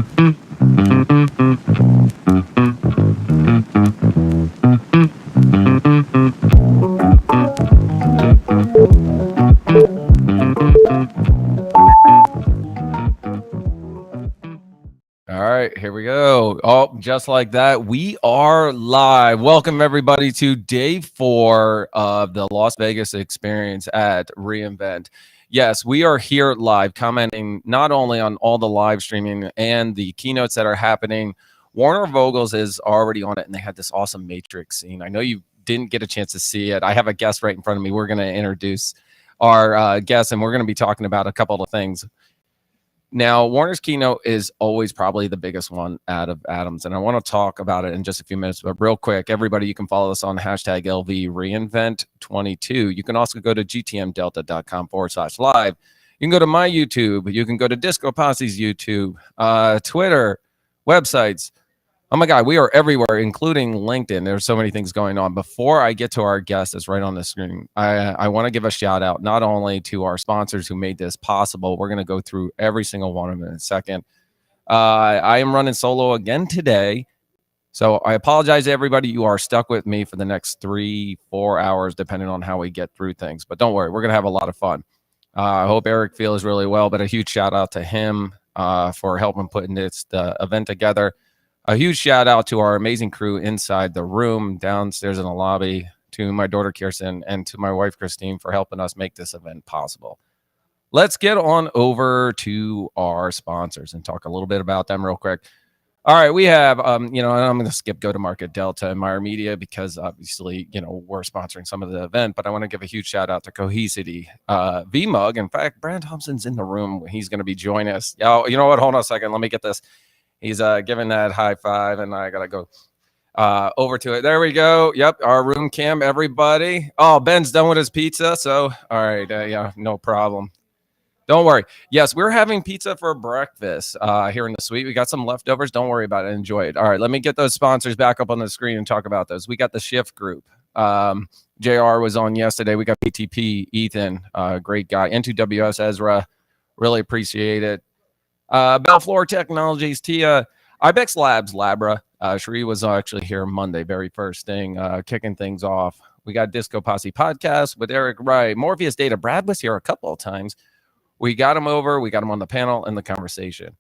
All right, here we go. Oh, just like that, we are live. Welcome, everybody, to day 4 of the Las Vegas experience at reInvent. Yes, we are here live, commenting not only on all the live streaming and the keynotes that are happening. Warner Vogels is already on it, and they had this awesome Matrix scene. I know you didn't get a chance to see it. I have a guest right in front of me. We're going to introduce our guest, and we're going to be talking about a couple of things. Now, Warner's keynote is always probably the biggest one out of Adams, and I want to talk about it in just a few minutes. But real quick, everybody, you can follow us on hashtag LV reinvent22. You can also go to gtmdelta.com/live. You can go to my YouTube. You can go to Disco Posse's YouTube, Twitter, websites. Oh my God, we are everywhere, including LinkedIn. There's so many things going on. Before I get to our guest that's right on the screen, I want to give a shout out not only to our sponsors who made this possible. We're going to go through every single one of them in a second. I am running solo again today. So I apologize to everybody. You are stuck with me for the next 3-4 hours, depending on how we get through things. But don't worry, we're going to have a lot of fun. I hope Eric feels really well, but a huge shout out to him for helping putting the event together. A huge shout out to our amazing crew inside the room, downstairs in the lobby, to my daughter Kirsten, and to my wife Christine for helping us make this event possible. Let's get on over to our sponsors and talk a little bit about them real quick. All right, we have, and I'm going to skip Go-to-Market Delta and Myer Media because obviously, we're sponsoring some of the event, but I want to give a huge shout out to Cohesity, VMUG. In fact, Brad Thompson's in the room. He's going to be joining us. Oh, you know what? Hold on a second. Let me get this. He's giving that high five, and I got to go over to it. There we go. Yep, our room cam, everybody. Oh, Ben's done with his pizza, so all right. Yeah, no problem. Don't worry. Yes, we're having pizza for breakfast here in the suite. We got some leftovers. Don't worry about it. Enjoy it. All right, let me get those sponsors back up on the screen and talk about those. We got the Shift Group. JR was on yesterday. We got PTP, Ethan, great guy. N2WS, Ezra, really appreciate it. Belflor Technologies, Tia, Ibex Labs, Labra. Sheree was actually here Monday, very first thing, kicking things off. We got Disco Posse Podcast with Eric Wright. Morpheus Data. Brad was here a couple of times. We got him over. We got him on the panel and the conversation.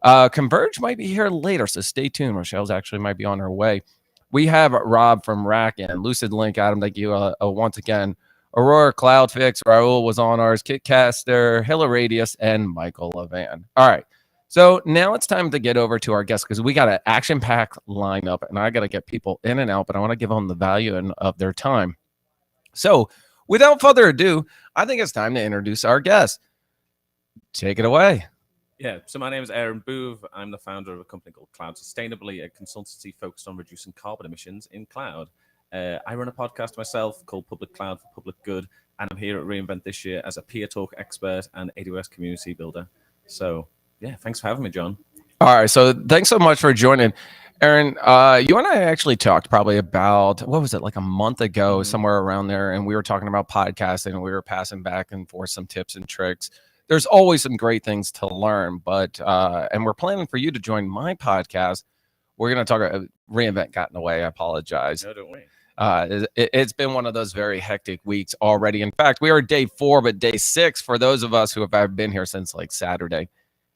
Converge might be here later, so stay tuned. Rochelle's actually might be on her way. We have Rob from Rack and Lucid Link. Adam, thank you once again. Aurora Cloudfix, Raul was on ours, Kitcaster, Hilla Radius, and Michael Levan. All right. So now it's time to get over to our guests because we got an action-packed lineup, and I got to get people in and out, but I want to give them the value of their time. So without further ado, I think it's time to introduce our guest. Take it away. Yeah, so my name is Aaron Boove. I'm the founder of a company called Cloud Sustainably, a consultancy focused on reducing carbon emissions in cloud. I run a podcast myself called Public Cloud for Public Good, and I'm here at reInvent this year as a peer talk expert and AWS community builder. So, yeah, thanks for having me, John. All right, so thanks so much for joining. Aaron, you and I actually talked probably about, what was it, like a month ago, somewhere around there, and we were talking about podcasting, and we were passing back and forth some tips and tricks. There's always some great things to learn, but, and we're planning for you to join my podcast. We're going to talk about reInvent got in the way. I apologize. No, don't worry. It's been one of those very hectic weeks already. In fact, we are day 4, but day 6 for those of us who have been here since like Saturday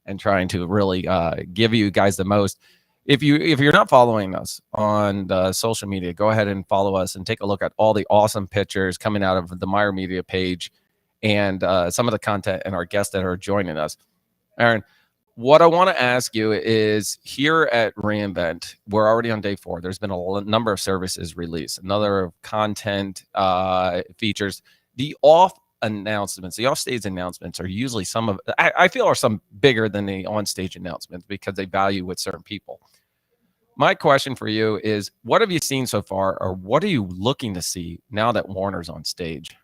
and trying to really give you guys the most. If you're not following us on the social media, go ahead and follow us and take a look at all the awesome pictures coming out of the Myer Media page and some of the content and our guests that are joining us. Aaron, what I want to ask you is, here at reInvent, we're already on day 4. There's been a number of services released, another content features. The off announcements, the off-stage announcements are usually I feel are some bigger than the on-stage announcements because they value with certain people. My question for you is, what have you seen so far, or what are you looking to see now that Warner's on stage?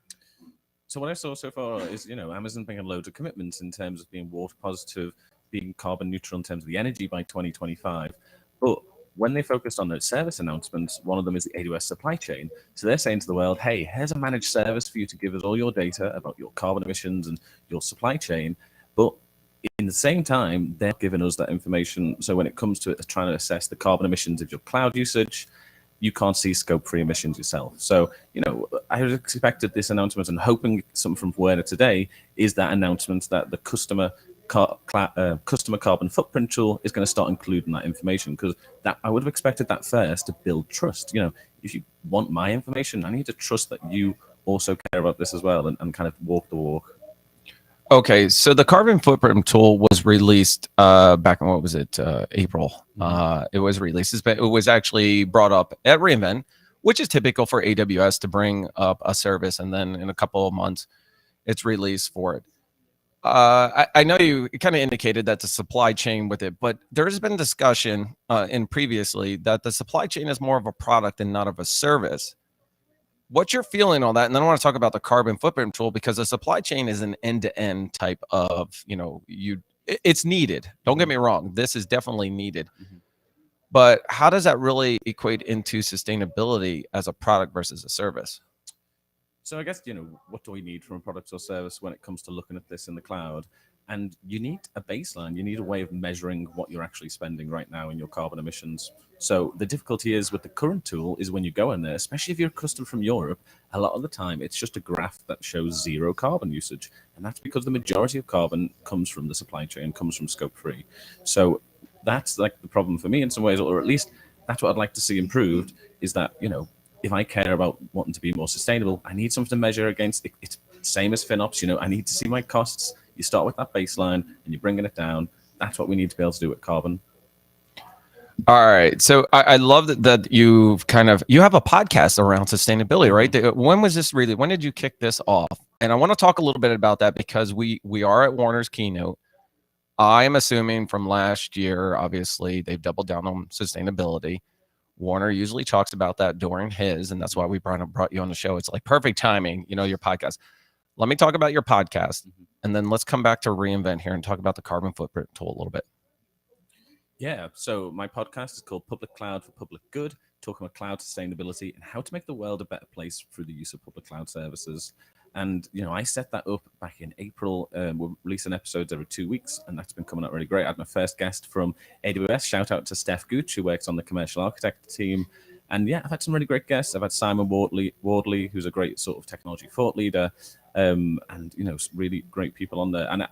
So what I saw so far is, Amazon making loads of commitments in terms of being water positive, being carbon neutral in terms of the energy by 2025. But when they focused on those service announcements, one of them is the AWS supply chain. So they're saying to the world, hey, here's a managed service for you to give us all your data about your carbon emissions and your supply chain. But In the same time, they're giving us that information. So when it comes to trying to assess the carbon emissions of your cloud usage, you can't see scope 3 emissions yourself. So, I had expected this announcement and hoping something from Werner today is that announcement that the customer carbon footprint tool is going to start including that information, because that I would have expected that first to build trust. If you want my information, I need to trust that you also care about this as well, and kind of walk the walk. Okay, so the carbon footprint tool was released back in, what was it, April? It was released, but it was actually brought up at reInvent, which is typical for AWS to bring up a service, and then in a couple of months, it's released for it. I know you kind of indicated that the supply chain with it, but there has been discussion in previously that the supply chain is more of a product and not of a service. What's your feeling on that? And then I want to talk about the carbon footprint tool, because the supply chain is an end-to-end type of, it's needed. Don't get me wrong. This is definitely needed. But how does that really equate into sustainability as a product versus a service? So I guess, what do we need from a product or service when it comes to looking at this in the cloud? And you need a baseline. You need a way of measuring what you're actually spending right now in your carbon emissions. So the difficulty is with the current tool is when you go in there, especially if you're a customer from Europe, a lot of the time it's just a graph that shows zero carbon usage. And that's because the majority of carbon comes from the supply chain, comes from scope 3. So that's like the problem for me in some ways, or at least that's what I'd like to see improved, is that, if I care about wanting to be more sustainable, I need something to measure against. It's same as FinOps, I need to see my costs. You start with that baseline and you're bringing it down. That's what we need to be able to do with carbon. All right. So I love that you have a podcast around sustainability, right? When was this really? When did you kick this off? And I want to talk a little bit about that, because we are at Warner's keynote. I am assuming from last year, obviously, they've doubled down on sustainability. Warner usually talks about that during his, and that's why we brought you on the show. It's like perfect timing, your podcast. Let me talk about your podcast, and then let's come back to reInvent here and talk about the carbon footprint tool a little bit. Yeah, so my podcast is called Public Cloud for Public Good, talking about cloud sustainability and how to make the world a better place through the use of public cloud services. And, I set that up back in April. We're releasing episodes every 2 weeks, and that's been coming out really great. I had my first guest from AWS. Shout out to Steph Gooch, who works on the commercial architect team. And yeah, I've had some really great guests. I've had Simon Wardley, who's a great sort of technology thought leader, and, really great people on there. And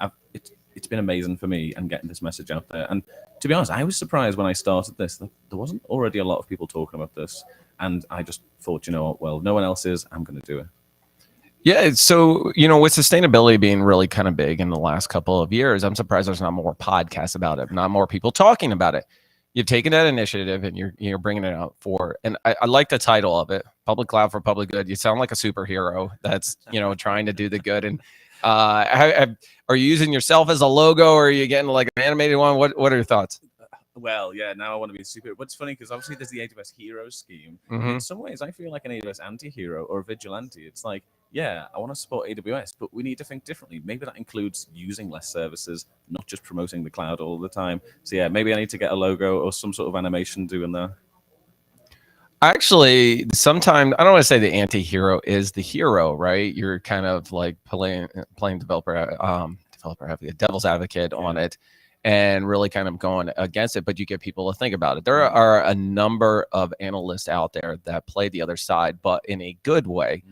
it's been amazing for me and getting this message out there. And to be honest, I was surprised when I started this that there wasn't already a lot of people talking about this. And I just thought, well, no one else is. I'm going to do it. Yeah. So, with sustainability being really kind of big in the last couple of years, I'm surprised there's not more podcasts about it, not more people talking about it. You've taken that initiative and you're bringing it out and I like the title of it, Public Cloud for Public Good. You sound like a superhero that's, trying to do the good. And are you using yourself as a logo, or are you getting like an animated one? What are your thoughts? Well, yeah, now I want to be a superhero. What's funny, because obviously there's the AWS hero scheme. In some ways, I feel like an AWS anti-hero or a vigilante. It's like, yeah, I want to support AWS, but we need to think differently. Maybe that includes using less services, not just promoting the cloud all the time. So yeah, maybe I need to get a logo or some sort of animation doing that. Actually, sometimes I don't want to say the anti-hero is the hero, right? You're kind of like playing developer advocate, devil's advocate on it, and really kind of going against it. But you get people to think about it. There are a number of analysts out there that play the other side, but in a good way,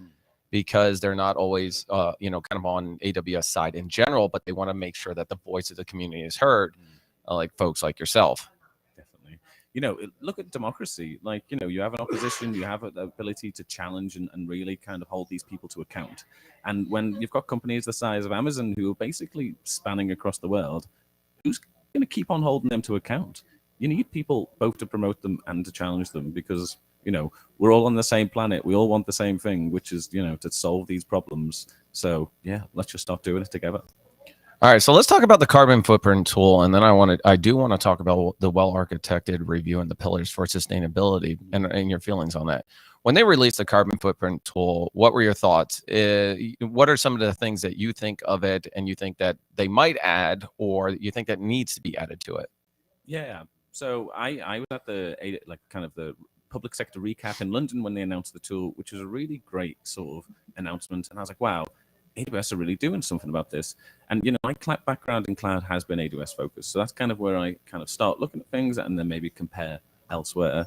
because they're not always, kind of on AWS side in general, but they want to make sure that the voice of the community is heard, like folks like yourself. Definitely. Look at democracy. Like, you have an opposition, you have the ability to challenge and really kind of hold these people to account. And when you've got companies the size of Amazon who are basically spanning across the world, who's going to keep on holding them to account? You need people both to promote them and to challenge them, because, we're all on the same planet. We all want the same thing, which is, to solve these problems. So yeah, let's just start doing it together. All right, so let's talk about the carbon footprint tool, and then I do want to talk about the well-architected review and the pillars for sustainability and your feelings on that. When they released the carbon footprint tool, what were your thoughts? What are some of the things that you think of it and you think that they might add, or you think that needs to be added to it? Yeah, so I was at the public sector recap in London when they announced the tool, which was a really great sort of announcement. And I was like, wow, AWS are really doing something about this. And, my background in cloud has been AWS focused. So that's kind of where I kind of start looking at things and then maybe compare elsewhere.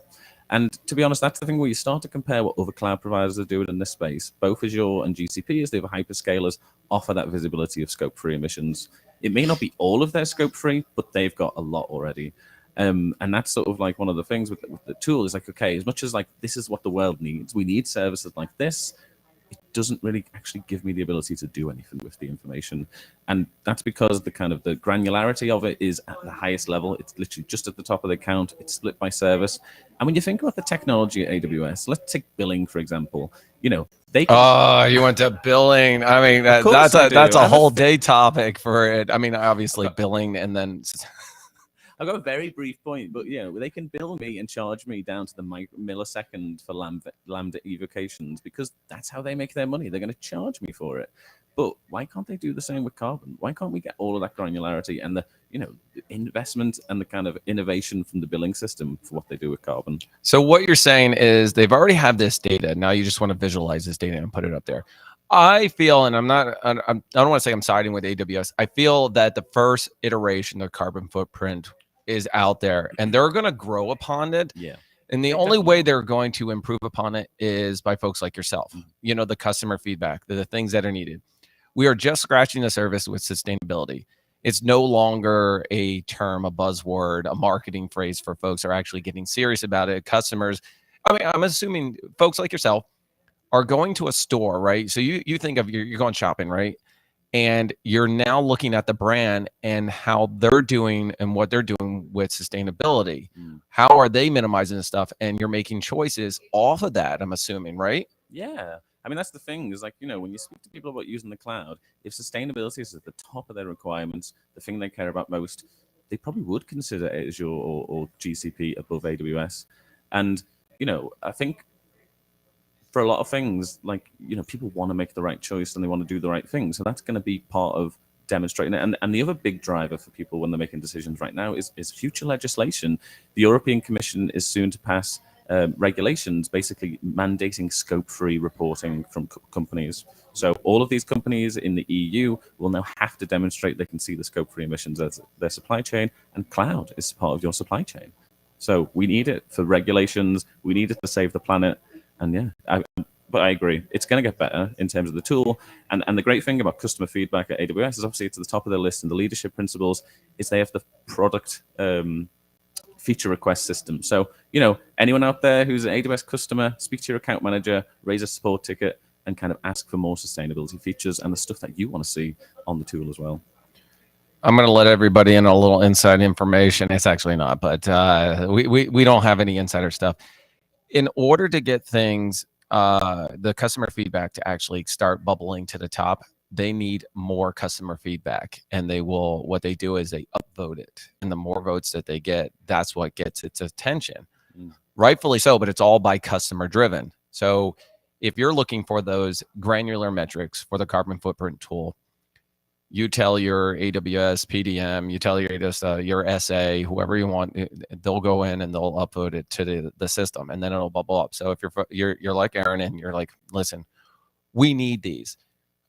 And to be honest, that's the thing where you start to compare what other cloud providers are doing in this space. Both Azure and GCP, as the other hyperscalers, offer that visibility of scope-free emissions. It may not be all of their scope-free, but they've got a lot already. And that's sort of like one of the things with the tool is like, okay, as much as like this is what the world needs, we need services like this. It doesn't really actually give me the ability to do anything with the information. And that's because the kind of the granularity of it is at the highest level. It's literally just at the top of the account. It's split by service. And when you think about the technology at AWS, let's take billing, for example, they can, Oh, you went to billing. I mean, that's a whole day topic for it. I mean, obviously billing and then I've got a very brief point, but they can bill me and charge me down to the millisecond for Lambda evocations because that's how they make their money. They're going to charge me for it. But why can't they do the same with Carbon? Why can't we get all of that granularity and the investment and the kind of innovation from the billing system for what they do with Carbon? So what you're saying is they've already have this data. Now you just want to visualize this data and put it up there. I feel, and I don't want to say I'm siding with AWS. I feel that the first iteration of carbon footprint is out there and they're going to grow upon it. Yeah. And the only way they're going to improve upon it is by folks like yourself, the customer feedback, the things that are needed. We are just scratching the surface with sustainability. It's no longer a term, a buzzword, a marketing phrase for folks who are actually getting serious about it. Customers, I mean, I'm assuming folks like yourself are going to a store, right? So you think of you're going shopping, right? And you're now looking at the brand and how they're doing and what they're doing with sustainability. How are they minimizing this stuff? And you're making choices off of that, I'm assuming, right? Yeah. I mean, that's the thing is like, when you speak to people about using the cloud, if sustainability is at the top of their requirements, the thing they care about most, they probably would consider Azure or GCP above AWS. And, I think for a lot of things, like, people want to make the right choice and they want to do the right thing. So that's going to be part of demonstrating it. And the other big driver for people when they're making decisions right now is future legislation. The European Commission is soon to pass regulations basically mandating scope-free reporting from companies. So all of these companies in the EU will now have to demonstrate they can see the scope-free emissions as their supply chain, and cloud is part of your supply chain. So we need it for regulations. We need it to save the planet. And but I agree. It's going to get better in terms of the tool. And the great thing about customer feedback at AWS is obviously it's at the top of their list, and the leadership principles is they have the product feature request system. So, anyone out there who's an AWS customer, speak to your account manager, raise a support ticket, and kind of ask for more sustainability features and the stuff that you want to see on the tool as well. I'm going to let everybody in a little inside information. It's actually not, but we don't have any insider stuff. In order to get things, the customer feedback to actually start bubbling to the top, they need more customer feedback, and what they do is they upvote it, and the more votes that they get, that's what gets its attention. Rightfully so, but it's all by customer driven. So if you're looking for those granular metrics for the carbon footprint tool, you tell your AWS PDM, you tell your SA, whoever you want, they'll go in and they'll upload it to the system, and then it'll bubble up. So if you're like Aaron and you're like, listen, we need these.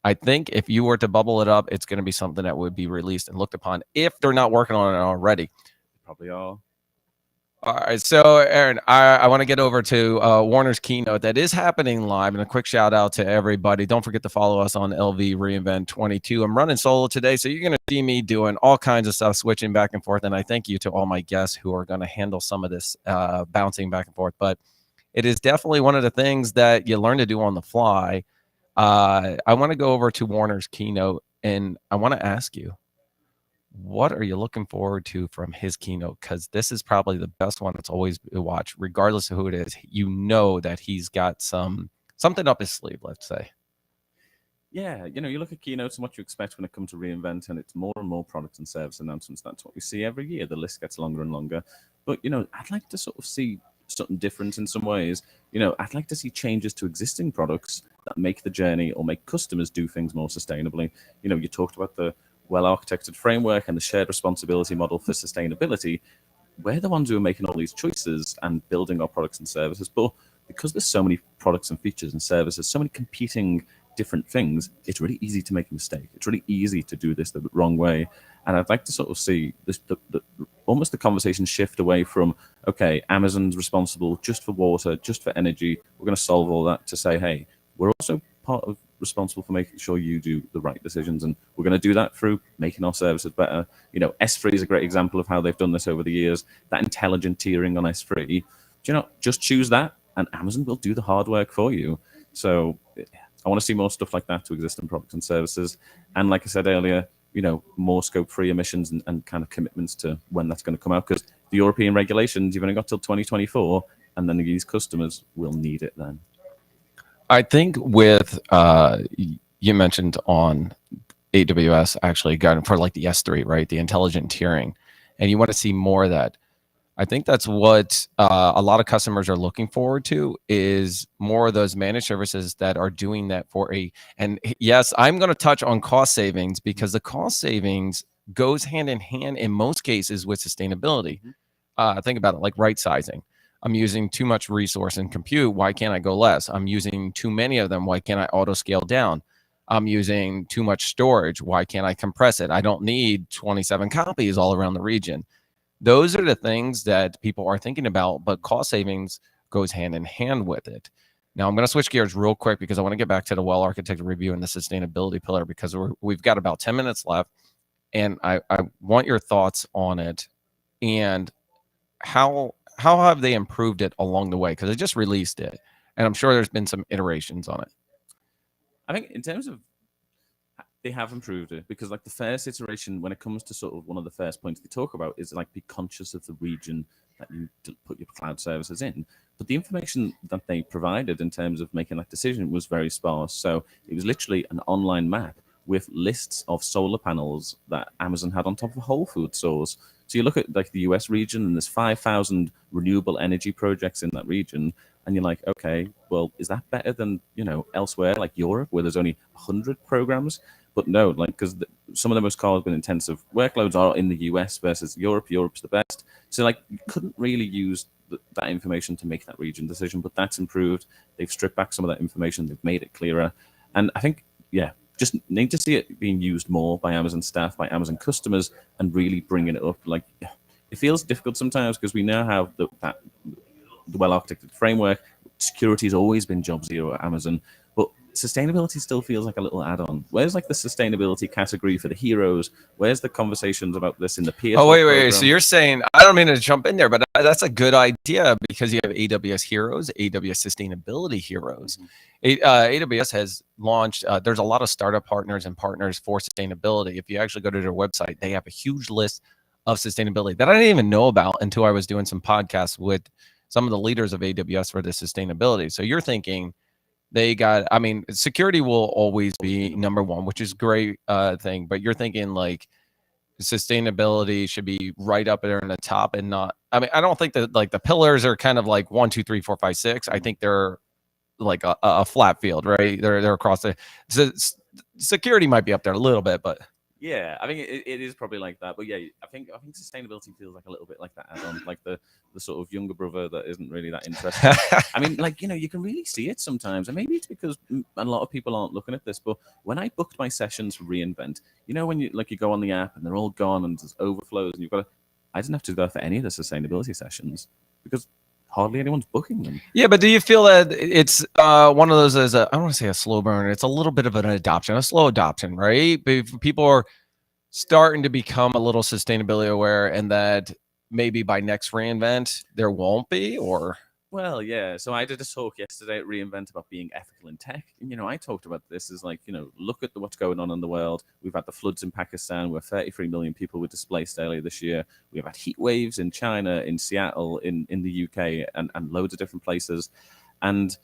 I think if you were to bubble it up, it's going to be something that would be released and looked upon if they're not working on it already. Probably are. All right, so Aaron, I want to get over to Warner's keynote that is happening live, and a quick shout out to everybody. Don't forget to follow us on LV Reinvent 22. I'm running solo today, so you're going to see me doing all kinds of stuff, switching back and forth, and I thank you to all my guests who are going to handle some of this bouncing back and forth, but it is definitely one of the things that you learn to do on the fly. I want to go over to Warner's keynote, and I want to ask you, what are you looking forward to from his keynote? Because this is probably the best one that's always watched, regardless of who it is. You know that he's got something up his sleeve, let's say. Yeah, you look at keynotes and what you expect when it comes to reInvent, and it's more and more product and service announcements. That's what we see every year. The list gets longer and longer. But, I'd like to sort of see something different in some ways. I'd like to see changes to existing products that make the journey or make customers do things more sustainably. You talked about the well-architected framework and the shared responsibility model for sustainability. We're the ones who are making all these choices and building our products and services. But because there's so many products and features and services, so many competing different things, it's really easy to make a mistake. It's really easy to do this the wrong way. And I'd like to sort of see this, almost the conversation shift away from, okay, Amazon's responsible just for water, just for energy. We're going to solve all that to say, hey, we're also part of responsible for making sure you do the right decisions. And we're going to do that through making our services better. S3 is a great example of how they've done this over the years. That intelligent tiering on S3, do you know, just choose that and Amazon will do the hard work for you. So I want to see more stuff like that to existing products and services. And like I said earlier, more scope-free emissions and kind of commitments to when that's going to come out, because the European regulations, you've only got till 2024, and then these customers will need it then. I think with you mentioned on AWS actually going for like the S3, right? The intelligent tiering, and you want to see more of that. I think that's what a lot of customers are looking forward to, is more of those managed services that are doing that and yes, I'm going to touch on cost savings, because the cost savings goes hand in hand in most cases with sustainability. Think about it, like right sizing. I'm using too much resource and compute. Why can't I go less? I'm using too many of them. Why can't I auto scale down? I'm using too much storage. Why can't I compress it? I don't need 27 copies all around the region. Those are the things that people are thinking about, but cost savings goes hand in hand with it. Now, I'm going to switch gears real quick because I want to get back to the well-architected review and the sustainability pillar, because we've got about 10 minutes left, and I want your thoughts on it and how have they improved it along the way, because I just released it, and I'm sure there's been some iterations on it. I think in terms of, they have improved it, because like the first iteration, when it comes to sort of one of the first points they talk about is like, be conscious of the region that you put your cloud services in. But the information that they provided in terms of making that decision was very sparse. So it was literally an online map with lists of solar panels that Amazon had on top of Whole Food stores. So you look at like the US region, and there's 5,000 renewable energy projects in that region. And you're like, okay, well, is that better than, elsewhere like Europe, where there's only 100 programs? But no, like, because some of the most carbon intensive workloads are in the US versus Europe. Europe's the best. So like, you couldn't really use that information to make that region decision, but that's improved. They've stripped back some of that information. They've made it clearer. And I think, just need to see it being used more by Amazon staff, by Amazon customers, and really bringing it up. Like, it feels difficult sometimes because we now have the well-architected framework. Security has always been job zero at Amazon, but sustainability still feels like a little add-on. Where's like the sustainability category for the heroes? Where's the conversations about this in the peer? Oh, wait. So you're saying, I don't mean to jump in there, but that's a good idea, because you have AWS heroes, AWS sustainability heroes. AWS has launched, there's a lot of startup partners and partners for sustainability. If you actually go to their website, they have a huge list of sustainability that I didn't even know about until I was doing some podcasts with some of the leaders of AWS for the sustainability. So you're thinking, security will always be number one, which is a great thing. But you're thinking like sustainability should be right up there in the top, and not. I don't think that like the pillars are kind of like 1, 2, 3, 4, 5, 6. I think they're like a flat field, right? They're across the. Security might be up there a little bit, but. Yeah, I think it is probably like that. But yeah, I think sustainability feels like a little bit like that add-on, like the sort of younger brother that isn't really that interested. I mean, like, you can really see it sometimes. And maybe it's because a lot of people aren't looking at this. But when I booked my sessions for reInvent, when you go on the app and they're all gone and there's overflows, and I didn't have to go for any of the sustainability sessions because hardly anyone's booking them. Yeah, but do you feel that it's one of those, I don't want to say a slow burn, it's a little bit of a slow adoption, right? But people are starting to become a little sustainability aware, and that maybe by next reInvent there won't be, or? Well, yeah. So I did a talk yesterday at reInvent about being ethical in tech. And, I talked about this as like, look at what's going on in the world. We've had the floods in Pakistan where 33 million people were displaced earlier this year. We've had heat waves in China, in Seattle, in the UK, and loads of different places. And,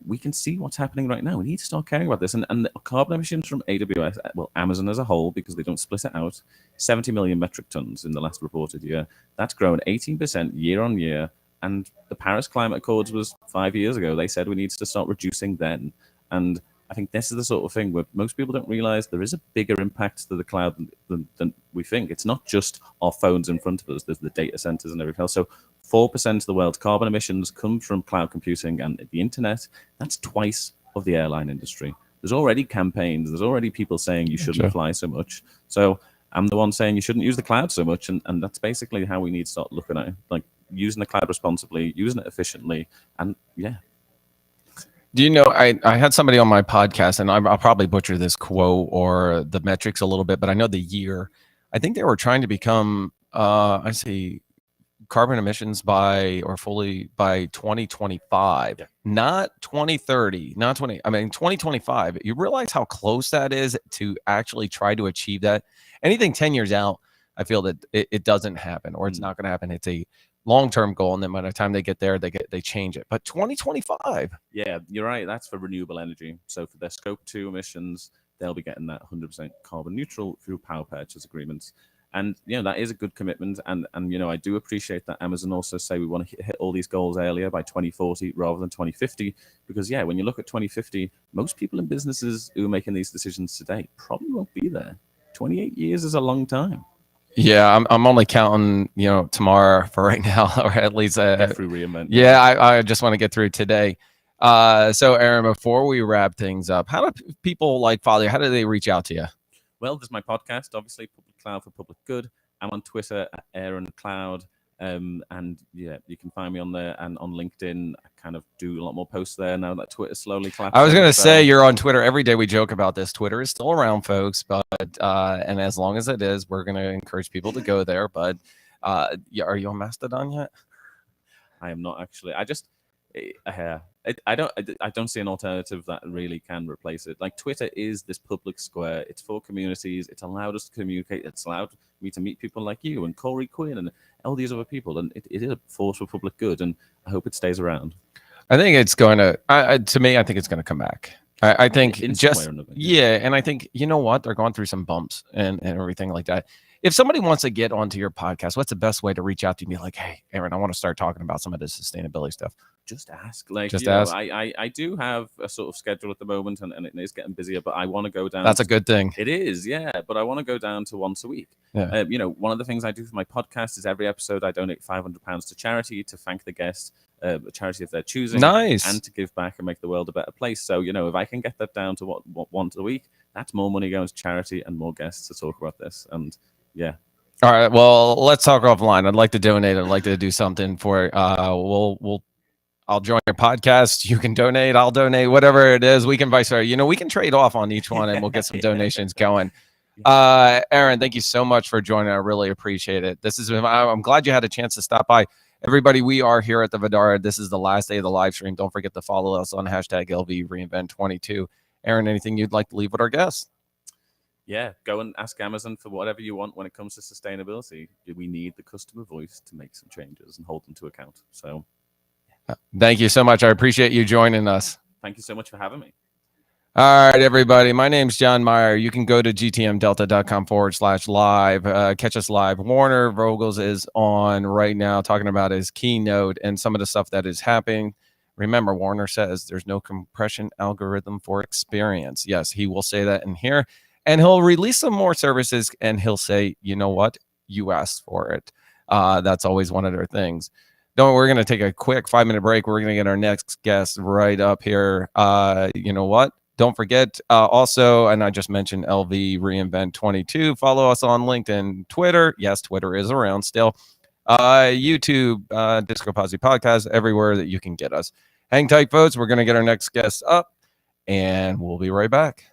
we can see what's happening right now. We need to start caring about this. And the carbon emissions from AWS, well, Amazon as a whole, because they don't split it out, 70 million metric tons in the last reported year. That's grown 18% year on year. And the Paris Climate Accords was 5 years ago. They said we need to start reducing then. And I think this is the sort of thing where most people don't realize there is a bigger impact to the cloud than we think. It's not just our phones in front of us. There's the data centers and everything else. So 4% of the world's carbon emissions come from cloud computing and the internet. That's twice of the airline industry. there's already campaigns, there's already people saying you shouldn't fly so much. So I'm the one saying you shouldn't use the cloud so much, and that's basically how we need to start looking at it, like using the cloud responsibly, using it efficiently, and yeah. Do you know, I had somebody on my podcast, and I'll probably butcher this quote or the metrics a little bit, but I know the year. I think they were trying to become, I see, carbon emissions by 2025, not 2030, not 2025. You realize how close that is to actually try to achieve that? Anything 10 years out, I feel that it doesn't happen, or it's not going to happen. It's a long-term goal, and then by the time they get there, they change it. But 2025, yeah, you're right. That's for renewable energy. So for their scope 2 emissions, they'll be getting that 100% carbon neutral through power purchase agreements. And that is a good commitment. And I do appreciate that Amazon also say we want to hit all these goals earlier by 2040 rather than 2050, because when you look at 2050, most people in businesses who are making these decisions today probably won't be there. 28 years is a long time. Yeah, I'm only counting, tomorrow for right now, or at least get through reInvent. Yeah, I just want to get through today. So Aaron, before we wrap things up, how do people follow you? How do they reach out to you? Well, there's my podcast, obviously, Public Cloud for Public Good. I'm on Twitter at Aaron Cloud. And you can find me on there and on LinkedIn. I kind of do a lot more posts there now that Twitter slowly collapsing. I was going to say you're on Twitter every day. We joke about this. Twitter is still around, folks, but and as long as it is, we're going to encourage people to go there. But are you on Mastodon yet? I am not actually. I don't see an alternative that really can replace it. Like, Twitter is this public square. It's for communities. It's allowed us to communicate. It's allowed me to meet people like you and Corey Quinn and all these other people. And it is a force for public good. And I hope it stays around. I think it's going to, to me, I think it's going to come back. I think in just, some way or another, and I think, you know what? They're going through some bumps and everything like that. If somebody wants to get onto your podcast, what's the best way to reach out to you and be like, hey, Aaron, I want to start talking about some of this sustainability stuff? Just ask. Like, just ask. I do have a sort of schedule at the moment, and it is getting busier, but I want to go down. That's a good thing. It is, yeah. But I want to go down to once a week. Yeah. One of the things I do for my podcast is every episode I donate £500 to charity to thank the guest, a charity of their choosing. Nice. And to give back and make the world a better place. So, if I can get that down to what once a week, that's more money going to charity and more guests to talk about this. And yeah. All right. Well, let's talk offline. I'd like to donate. I'd like to do something for I'll join your podcast. You can donate. I'll donate. Whatever it is, we can vice versa. We can trade off on each one, and we'll get some donations going. Aaron, thank you so much for joining. I really appreciate it. I'm glad you had a chance to stop by. Everybody, we are here at the Vidara. This is the last day of the live stream. Don't forget to follow us on hashtag LV Reinvent 22. Aaron, anything you'd like to leave with our guests? Yeah, go and ask Amazon for whatever you want when it comes to sustainability. We need the customer voice to make some changes and hold them to account. So, thank you so much. I appreciate you joining us. Thank you so much for having me. All right, everybody. My name's John Myer. You can go to gtmdelta.com/live. Catch us live. Warner Vogels is on right now talking about his keynote and some of the stuff that is happening. Remember, Warner says there's no compression algorithm for experience. Yes, he will say that in here. And he'll release some more services, and he'll say, you know what? You asked for it. That's always one of their things. We're going to take a quick 5-minute break. We're going to get our next guest right up here. You know what? Don't forget also, and I just mentioned LV Reinvent 22. Follow us on LinkedIn, Twitter. Yes, Twitter is around still. YouTube, Disco Posse Podcast, everywhere that you can get us. Hang tight, folks. We're going to get our next guest up, and we'll be right back.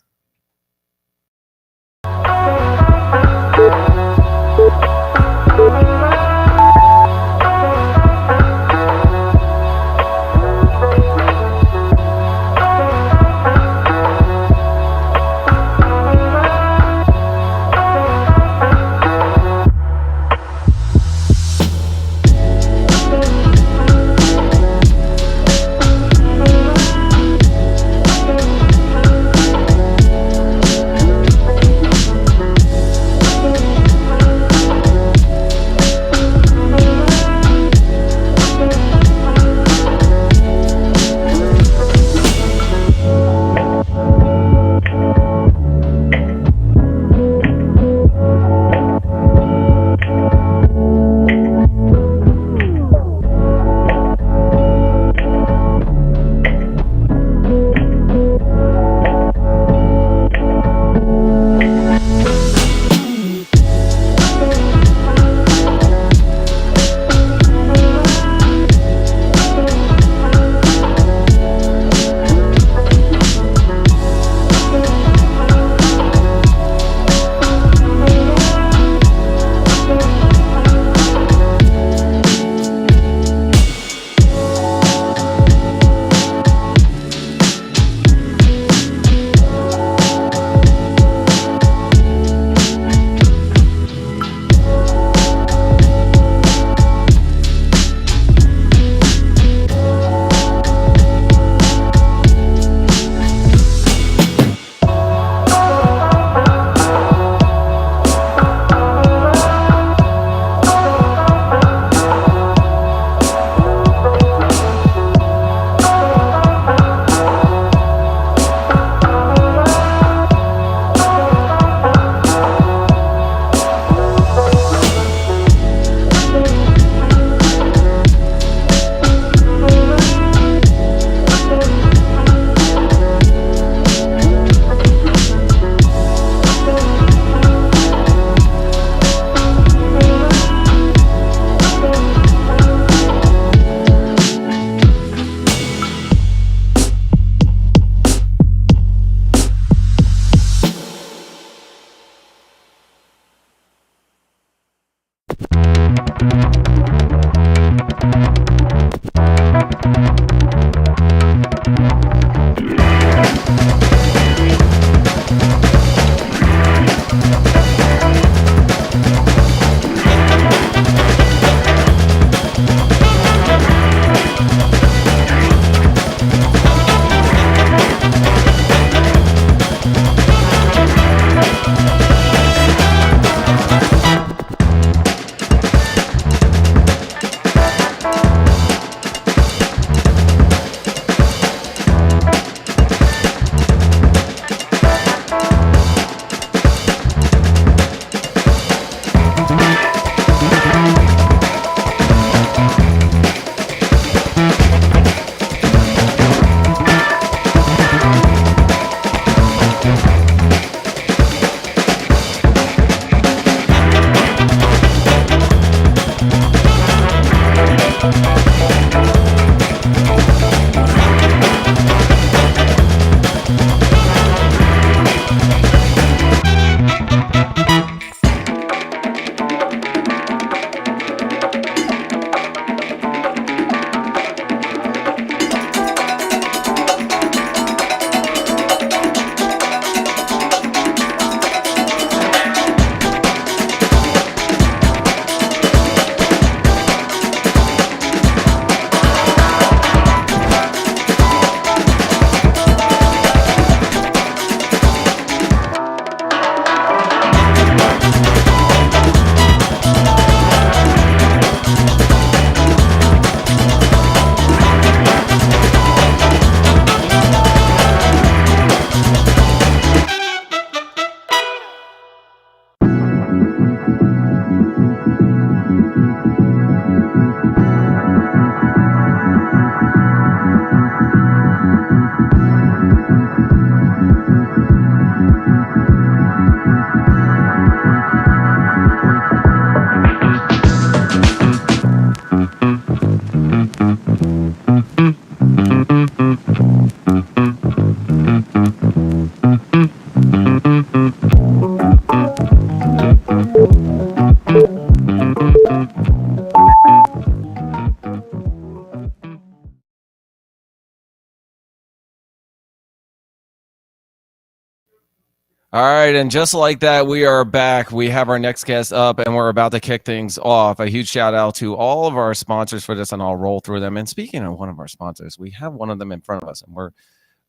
All right, and just like that, we are back. We have our next guest up, and we're about to kick things off. A huge shout out to all of our sponsors for this, and I'll roll through them. And speaking of one of our sponsors, we have one of them in front of us, and we're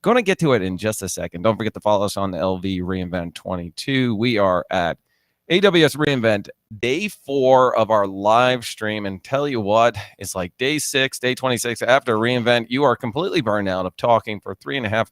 going to get to it in just a second. Don't forget to follow us on the LV Reinvent 22. We are at AWS Reinvent, day 4 of our live stream. And tell you what, it's like day 6, day 26 after Reinvent. You are completely burned out of talking for 3.5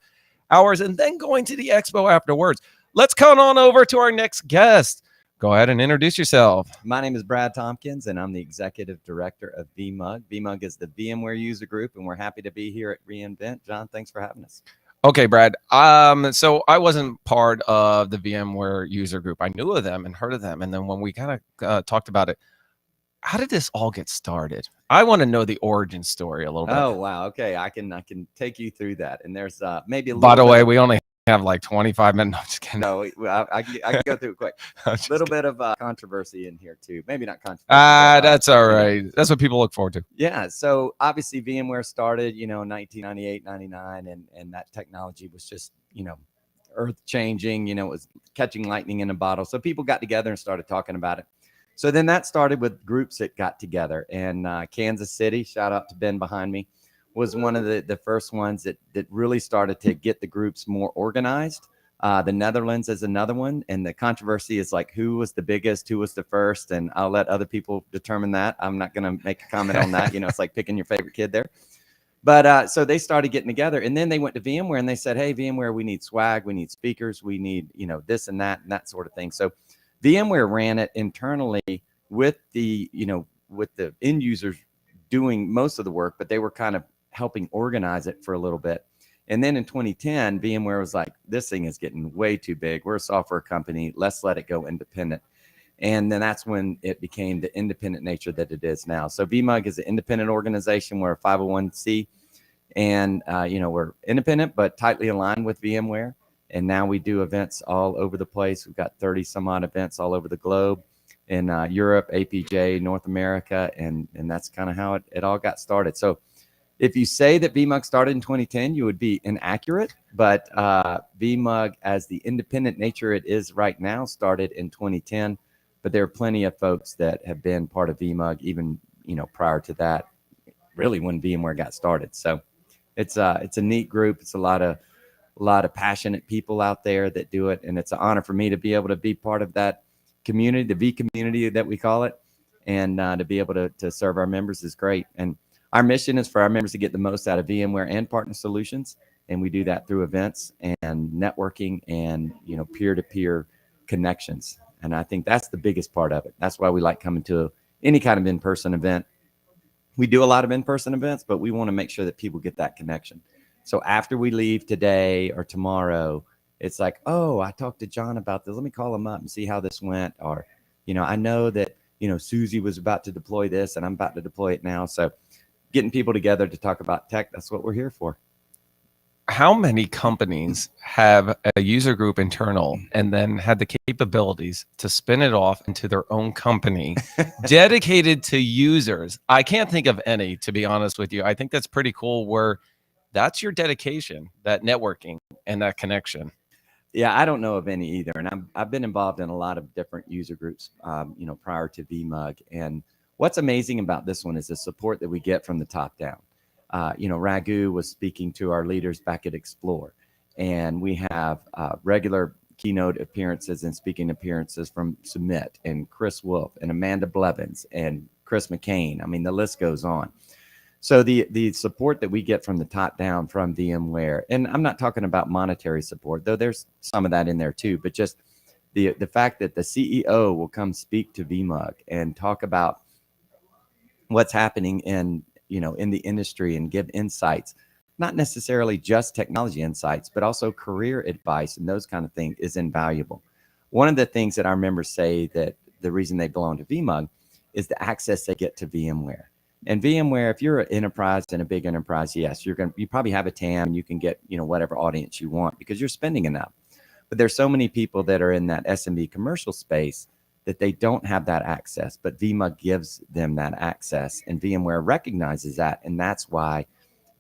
hours and then going to the expo afterwards. Let's come on over to our next guest. Go ahead and introduce yourself. My name is Brad Tompkins, and I'm the Executive Director of VMUG. VMUG is the VMware user group, and we're happy to be here at reInvent. John, thanks for having us. Okay, Brad. So I wasn't part of the VMware user group. I knew of them and heard of them. And then when we kind of talked about it, how did this all get started? I want to know the origin story a little bit. Oh, wow. Okay, I can take you through that. And there's maybe a little By the way, we only have like 25 minutes. No, I'm just kidding. No, I can go through it quick. A little bit of controversy in here too. Maybe not controversy. That's all right. That's what people look forward to. Yeah. So obviously VMware started, 1998, 99, and that technology was just, earth changing. It was catching lightning in a bottle. So people got together and started talking about it. So then that started with groups that got together, and Kansas City, shout out to Ben behind me, was one of the first ones that really started to get the groups more organized. The Netherlands is another one. And the controversy is like, who was the biggest, who was the first? And I'll let other people determine that. I'm not going to make a comment on that. It's like picking your favorite kid there. But so they started getting together, and then they went to VMware and they said, hey, VMware, we need swag, we need speakers, we need, this and that sort of thing. So VMware ran it internally with the, with the end users doing most of the work, but they were kind of helping organize it for a little bit. And then in 2010, VMware was like, this thing is getting way too big. We're a software company. Let's let it go independent. And then that's when it became the independent nature that it is now. So VMUG is an independent organization. We're a 501c, and we're independent but tightly aligned with VMware. And now we do events all over the place. We've got 30 some odd events all over the globe in Europe, APJ, North America, and that's kind of how it all got started. So if you say that VMUG started in 2010, you would be inaccurate, but VMUG, as the independent nature it is right now, started in 2010. But there are plenty of folks that have been part of VMUG even, prior to that, really when VMware got started. So it's a neat group. It's a lot of passionate people out there that do it, and it's an honor for me to be able to be part of that community, the V community that we call it, and to be able to serve our members is great. And our mission is for our members to get the most out of VMware and partner solutions, and we do that through events and networking and peer-to-peer connections. And I think that's the biggest part of it. That's why we like coming to any kind of in-person event. We do a lot of in-person events, but we want to make sure that people get that connection. So after we leave today or tomorrow, it's like, oh, I talked to John about this. Let me call him up and see how this went. Or, I know that, Susie was about to deploy this and I'm about to deploy it now. So getting people together to talk about tech. That's what we're here for. How many companies have a user group internal and then had the capabilities to spin it off into their own company dedicated to users? I can't think of any, to be honest with you. I think that's pretty cool where that's your dedication, that networking and that connection. Yeah, I don't know of any either. And I've been involved in a lot of different user groups, prior to VMUG. And what's amazing about this one is the support that we get from the top down. Raghu was speaking to our leaders back at Explore, and we have regular keynote appearances and speaking appearances from Submit and Chris Wolf and Amanda Blevins and Chris McCain. I mean, the list goes on. So the support that we get from the top down from VMware, and I'm not talking about monetary support, though there's some of that in there too, but just the fact that the CEO will come speak to VMUG and talk about what's happening in the industry and give insights, not necessarily just technology insights, but also career advice and those kind of things is invaluable. One of the things that our members say that the reason they belong to VMUG is the access they get to VMware. And VMware, if you're an enterprise and a big enterprise, yes, you probably have a TAM and you can get, whatever audience you want because you're spending enough. But there's so many people that are in that SMB commercial space that they don't have that access, but VMUG gives them that access, and VMware recognizes that, and that's why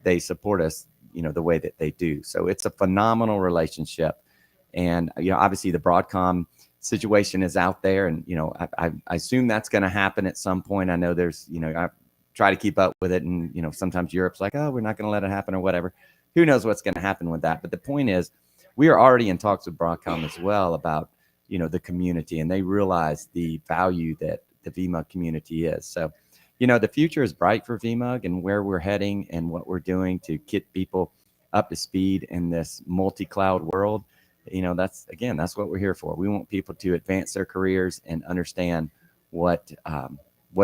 they support us, the way that they do. So it's a phenomenal relationship, and obviously the Broadcom situation is out there, and I assume that's going to happen at some point. I know there's, I try to keep up with it, and sometimes Europe's like, oh, we're not going to let it happen or whatever. Who knows what's going to happen with that? But the point is, we are already in talks with Broadcom as well about the community, and they realize the value that the VMUG community is. So, the future is bright for VMUG and where we're heading and what we're doing to get people up to speed in this multi-cloud world. That's what we're here for. We want people to advance their careers and understand what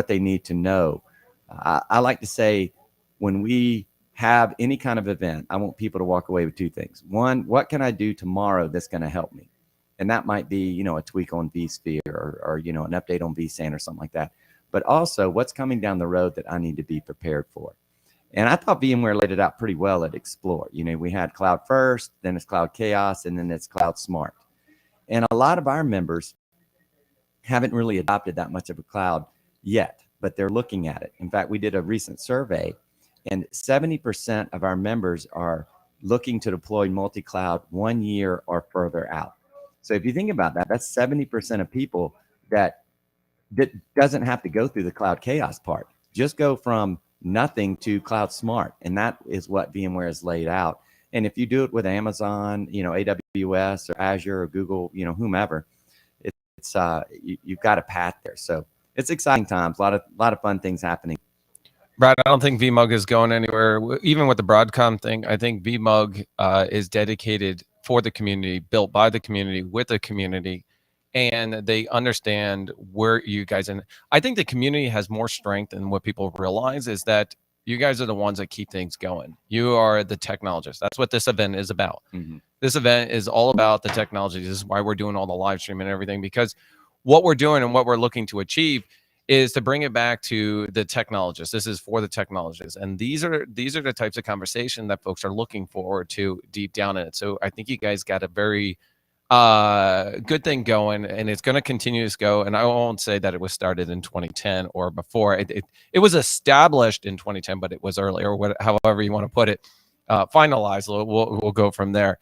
they need to know. I like to say when we have any kind of event, I want people to walk away with two things. One, what can I do tomorrow that's going to help me? And that might be, a tweak on vSphere or an update on vSAN or something like that. But also what's coming down the road that I need to be prepared for. And I thought VMware laid it out pretty well at Explore. We had Cloud First, then it's Cloud Chaos, and then it's Cloud Smart. And a lot of our members haven't really adopted that much of a cloud yet, but they're looking at it. In fact, we did a recent survey, and 70% of our members are looking to deploy multi-cloud 1 year or further out. So if you think about that, that's 70% of people that doesn't have to go through the Cloud Chaos part. Just go from nothing to Cloud Smart. And that is what VMware has laid out. And if you do it with Amazon, AWS or Azure or Google, whomever, it's you've got a path there. So it's exciting times, a lot of fun things happening. Brad, I don't think VMUG is going anywhere. Even with the Broadcom thing, I think VMUG is dedicated for the community, built by the community, with the community, and they understand where you guys, and I think the community has more strength than what people realize is that you guys are the ones that keep things going. You are the technologists. That's what this event is about. Mm-hmm. This event is all about the technology. This is why we're doing all the live stream and everything, because what we're doing and what we're looking to achieve is to bring it back to the technologists. This is for the technologists. And these are the types of conversation that folks are looking forward to deep down in it. So I think you guys got a very good thing going, and it's going to continue to go. And I won't say that it was started in 2010 or before. It was established in 2010, but it was earlier, however you want to put it, finalized. We'll go from there.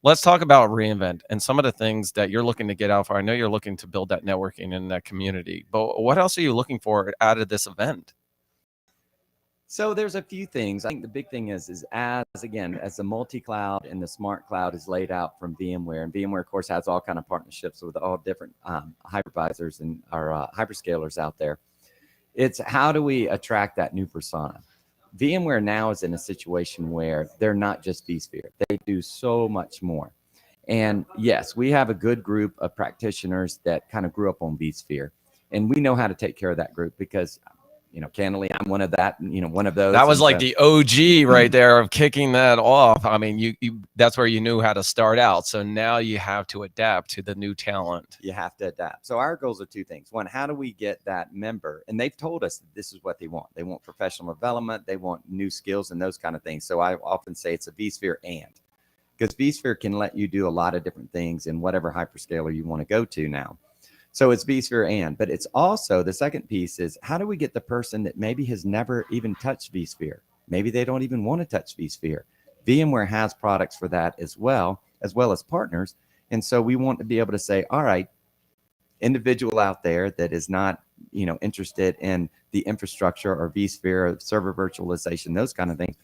Let's talk about reInvent and some of the things that you're looking to get out for. I know you're looking to build that networking in that community, but what else are you looking for out of this event? So there's a few things. I think the big thing is as the multi-cloud and the smart cloud is laid out from VMware, and VMware, of course, has all kind of partnerships with all different hypervisors and our hyperscalers out there. It's how do we attract that new persona? VMware now is in a situation where they're not just vSphere. They do so much more. And yes, we have a good group of practitioners that kind of grew up on vSphere. And we know how to take care of that group because, candidly, I'm one of that, one of those. That was And like so the OG right there of kicking that off. I mean, you that's where you knew how to start out. So now you have to adapt to the new talent. you have to adapt. So our goals are two things. One, how do we get that member? And they've told us that this is what they want. They want professional development. They want new skills and those kind of things. So I often say it's a vSphere because vSphere can let you do a lot of different things in whatever hyperscaler you want to go to now. So it's vSphere but it's also the second piece is how do we get the person that maybe has never even touched vSphere? Maybe they don't even want to touch vSphere. VMware has products for that as well as partners. And so we want to be able to say, all right, individual out there that is not, interested in the infrastructure or vSphere or server virtualization, those kind of things.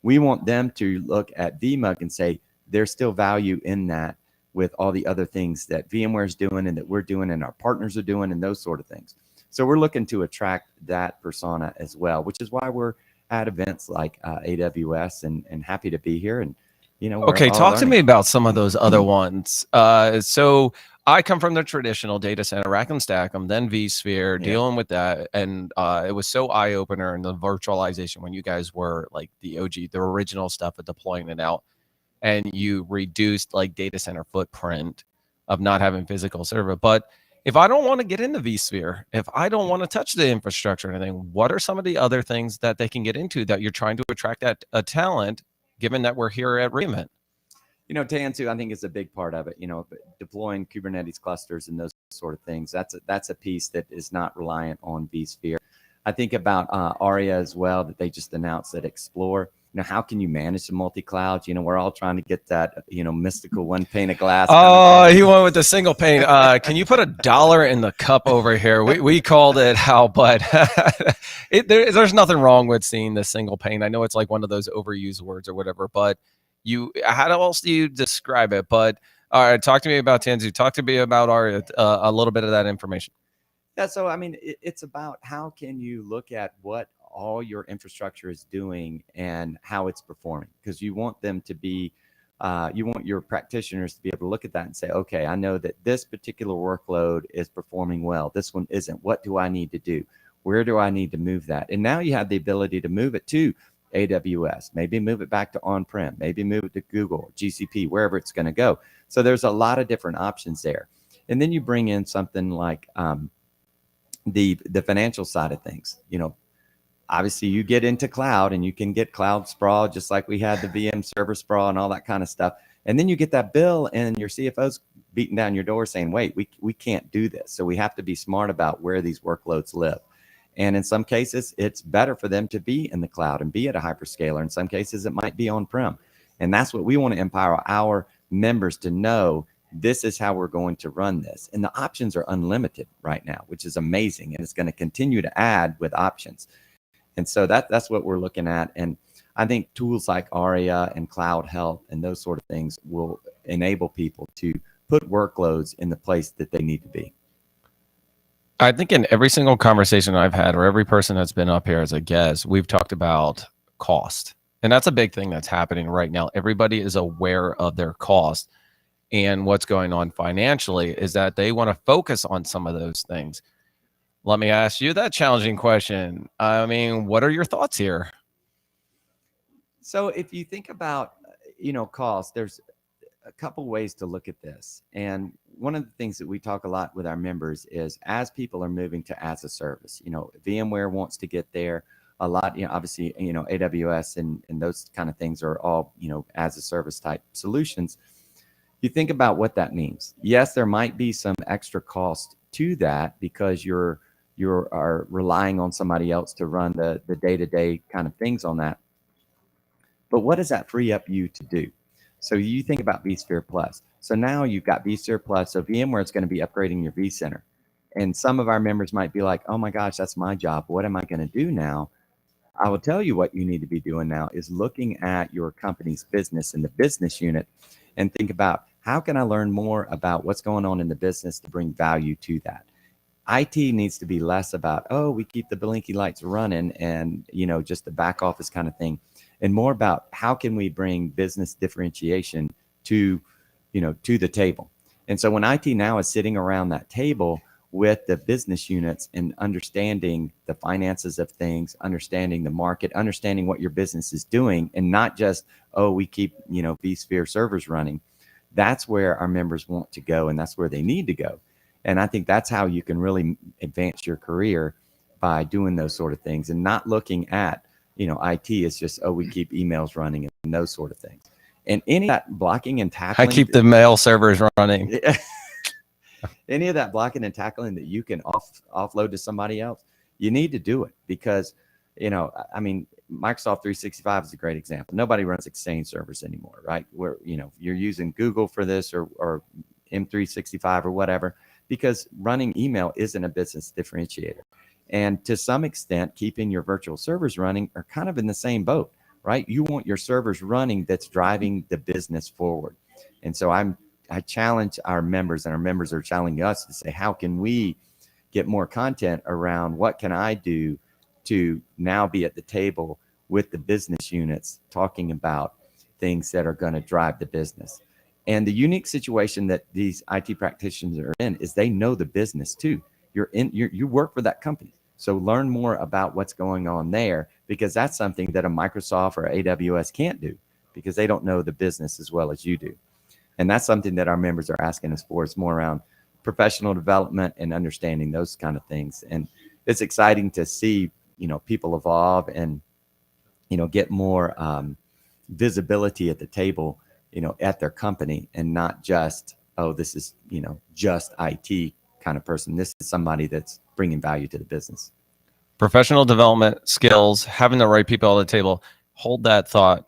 We want them to look at VMUG and say, there's still value in that with all the other things that VMware is doing and that we're doing and our partners are doing and those sort of things. So we're looking to attract that persona as well, which is why we're at events like AWS and happy to be here. And, Okay, talk to me about some of those other ones. So I come from the traditional data center, rack and stack them, then vSphere, dealing with that. And it was so eye-opener in the virtualization when you guys were like the OG, the original stuff of deploying it out. And you reduced like data center footprint of not having physical server. But if I don't want to get into vSphere, if I don't want to touch the infrastructure or anything, what are some of the other things that they can get into that you're trying to attract that talent, given that we're here at Reinvent? Tanzu, I think is a big part of it. Deploying Kubernetes clusters and those sort of things. That's a piece that is not reliant on vSphere. I think about ARIA as well, that they just announced that Explore. How can you manage the multi-cloud? We're all trying to get that, mystical one pane of glass. Oh, he went with the single pane. Can you put $1 in the cup over here? We called it how, but there's nothing wrong with seeing the single pane. I know it's like one of those overused words or whatever, but how else do you describe it? But all right, talk to me about Tanzu. Talk to me about a little bit of that information. Yeah, so it's about how can you look at what all your infrastructure is doing and how it's performing, because you want them to be, you want your practitioners to be able to look at that and say, okay, I know that this particular workload is performing well. This one isn't. What do I need to do? Where do I need to move that? And now you have the ability to move it to AWS, maybe move it back to on-prem, maybe move it to Google, GCP, wherever it's going to go. So there's a lot of different options there. And then you bring in something like the financial side of things. Obviously you get into cloud and you can get cloud sprawl, just like we had the VM server sprawl and all that kind of stuff. And then you get that bill and your CFO's beating down your door saying, wait, we can't do this. So we have to be smart about where these workloads live. And in some cases, it's better for them to be in the cloud and be at a hyperscaler. In some cases, it might be on-prem. And that's what we want to empower our members to know. This is how we're going to run this. And the options are unlimited right now, which is amazing. And it's going to continue to add with options. And so that's what we're looking at. And I think tools like ARIA and Cloud Health and those sort of things will enable people to put workloads in the place that they need to be. I think in every single conversation I've had, or every person that's been up here as a guest, we've talked about cost. And that's a big thing that's happening right now. Everybody is aware of their cost. And what's going on financially is that they want to focus on some of those things. Let me ask you that challenging question. What are your thoughts here? So if you think about, cost, there's a couple ways to look at this. And one of the things that we talk a lot with our members is as people are moving to as a service, VMware wants to get there a lot, obviously, AWS and those kind of things are all, as a service type solutions. You think about what that means. Yes, there might be some extra cost to that because you are relying on somebody else to run the day-to-day kind of things on that. But what does that free up you to do? So you think about vSphere Plus. So now you've got vSphere Plus. So VMware is going to be upgrading your vCenter. And some of our members might be like, oh my gosh, that's my job. What am I going to do now? I will tell you what you need to be doing now is looking at your company's business and the business unit and think about how can I learn more about what's going on in the business to bring value to that. IT needs to be less about, oh, we keep the blinky lights running and, just the back office kind of thing, and more about how can we bring business differentiation to the table. And so when IT now is sitting around that table, with the business units and understanding the finances of things, understanding the market, understanding what your business is doing, and not just, oh, we keep, vSphere servers running. That's where our members want to go, and that's where they need to go. And I think that's how you can really advance your career, by doing those sort of things and not looking at, IT is just, oh, we keep emails running and those sort of things. And any of that blocking and tackling. I keep the mail servers running. Any of that blocking and tackling that you can offload to somebody else, you need to do it, because, Microsoft 365 is a great example. Nobody runs Exchange servers anymore, right? Where, you're using Google for this or M365 or whatever, because running email isn't a business differentiator. And to some extent, keeping your virtual servers running are kind of in the same boat, right? You want your servers running that's driving the business forward. And so I challenge our members, and our members are challenging us to say, how can we get more content around what can I do to now be at the table with the business units talking about things that are going to drive the business. And the unique situation that these IT practitioners are in is they know the business too. You work for that company. So learn more about what's going on there, because that's something that a Microsoft or AWS can't do, because they don't know the business as well as you do. And that's something that our members are asking us for. It's more around professional development and understanding those kind of things. And it's exciting to see, people evolve and, get more visibility at the table, at their company, and not just, oh, this is, just IT kind of person. This is somebody that's bringing value to the business. Professional development, skills, having the right people at the table. Hold that thought.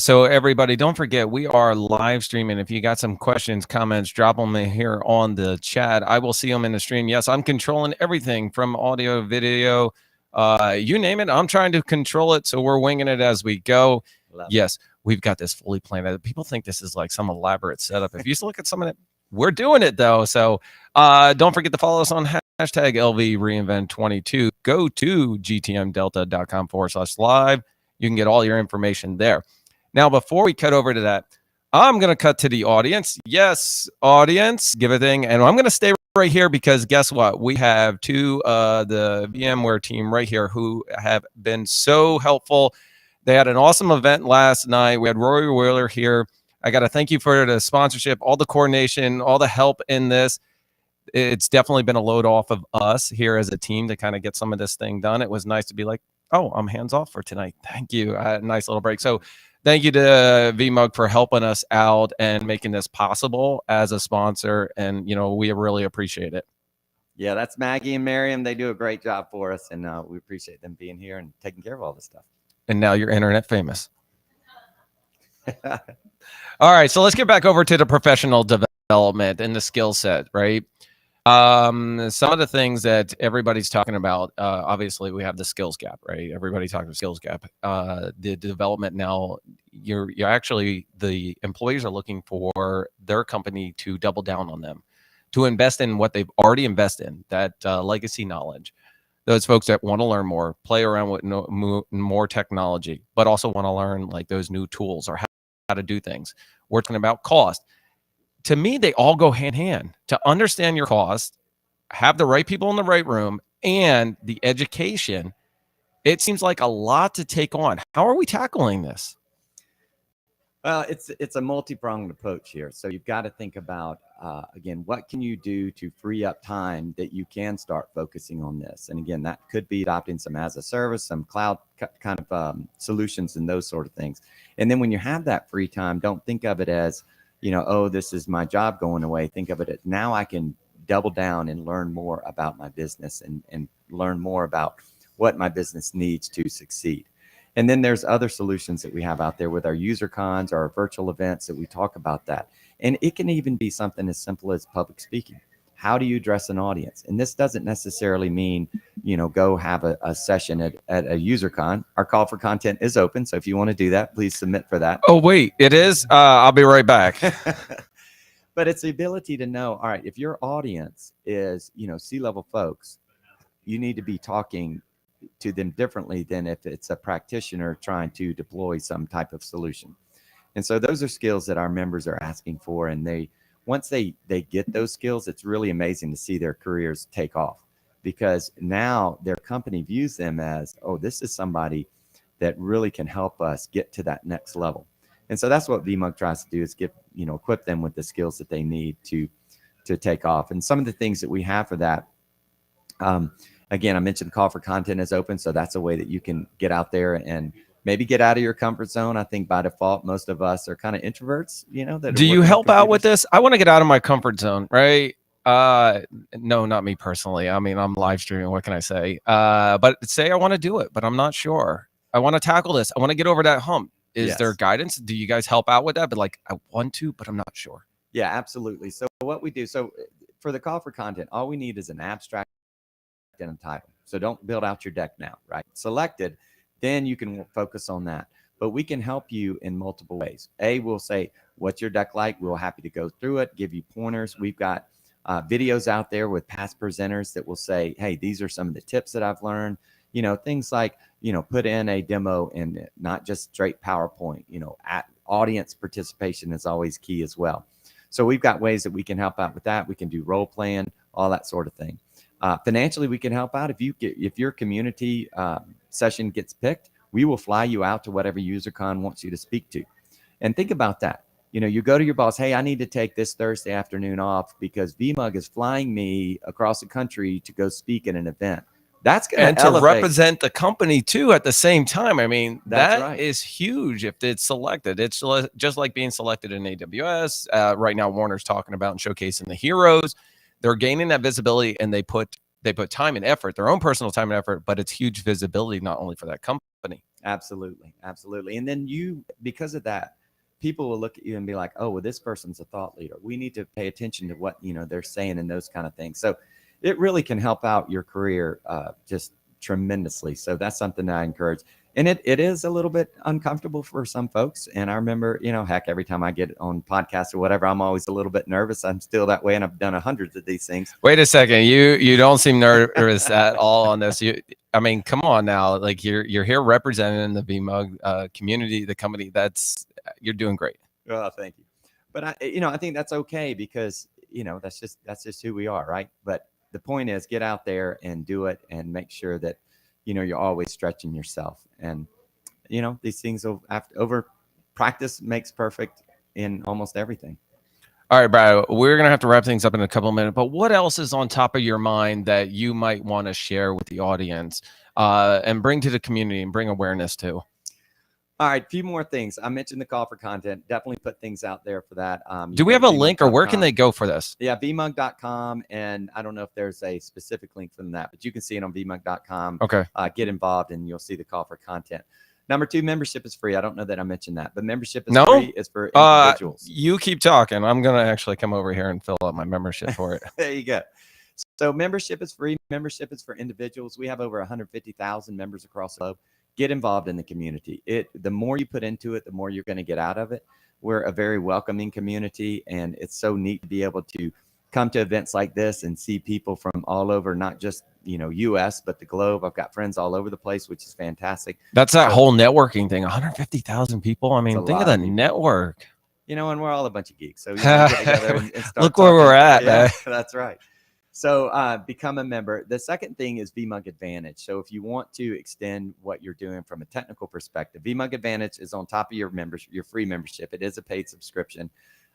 So everybody, don't forget, we are live streaming. If you got some questions, comments, drop them in here on the chat. I will see them in the stream. Yes, I'm controlling everything from audio, video, you name it. I'm trying to control it. So we're winging it as we go. Yes, we've got this fully planned. People think this is like some elaborate setup. If you just look at some of it, we're doing it though. So don't forget to follow us on hashtag LV Reinvent 22. Go to gtmdelta.com/live. You can get all your information there. Now, before we cut over to that, I'm going to cut to the audience. Yes, audience, give a thing. And I'm going to stay right here, because guess what? We have the VMware team right here who have been so helpful. They had an awesome event last night. We had Rory Wheeler here. I got to thank you for the sponsorship, all the coordination, all the help in this. It's definitely been a load off of us here as a team to kind of get some of this thing done. It was nice to be like, oh, I'm hands off for tonight. Thank you. Nice little break. So thank you to VMUG for helping us out and making this possible as a sponsor. And, we really appreciate it. Yeah, that's Maggie and Miriam. They do a great job for us, and we appreciate them being here and taking care of all this stuff. And now you're internet famous. All right. So let's get back over to the professional development and the skill set, right? Some of the things that everybody's talking about, obviously we have the skills gap, right? Everybody talking about skills gap. The development now, you're actually, the employees are looking for their company to double down on them, to invest in what they've already invested in, that legacy knowledge. Those folks that want to learn more, play around with more technology, but also want to learn like those new tools or how to do things. We're talking about cost. To me, they all go hand in hand. To understand your cost, have the right people in the right room, and the education, it seems like a lot to take on. How are we tackling this? Well, it's a multi-pronged approach here. So you've got to think about, again, what can you do to free up time that you can start focusing on this? And again, that could be adopting some as a service, some cloud kind of solutions and those sort of things. And then when you have that free time, don't think of it as, oh, this is my job going away. Think of it as, now I can double down and learn more about my business and learn more about what my business needs to succeed. And then there's other solutions that we have out there with our user cons or our virtual events that we talk about that. And it can even be something as simple as public speaking. How do you address an audience? And this doesn't necessarily mean, go have a session at a user con. Our call for content is open. So if you want to do that, please submit for that. Oh, wait, it is? I'll be right back. But it's the ability to know, all right, if your audience is, C-level folks, you need to be talking to them differently than if it's a practitioner trying to deploy some type of solution. And so those are skills that our members are asking for, and they once they get those skills, it's really amazing to see their careers take off, because now their company views them as, oh, this is somebody that really can help us get to that next level. And so that's what VMUG tries to do, is equip them with the skills that they need to take off. And some of the things that we have for that, again, I mentioned the call for content is open. So that's a way that you can get out there and maybe get out of your comfort zone. I think by default, most of us are kind of introverts, that Do you help out with this? I want to get out of my comfort zone, right? No, not me personally. I mean, I'm live streaming. What can I say? But say I want to do it, but I'm not sure. I want to tackle this. I want to get over that hump. Is there guidance? Do you guys help out with that? But like, I want to, but I'm not sure. Yeah, absolutely. So what we do, so for the call for content, all we need is an abstract and a title. So don't build out your deck now, right? Selected, then you can focus on that. But we can help you in multiple ways. We'll say, what's your deck like? We're happy to go through it, give you pointers. We've got videos out there with past presenters that will say, hey, these are some of the tips that I've learned. Things like, put in a demo and not just straight PowerPoint. Audience participation is always key as well. So we've got ways that we can help out with that. We can do role playing, all that sort of thing. Financially, we can help out. If your community session gets picked, we will fly you out to whatever UserCon wants you to speak to. And think about that. You go to your boss, hey, I need to take this Thursday afternoon off because VMUG is flying me across the country to go speak at an event. That's going to represent the company too at the same time. I mean, that is huge if it's selected. It's just like being selected in AWS. Right now, Warner's talking about and showcasing the heroes. They're gaining that visibility, and they put time and effort, their own personal time and effort, but it's huge visibility not only for that company. Absolutely. And then because of that, people will look at you and be like, oh, well, this person's a thought leader. We need to pay attention to what they're saying and those kind of things. So it really can help out your career just tremendously. So that's something that I encourage. And it is a little bit uncomfortable for some folks. And I remember, heck, every time I get on podcasts or whatever, I'm always a little bit nervous. I'm still that way, and I've done hundreds of these things. Wait a second, you don't seem nervous at all on this. I mean, come on now, like you're here representing the VMUG community, the company. You're doing great. Oh, thank you. But I think that's okay because that's just who we are, right? But the point is, get out there and do it, and make sure that you're always stretching yourself. And these things over practice makes perfect in almost everything. All right, Brad, we're gonna have to wrap things up in a couple of minutes, but what else is on top of your mind that you might want to share with the audience and bring to the community and bring awareness to? All right, a few more things. I mentioned the call for content. Definitely put things out there for that. Do we have a link, or where can they go for this? Yeah, vmug.com. And I don't know if there's a specific link from that, but you can see it on vmug.com. Okay. Get involved, and you'll see the call for content. Number 2, membership is free. I don't know that I mentioned that, but membership is free. It's for individuals. You keep talking. I'm going to actually come over here and fill out my membership for it. There you go. So membership is free. Membership is for individuals. We have over 150,000 members across the globe. Get involved in the community. The more you put into it, the more you're going to get out of it. We're a very welcoming community, and it's so neat to be able to come to events like this and see people from all over, not just US, but the globe. I've got friends all over the place, which is fantastic. That's that whole networking thing. 150,000 people. I mean, think of the network. And we're all a bunch of geeks, so get together and start look where we're at. Yeah, that's right. So become a member. The second thing is VMUG Advantage. So if you want to extend what you're doing from a technical perspective, VMUG Advantage is on top of your free membership. It is a paid subscription.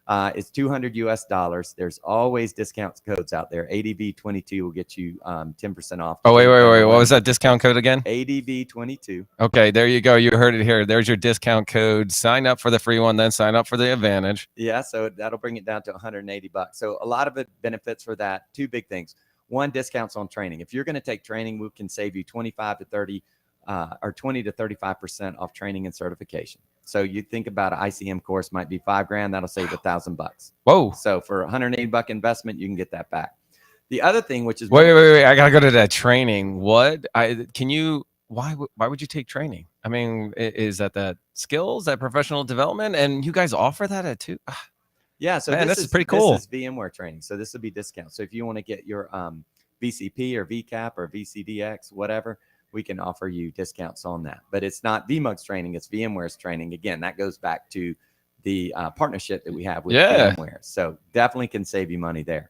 It's $200 US. There's always discount codes out there. ADV22 will get you 10% off. Oh, wait. What was that discount code again? ADV22. Okay, there you go. You heard it here. There's your discount code. Sign up for the free one, then sign up for the Advantage. Yeah, so that'll bring it down to $180. So a lot of it benefits for that. 2 big things. 1, discounts on training. If you're going to take training, we can save you 25 to 30 or 20 to 35% off training and certification. So you think about an ICM course might be $5,000. That'll save $1,000. Whoa! So for $180 investment, you can get that back. The other thing, which is wait, I gotta go to that training. What? Why would you take training? I mean, is that skills, that professional development, and you guys offer that at 2? Yeah. So this is pretty cool. This is VMware training. So this will be discount. So if you want to get your VCP or VCAP or VCDX, whatever, we can offer you discounts on that. But it's not VMUG's training, it's VMware's training. Again, that goes back to the partnership that we have with Yeah. VMware. So definitely can save you money there.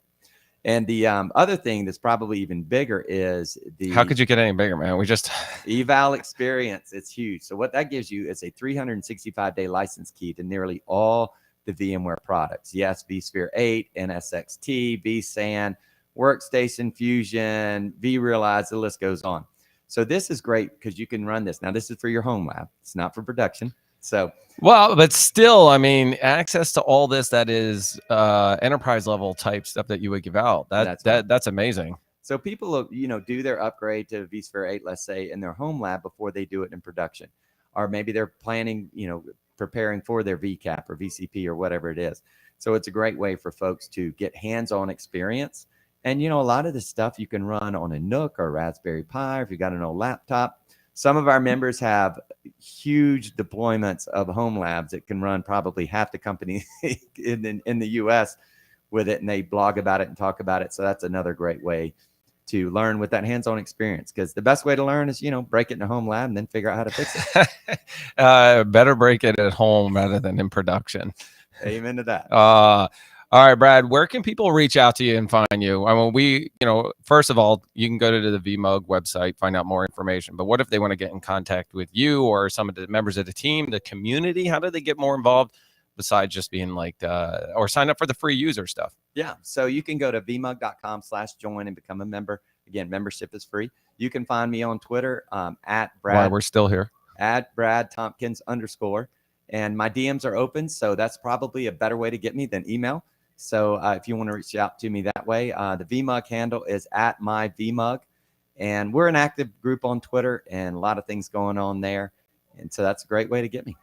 And the other thing that's probably even bigger is the How could you get any bigger, man? We just eval experience. It's huge. So what that gives you is a 365-day license key to nearly all the VMware products. Yes, vSphere 8, NSXT, vSAN, Workstation Fusion, vRealize, the list goes on. So this is great because you can run this. Now, this is for your home lab. It's not for production. So, well, but still, I mean, access to all this that is enterprise level type stuff that you would give out. That's amazing. So people, do their upgrade to vSphere 8, let's say, in their home lab before they do it in production, or maybe they're planning, preparing for their VCAP or VCP or whatever it is. So it's a great way for folks to get hands-on experience. And a lot of this stuff you can run on a Nook or Raspberry Pi, or if you got an old laptop. Some of our members have huge deployments of home labs that can run probably half the company in the US with it, and they blog about it and talk about it. So that's another great way to learn with that hands-on experience, because the best way to learn is, break it in a home lab and then figure out how to fix it. Better break it at home rather than in production. Amen to that. All right, Brad, where can people reach out to you and find you? I mean, first of all, you can go to the VMUG website, find out more information. But what if they want to get in contact with you or some of the members of the team, the community? How do they get more involved besides just being or sign up for the free user stuff? Yeah. So you can go to vmug.com/join and become a member. Again, membership is free. You can find me on Twitter at Brad. Why we're still here. At Brad Tompkins _. And my DMs are open. So that's probably a better way to get me than email. So if you want to reach out to me that way, the VMUG handle is at myvmug. And we're an active group on Twitter and a lot of things going on there. And so that's a great way to get me.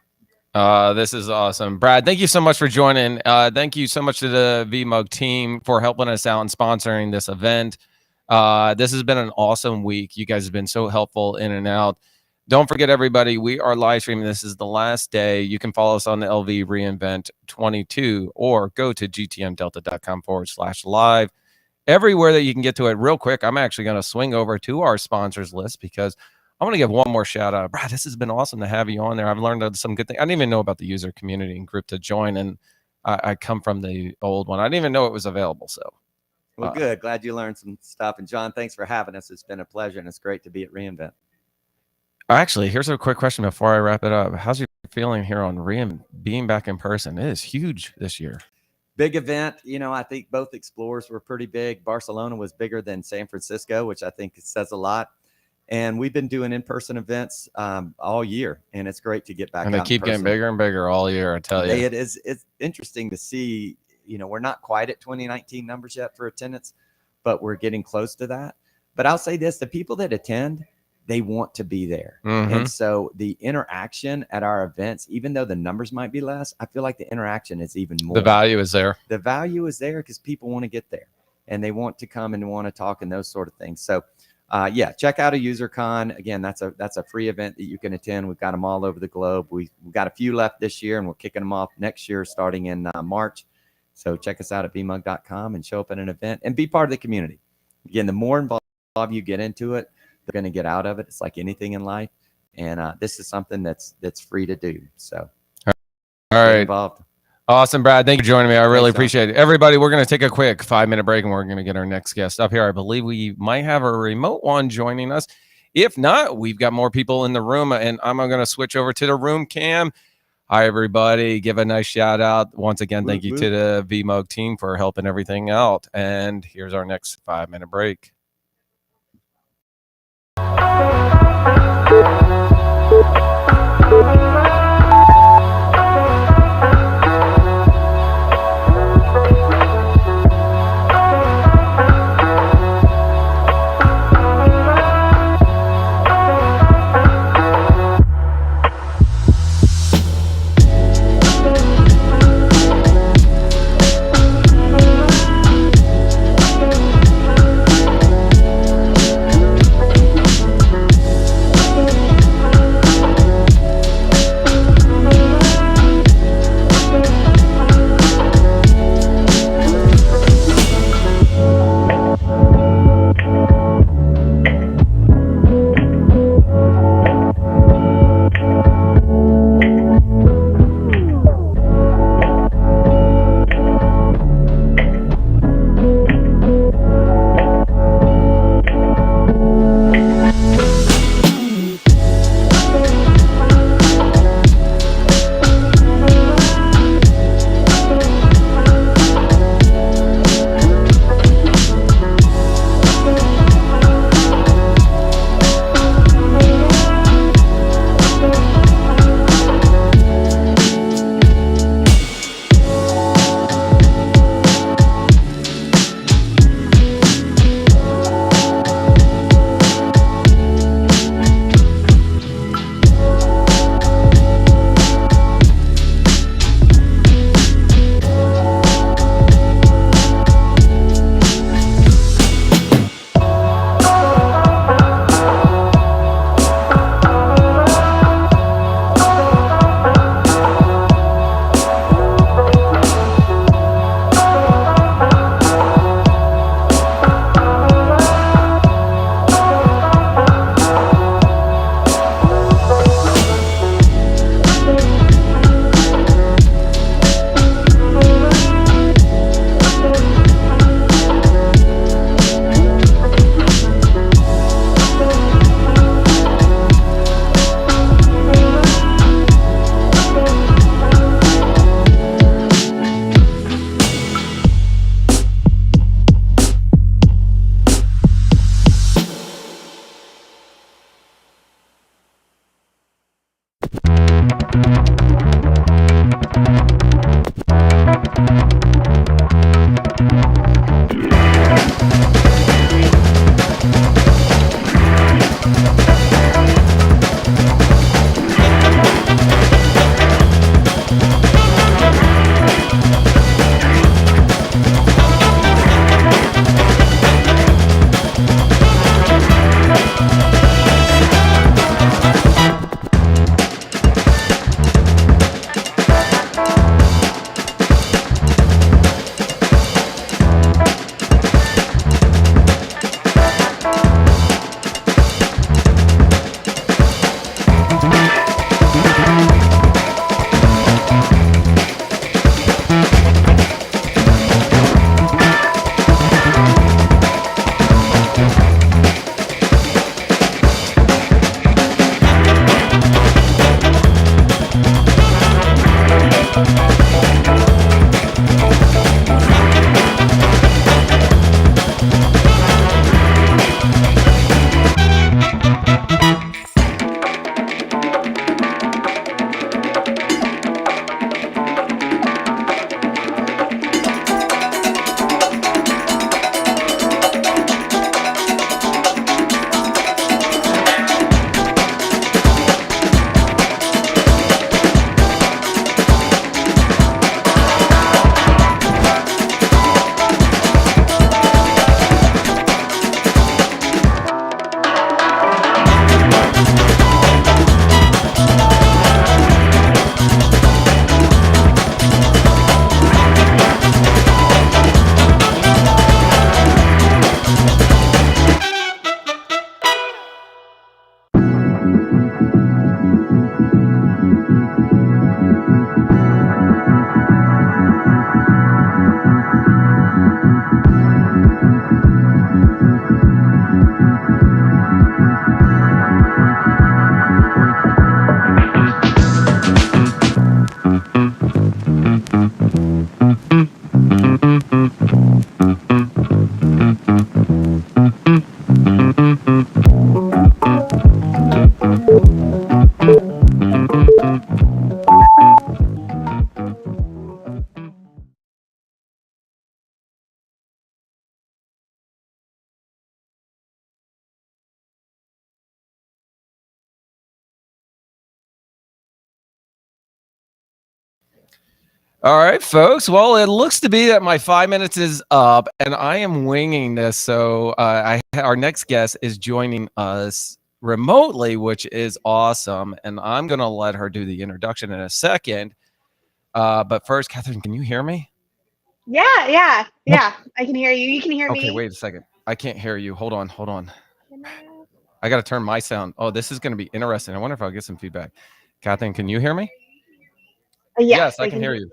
This is awesome. Brad, thank you so much for joining. Thank you so much to the VMUG team for helping us out and sponsoring this event. This has been an awesome week. You guys have been so helpful in and out. Don't forget, everybody, we are live streaming. This is the last day. You can follow us on the LV reInvent 22 or go to gtmdelta.com/live. Everywhere that you can get to it real quick. I'm actually going to swing over to our sponsors list because I want to give one more shout out. Brad, this has been awesome to have you on there. I've learned some good things. I didn't even know about the user community and group to join, and I come from the old one. I didn't even know it was available. So, well, good. Glad you learned some stuff. And John, thanks for having us. It's been a pleasure, and it's great to be at reInvent. Actually, here's a quick question before I wrap it up. How's your feeling here on being back in person? It is huge this year. Big event. I think both Explorers were pretty big. Barcelona was bigger than San Francisco, which I think says a lot. And we've been doing in-person events all year, and it's great to get back. And they keep getting bigger and bigger all year, I tell you. It's interesting to see. We're not quite at 2019 numbers yet for attendance, but we're getting close to that. But I'll say this: the people that attend, they want to be there. Mm-hmm. And so the interaction at our events, even though the numbers might be less, I feel like the interaction is even more. The value is there. The value is there because people want to get there and they want to come and want to talk and those sort of things. So check out a UserCon. Again, that's a free event that you can attend. We've got them all over the globe. We've got a few left this year and we're kicking them off next year starting in March. So check us out at vmug.com and show up at an event and be part of the community. Again, the more involved you get into it, they're going to get out of it. It's like anything in life. And this is something that's free to do. So all right. Involved. Awesome, Brad. Thank you for joining me. I really appreciate it. Everybody, we're going to take a quick 5-minute break and we're going to get our next guest up here. I believe we might have a remote one joining us. If not, we've got more people in the room and I'm going to switch over to the room cam. Hi, everybody. Give a nice shout out. Once again, thank you to the VMUG team for helping everything out. And here's our next 5-minute break. All right, folks. Well, it looks to be that my 5 minutes is up, and I am winging this. So, our next guest is joining us remotely, which is awesome. And I'm going to let her do the introduction in a second. But first, Catherine, can you hear me? Yeah. I can hear you. You can hear me. Okay, wait a second. I can't hear you. Hold on. I got to turn my sound. Oh, this is going to be interesting. I wonder if I'll get some feedback. Catherine, can you hear me? Yes, I can hear you.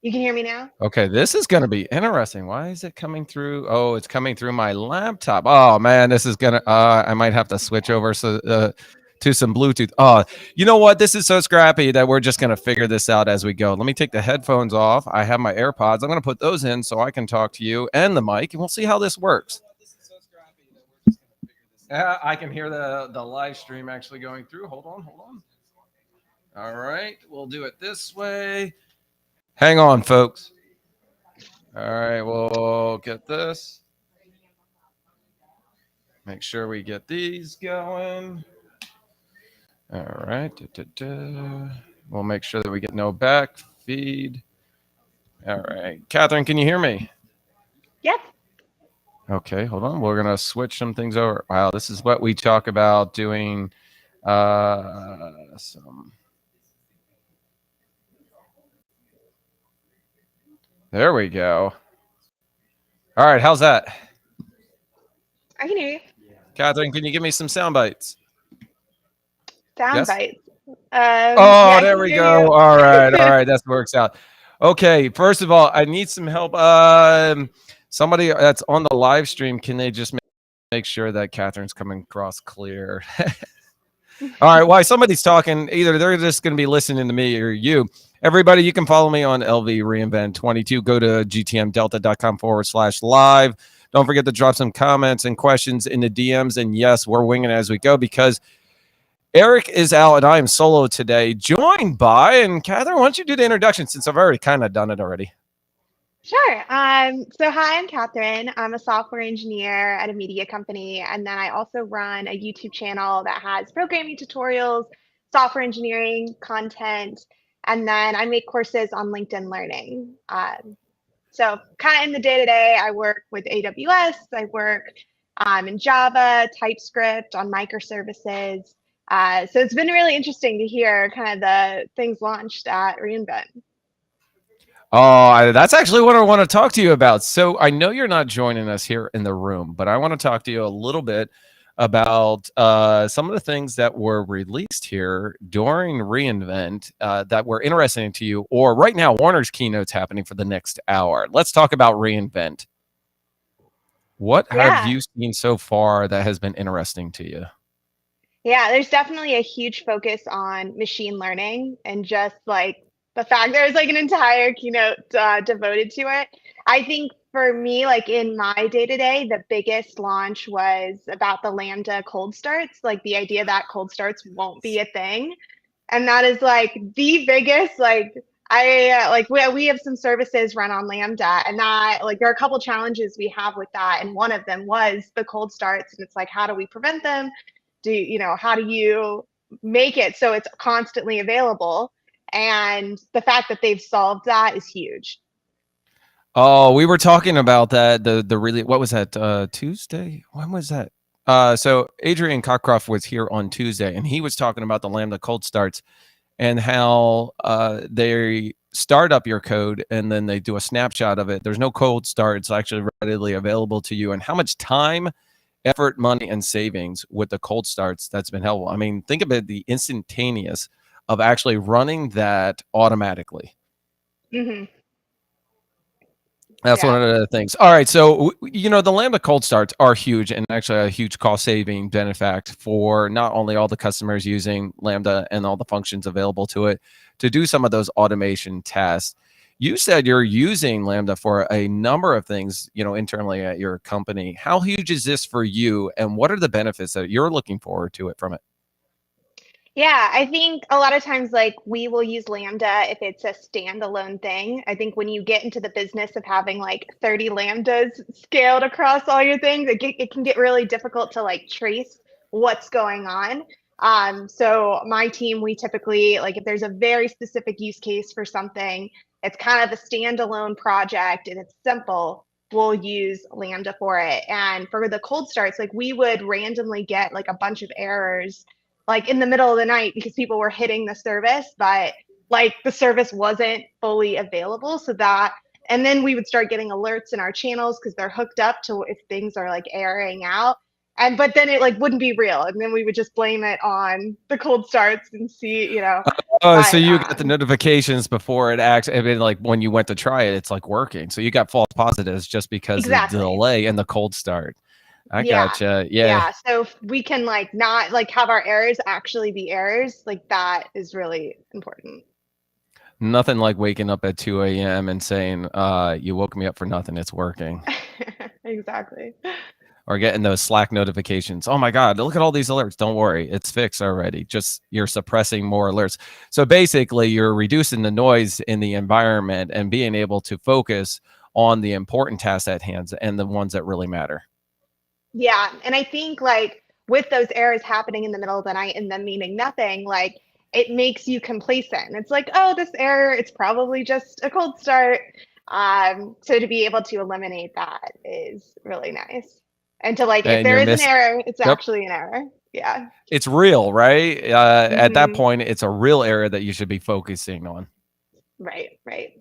You can hear me now? Okay, this is going to be interesting. Why is it coming through? Oh, it's coming through my laptop. Oh, man, this is going to, I might have to switch over to some Bluetooth. Oh, you know what? This is so scrappy that we're just going to figure this out as we go. Let me take the headphones off. I have my AirPods. I'm going to put those in so I can talk to you and the mic, and we'll see how this works. I can hear the live stream actually going through. Hold on. All right, we'll do it this way. Hang on, folks. All right, we'll get this. Make sure we get these going. All right. We'll make sure that we get no back feed. All right. Catherine, can you hear me? Yep. Okay, hold on. We're going to switch some things over. Wow, this is what we talk about doing some. There we go. All right, how's that? I can hear you. Catherine, can you give me some sound bites? Sound bites. There we go. All right, that works out. Okay, first of all, I need some help. Somebody that's on the live stream, can they just make sure that Catherine's coming across clear? All right, while somebody's talking, either they're just going to be listening to me or you. Everybody, you can follow me on LV Reinvent 22. Go to gtmdelta.com/live. Don't forget to drop some comments and questions in the DMs. And yes, we're winging as we go because Eric is out, and I am solo today, joined by, and Catherine, why don't you do the introduction since I've already kind of done it already? Sure. So hi, I'm Catherine. I'm a software engineer at a media company, and then I also run a YouTube channel that has programming tutorials, software engineering content, and then I make courses on LinkedIn Learning. So kind of in the day-to-day, I work with AWS. I work in Java, TypeScript, on microservices. So it's been really interesting to hear kind of the things launched at reInvent. Oh, that's actually what I want to talk to you about. So I know you're not joining us here in the room, but I want to talk to you a little bit about some of the things that were released here during reInvent that were interesting to you, or right now, Warner's keynote's happening for the next hour. Let's talk about reInvent. What have Yeah. you seen so far that has been interesting to you? Yeah, there's definitely a huge focus on machine learning and just like the fact there's like an entire keynote devoted to it. I think for me, like in my day to day, the biggest launch was about the Lambda cold starts, like the idea that cold starts won't be a thing. And that is like the biggest, like, we have some services run on Lambda, and that like there are a couple challenges we have with that, and one of them was the cold starts, and it's like how do we prevent them? How do you make it so it's constantly available? And the fact that they've solved that is huge. Oh, we were talking about that. The really, what was that? Tuesday? When was that? So Adrian Cockcroft was here on Tuesday, and he was talking about the Lambda cold starts and how they start up your code and then they do a snapshot of it. There's no cold start; it's actually readily available to you, and how much time, effort, money, and savings with the cold starts that's been helpful. I mean, think about the instantaneous of actually running that automatically. Hmm. That's Yeah. one of the things. All right, so the Lambda cold starts are huge and actually a huge cost saving benefit for not only all the customers using Lambda and all the functions available to it to do some of those automation tasks. You said you're using Lambda for a number of things, internally at your company. How huge is this for you, and what are the benefits that you're looking forward to it from it? Yeah, I think a lot of times, like, we will use Lambda if it's a standalone thing. I think when you get into the business of having like 30 Lambdas scaled across all your things, it can get really difficult to like trace what's going on. So my team, we typically, like, if there's a very specific use case for something, it's kind of a standalone project and it's simple, we'll use Lambda for it. And for the cold starts, like, we would randomly get like a bunch of errors like in the middle of the night because people were hitting the service, but like the service wasn't fully available. And then we would start getting alerts in our channels because they're hooked up to if things are like airing out. But then it like wouldn't be real. And then we would just blame it on the cold starts and see. Oh, so But you got the notifications before it acts. I mean, like when you went to try it, it's like working. So you got false positives just because of the exactly. delay and the cold start. I Yeah. gotcha. Yeah. Yeah. So if we can like not like have our errors actually be errors, like that is really important. Nothing like waking up at 2 a.m. and saying, you woke me up for nothing. It's working. Exactly. Or getting those Slack notifications. Oh my God, look at all these alerts. Don't worry, it's fixed already. Just you're suppressing more alerts. So basically, you're reducing the noise in the environment and being able to focus on the important tasks at hand and the ones that really matter. Yeah. And I think like with those errors happening in the middle of the night and them meaning nothing, like it makes you complacent. It's like, oh, this error, it's probably just a cold start. So to be able to eliminate that is really nice. And to like, if And there you're is an missing. error, it's Yep. actually an error. Yeah. It's real, right? At that Mhm. point, it's a real area that you should be focusing on. Right. Right.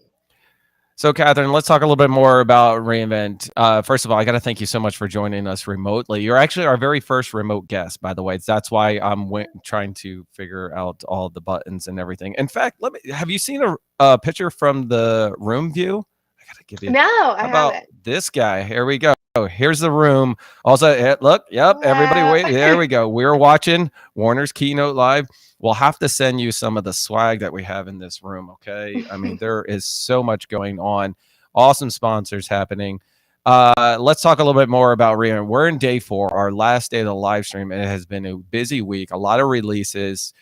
So, Catherine, let's talk a little bit more about reInvent. First of all, I got to thank you so much for joining us remotely. You're actually our very first remote guest, by the way. That's why I'm trying to figure out all the buttons and everything. In fact, have you seen a picture from the room view? I got to give you. No, I How about haven't. this guy? Here we go. Here's the room. Also, look, yep, everybody, wait. There we go. We're watching Warner's keynote live. We'll have to send you some of the swag that we have in this room. Okay. I mean, there is so much going on. Awesome sponsors happening. Let's talk a little bit more about reInvent. We're in day 4, our last day of the live stream, and it has been a busy week. A lot of releases.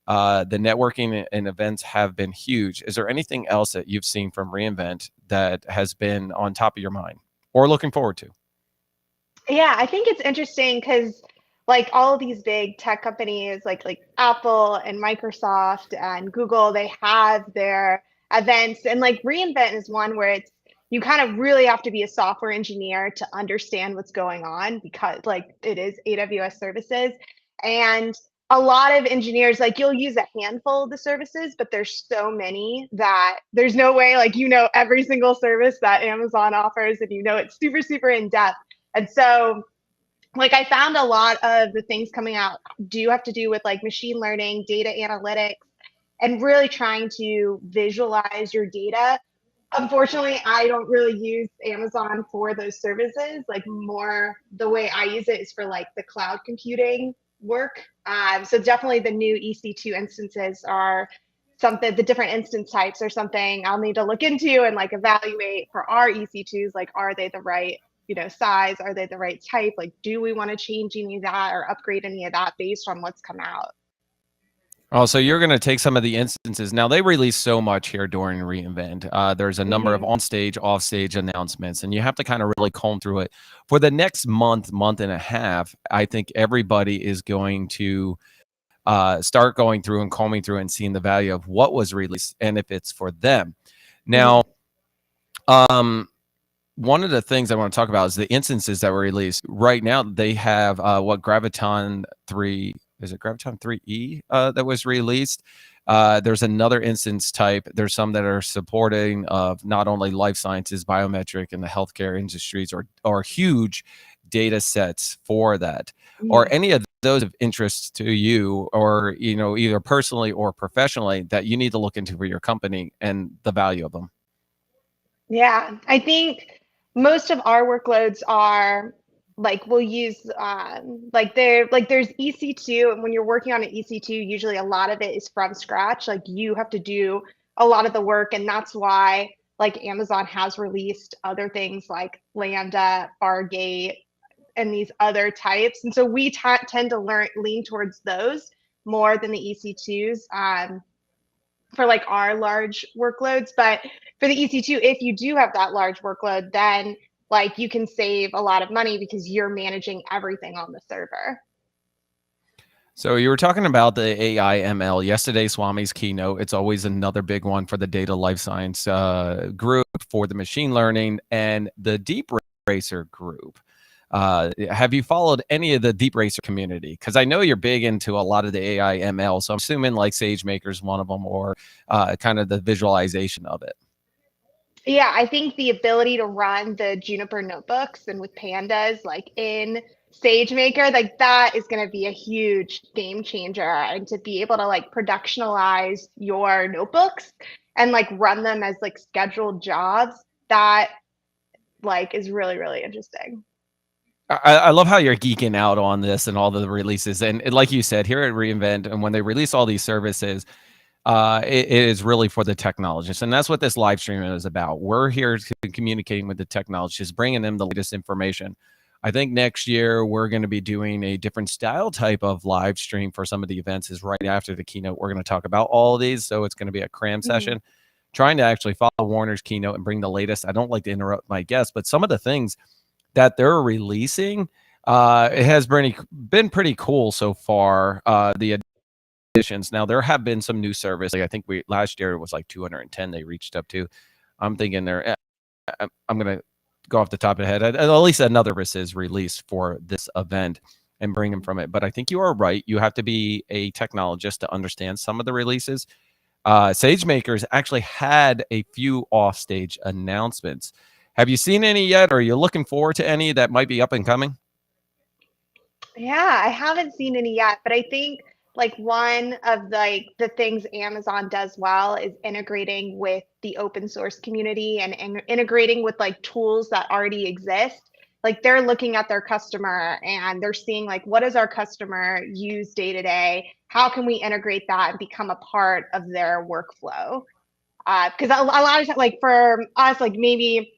The networking and events have been huge. Is there anything else that you've seen from reInvent that has been on top of your mind or looking forward to? Yeah, I think it's interesting because like all of these big tech companies like Apple and Microsoft and Google, they have their events, and like reInvent is one where it's you kind of really have to be a software engineer to understand what's going on because like it is AWS services. And a lot of engineers, like you'll use a handful of the services, but there's so many that there's no way like you know every single service that Amazon offers, and you know it's super, super in depth. And so, like, I found a lot of the things coming out do have to do with like machine learning, data analytics, and really trying to visualize your data. Unfortunately, I don't really use Amazon for those services. Like, more the way I use it is for like the cloud computing work. So, definitely the new EC2 instances are something, the different instance types are something I'll need to look into and like evaluate for our EC2s. Like, are they the right, size? Are they the right type? Like, do we want to change any of that or upgrade any of that based on what's come out? Oh, so you're going to take some of the instances. Now, they release so much here during reInvent. There's a number of on-stage, off-stage announcements, and you have to kind of really comb through it. For the next month, month and a half, I think everybody is going to start going through and combing through and seeing the value of what was released and if it's for them. Now, one of the things I want to talk about is the instances that were released. Right now, they have what Graviton 3, is it Graviton 3E that was released? There's another instance type. There's some that are supporting of not only life sciences, biometric, and the healthcare industries, or huge data sets for that. Or any of those of interest to you, or either personally or professionally, that you need to look into for your company and the value of them. Yeah, I think most of our workloads are like we'll use like there's EC2, and when you're working on an EC2, usually a lot of it is from scratch. Like you have to do a lot of the work, and that's why like Amazon has released other things like Lambda, Fargate, and these other types. And so we tend to lean towards those more than the EC2s. For like our large workloads. But for the EC2, if you do have that large workload, then like you can save a lot of money because you're managing everything on the server. So you were talking about the AI ML yesterday, Swami's keynote. It's always another big one for the data life science group, for the machine learning and the Deep Racer group. Have you followed any of the Deep Racer community? Because I know you're big into a lot of the AI ML, so I'm assuming like SageMaker is one of them, or kind of the visualization of it. Yeah, I think the ability to run the Juniper notebooks and with pandas like in SageMaker, like that is going to be a huge game changer. And to be able to like productionalize your notebooks and like run them as like scheduled jobs, that like is really, really interesting. I love how you're geeking out on this and all the releases. And like you said, here at reInvent, and when they release all these services, it is really for the technologists. And that's what this live stream is about. We're here to communicating with the technologists, bringing them the latest information. I think next year we're going to be doing a different style type of live stream for some of the events. Is right after the keynote. We're going to talk about all of these. So it's going to be a cram session, trying to actually follow Warner's keynote and bring the latest. I don't like to interrupt my guests, but some of the things that they're releasing, it has been pretty cool so far. The additions. Now there have been some new service. Like I think last year it was like 210 they reached up to. I'm thinking I'm gonna go off the top of the head. At least another service is released for this event and bring them from it. But I think you are right. You have to be a technologist to understand some of the releases. SageMaker's actually had a few offstage announcements. Have you seen any yet? Or are you looking forward to any that might be up and coming? Yeah, I haven't seen any yet, but I think like one of like the things Amazon does well is integrating with the open source community and integrating with like tools that already exist. Like they're looking at their customer and they're seeing like what does our customer use day to day? How can we integrate that and become a part of their workflow? Because a lot of times, like for us, like maybe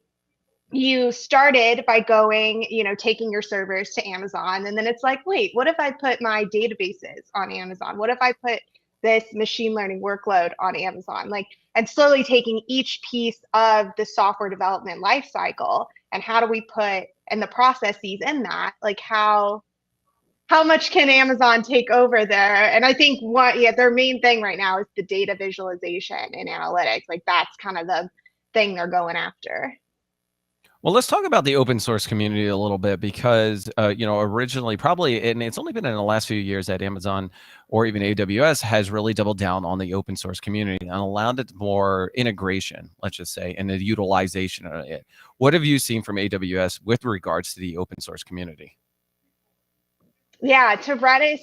you started by going, taking your servers to Amazon. And then it's like, wait, what if I put my databases on Amazon? What if I put this machine learning workload on Amazon? Like, and slowly taking each piece of the software development lifecycle and how do we put and the processes in that, like how much can Amazon take over there? And I think their main thing right now is the data visualization and analytics. Like that's kind of the thing they're going after. Well, let's talk about the open source community a little bit because, originally probably, and it's only been in the last few years that Amazon or even AWS has really doubled down on the open source community and allowed it more integration, let's just say, and the utilization of it. What have you seen from AWS with regards to the open source community? Yeah, to Redis,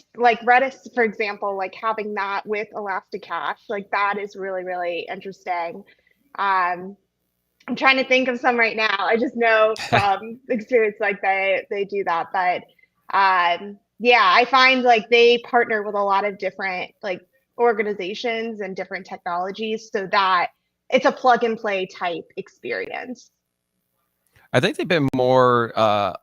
for example, like having that with Elasticache, like that is really, really interesting. I'm trying to think of some right now. I just know from experience, like they do that. But yeah, I find like they partner with a lot of different like organizations and different technologies so that it's a plug and play type experience. I think they've been more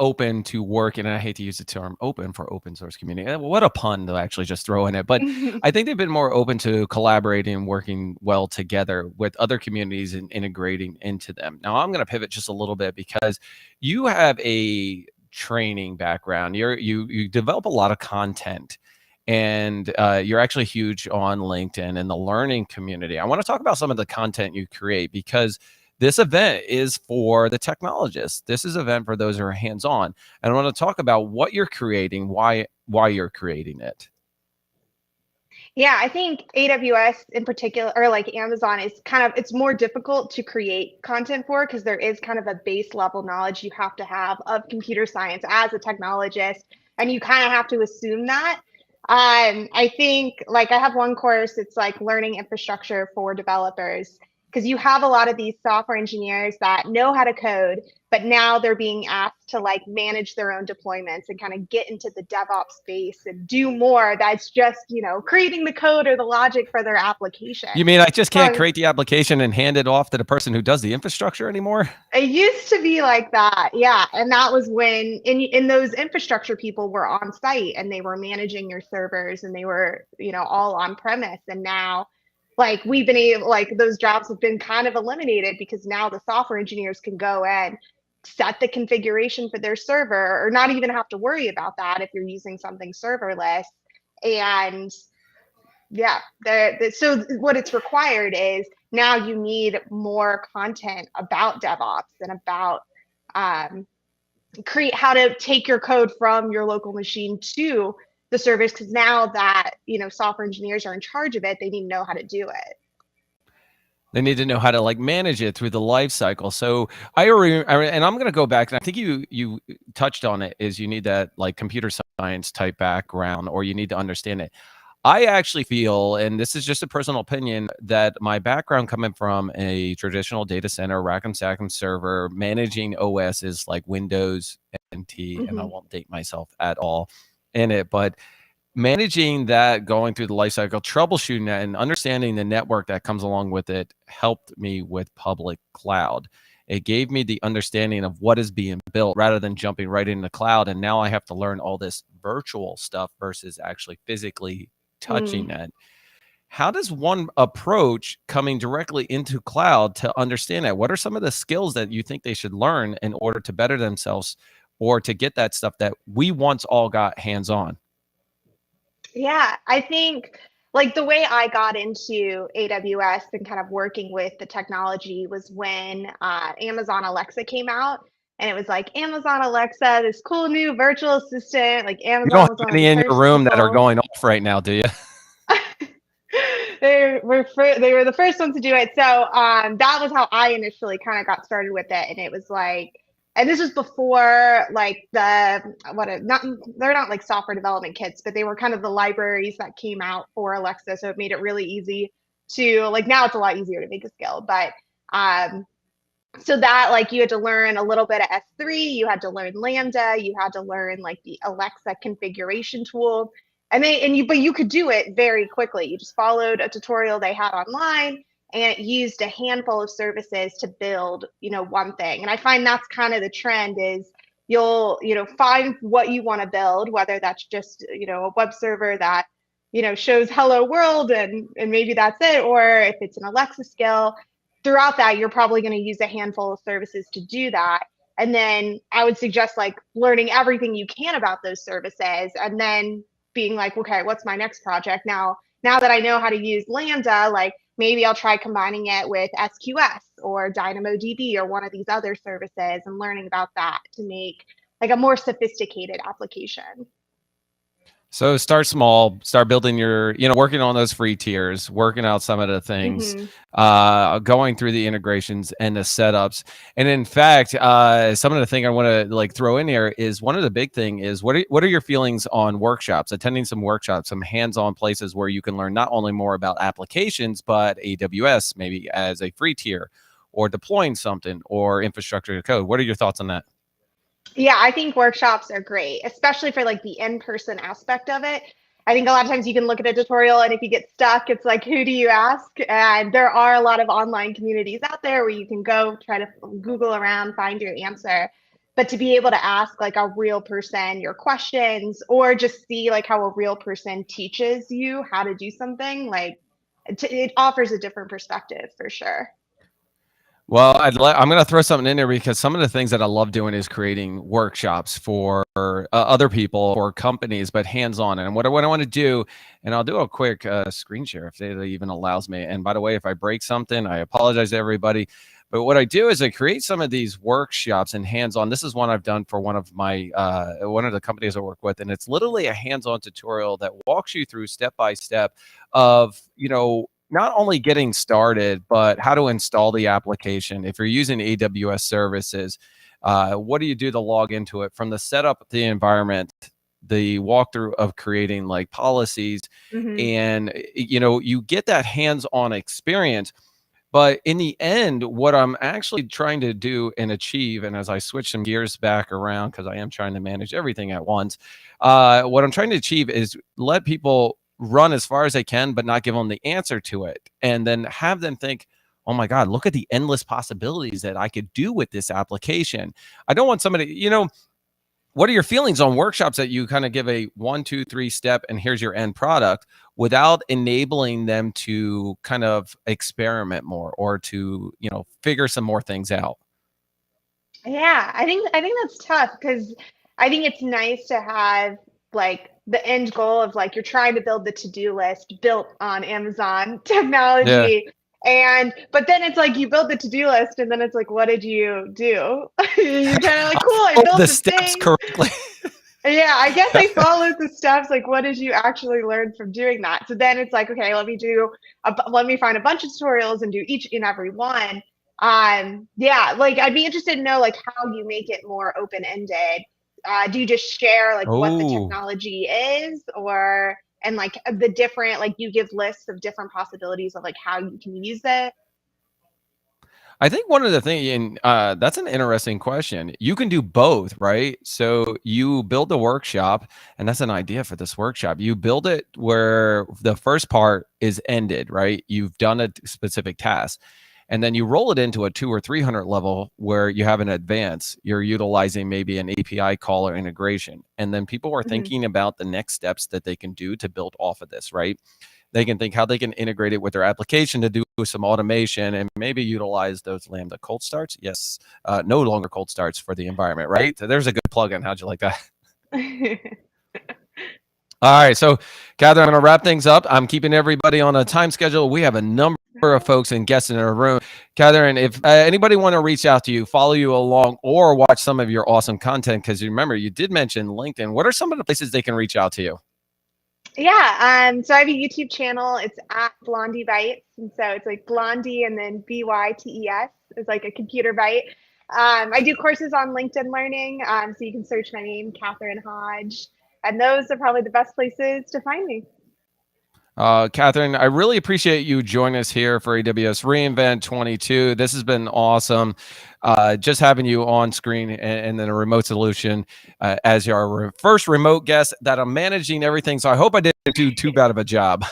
open to work, and I hate to use the term open for open source community. What a pun to actually just throw in it. But I think they've been more open to collaborating and working well together with other communities and integrating into them. Now, I'm going to pivot just a little bit because you have a training background. You develop a lot of content. And you're actually huge on LinkedIn and the learning community. I want to talk about some of the content you create because this event is for the technologists. This is an event for those who are hands-on. And I want to talk about what you're creating, why you're creating it. Yeah, I think AWS in particular, or like Amazon, is it's more difficult to create content for because there is kind of a base level knowledge you have to have of computer science as a technologist, and you kind of have to assume that. I think like I have one course, it's like learning infrastructure for developers, because you have a lot of these software engineers that know how to code, but now they're being asked to like manage their own deployments and kind of get into the DevOps space and do more that's just, creating the code or the logic for their application. You mean I just can't create the application and hand it off to the person who does the infrastructure anymore? It used to be like that. Yeah. And that was when in those infrastructure people were on site and they were managing your servers and they were, all on premise. And now like we've been able, like those jobs have been kind of eliminated because now the software engineers can go and set the configuration for their server or not even have to worry about that if you're using something serverless. And yeah, so what it's required is now you need more content about DevOps and about create how to take your code from your local machine to the service, because now that software engineers are in charge of it, they need to know how to do it. They need to know how to like manage it through the life cycle. So and I'm going to go back, and I think you touched on it, is you need that like computer science type background, or you need to understand it. I actually feel, and this is just a personal opinion, that my background coming from a traditional data center, rack and stack 'em server, managing OSs like Windows, NT, and I won't date myself at all in it, but managing that, going through the life cycle, troubleshooting that, and understanding the network that comes along with it helped me with public cloud. It gave me the understanding of what is being built rather than jumping right into the cloud. And now I have to learn all this virtual stuff versus actually physically touching that. How does one approach coming directly into cloud to understand that? What are some of the skills that you think they should learn in order to better themselves or to get that stuff that we once all got hands-on? Yeah, I think like the way I got into AWS and kind of working with the technology was when Amazon Alexa came out. And it was like Amazon Alexa, this cool new virtual assistant. Like Amazon You don't was have one any of the in your first room that are people. going off right now, do you? They were the first ones to do it. So that was how I initially kind of got started with it. And it was like, and this was before like they're not like software development kits, but they were kind of the libraries that came out for Alexa. So it made it really easy to like, now it's a lot easier to make a skill, but so that like you had to learn a little bit of S3, you had to learn Lambda, you had to learn like the Alexa configuration tool. But you could do it very quickly. You just followed a tutorial they had online and it used a handful of services to build, one thing. And I find that's kind of the trend is you'll, find what you want to build, whether that's just, a web server that, shows hello world and maybe that's it, or if it's an Alexa skill. Throughout that, you're probably going to use a handful of services to do that. And then I would suggest like learning everything you can about those services and then being like, okay, what's my next project now? Now that I know how to use Lambda, like maybe I'll try combining it with SQS or DynamoDB or one of these other services and learning about that to make like a more sophisticated application. So start small, start building your, working on those free tiers, working out some of the things, going through the integrations and the setups. And in fact, some of the thing I want to like throw in here is one of the big thing is what are your feelings on workshops, attending some workshops, some hands-on places where you can learn not only more about applications, but AWS maybe as a free tier or deploying something or infrastructure code. What are your thoughts on that? Yeah, I think workshops are great, especially for like the in-person aspect of it. I think a lot of times you can look at a tutorial and if you get stuck, it's like, who do you ask? And there are a lot of online communities out there where you can go try to Google around, find your answer. But to be able to ask like a real person your questions or just see like how a real person teaches you how to do something, like it offers a different perspective for sure. Well, I'm going to throw something in there because some of the things that I love doing is creating workshops for other people or companies, but hands-on. And what I want to do, and I'll do a quick screen share if it even allows me. And by the way, if I break something, I apologize to everybody. But what I do is I create some of these workshops and hands-on. This is one I've done for one of my one of the companies I work with, and it's literally a hands-on tutorial that walks you through step by step of not only getting started, but how to install the application. If you're using AWS services, what do you do to log into it? From the setup of the environment, the walkthrough of creating like policies, and you get that hands-on experience. But in the end, what I'm actually trying to do and achieve, and as I switch some gears back around, because I am trying to manage everything at once, what I'm trying to achieve is let people run as far as they can, but not give them the answer to it. And then have them think, oh my God, look at the endless possibilities that I could do with this application. I don't want somebody, what are your feelings on workshops that you kind of give a 1, 2, 3 step and here's your end product without enabling them to kind of experiment more or to, figure some more things out? Yeah, I think that's tough because I think it's nice to have like the end goal of like you're trying to build the to-do list built on Amazon technology. Yeah. But then it's like you build the to-do list and then it's like, what did you do? You're kind of like, cool, I built the steps thing correctly. Yeah, I guess I followed the steps. Like, what did you actually learn from doing that? So then it's like, okay, let me find a bunch of tutorials and do each and every one. Yeah, like I'd be interested to know like how you make it more open-ended. Do you just share like what the technology is, and like the different, like you give lists of different possibilities of like how you can use it? I think one of the things, and that's an interesting question. You can do both, right? So you build the workshop, and that's an idea for this workshop. You build it where the first part is ended, right? You've done a specific task. And then you roll it into a 200 or 300 level where you have an advance. You're utilizing maybe an API call or integration. And then people are thinking about the next steps that they can do to build off of this, right? They can think how they can integrate it with their application to do some automation and maybe utilize those Lambda cold starts. Yes, no longer cold starts for the environment, right? So there's a good plug-in. How'd you like that? All right, so Catherine, I'm going to wrap things up. I'm keeping everybody on a time schedule. We have a number of folks and guests in our room. Catherine, if anybody want to reach out to you, follow you along, or watch some of your awesome content, because you remember you did mention LinkedIn. What are some of the places they can reach out to you? Yeah, so I have a YouTube channel. It's at Blondie Bytes, and so it's like Blondie and then BYTES is like a computer byte. I do courses on LinkedIn Learning, so you can search my name, Catherine Hodge, and those are probably the best places to find me. Catherine, I really appreciate you joining us here for AWS reInvent 22. This has been awesome. Just having you on screen and then a remote solution as your first remote guest that I'm managing everything. So I hope I didn't do too bad of a job.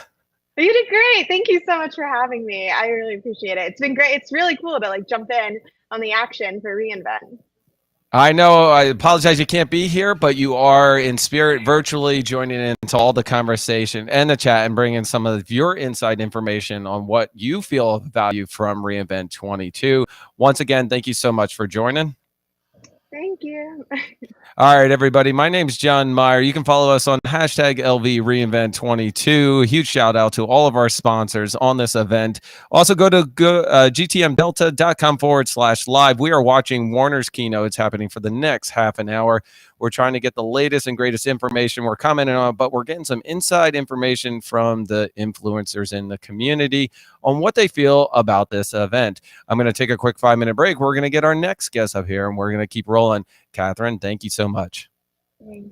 You did great. Thank you so much for having me. I really appreciate it. It's been great. It's really cool to like jump in on the action for reInvent. I know. I apologize you can't be here, but you are in spirit virtually joining into all the conversation and the chat and bringing some of your inside information on what you feel value from reInvent 22. Once again, thank you so much for joining. Thank you. All right, everybody. My name's John Myer. You can follow us on hashtag LV Reinvent 22. Huge shout out to all of our sponsors on this event. Also, go to gtmdelta.com/live. We are watching Warner's keynote. It's happening for the next half an hour. We're trying to get the latest and greatest information. We're commenting on it, but we're getting some inside information from the influencers in the community on what they feel about this event. I'm going to take a quick 5-minute break. We're going to get our next guest up here, and we're going to keep rolling. Catherine, thank you so much. Thanks.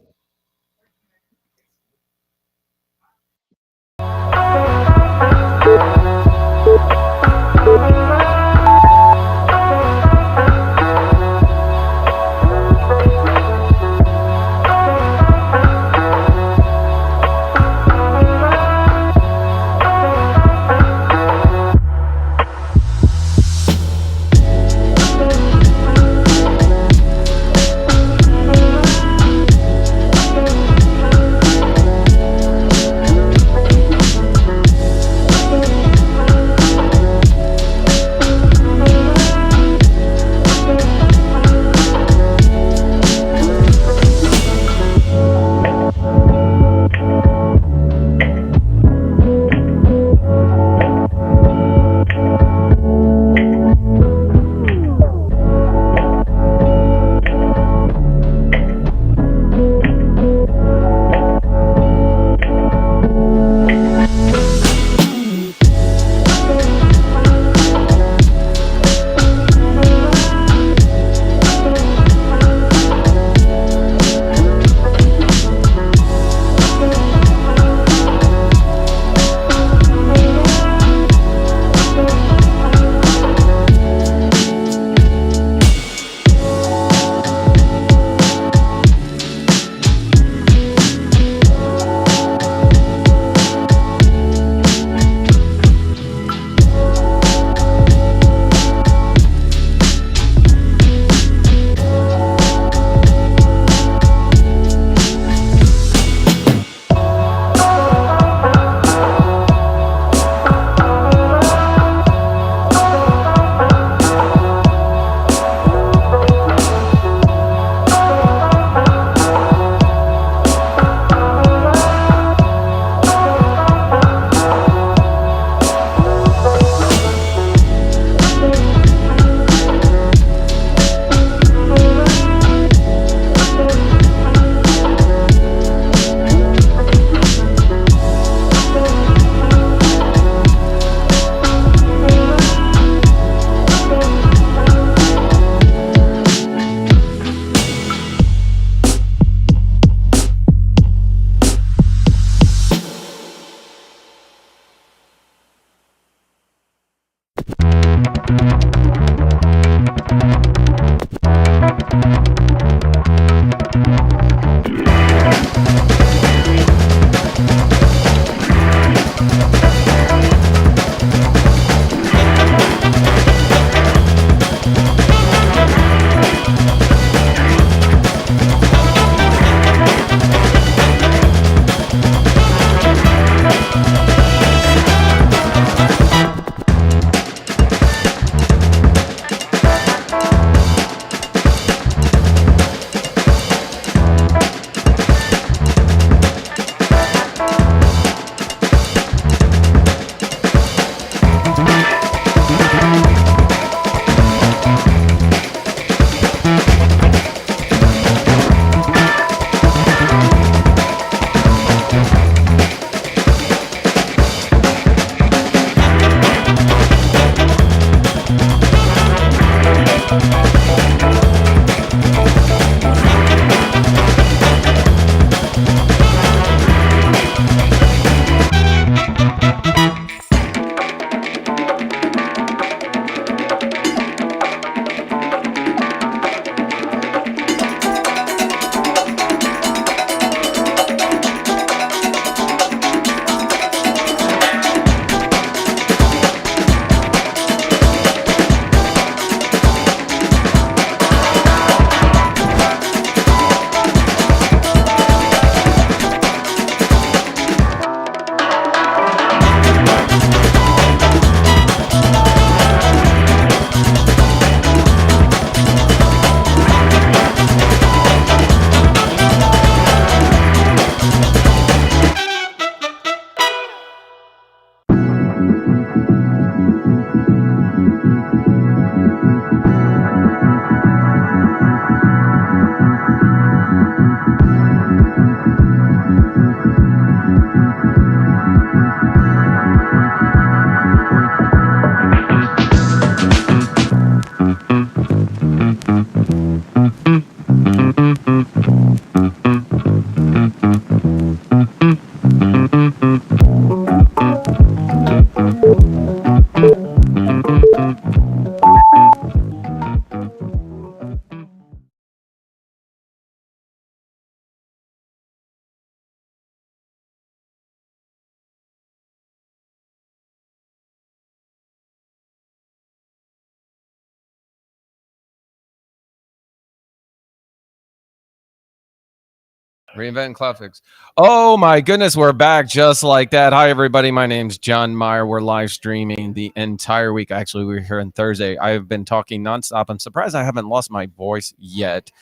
Reinventing Cloud Fix. Oh my goodness, we're back just like that. Hi everybody, my name's John Myer. We're live streaming the entire week. Actually, we were here on Thursday. I've been talking nonstop. I'm surprised I haven't lost my voice yet.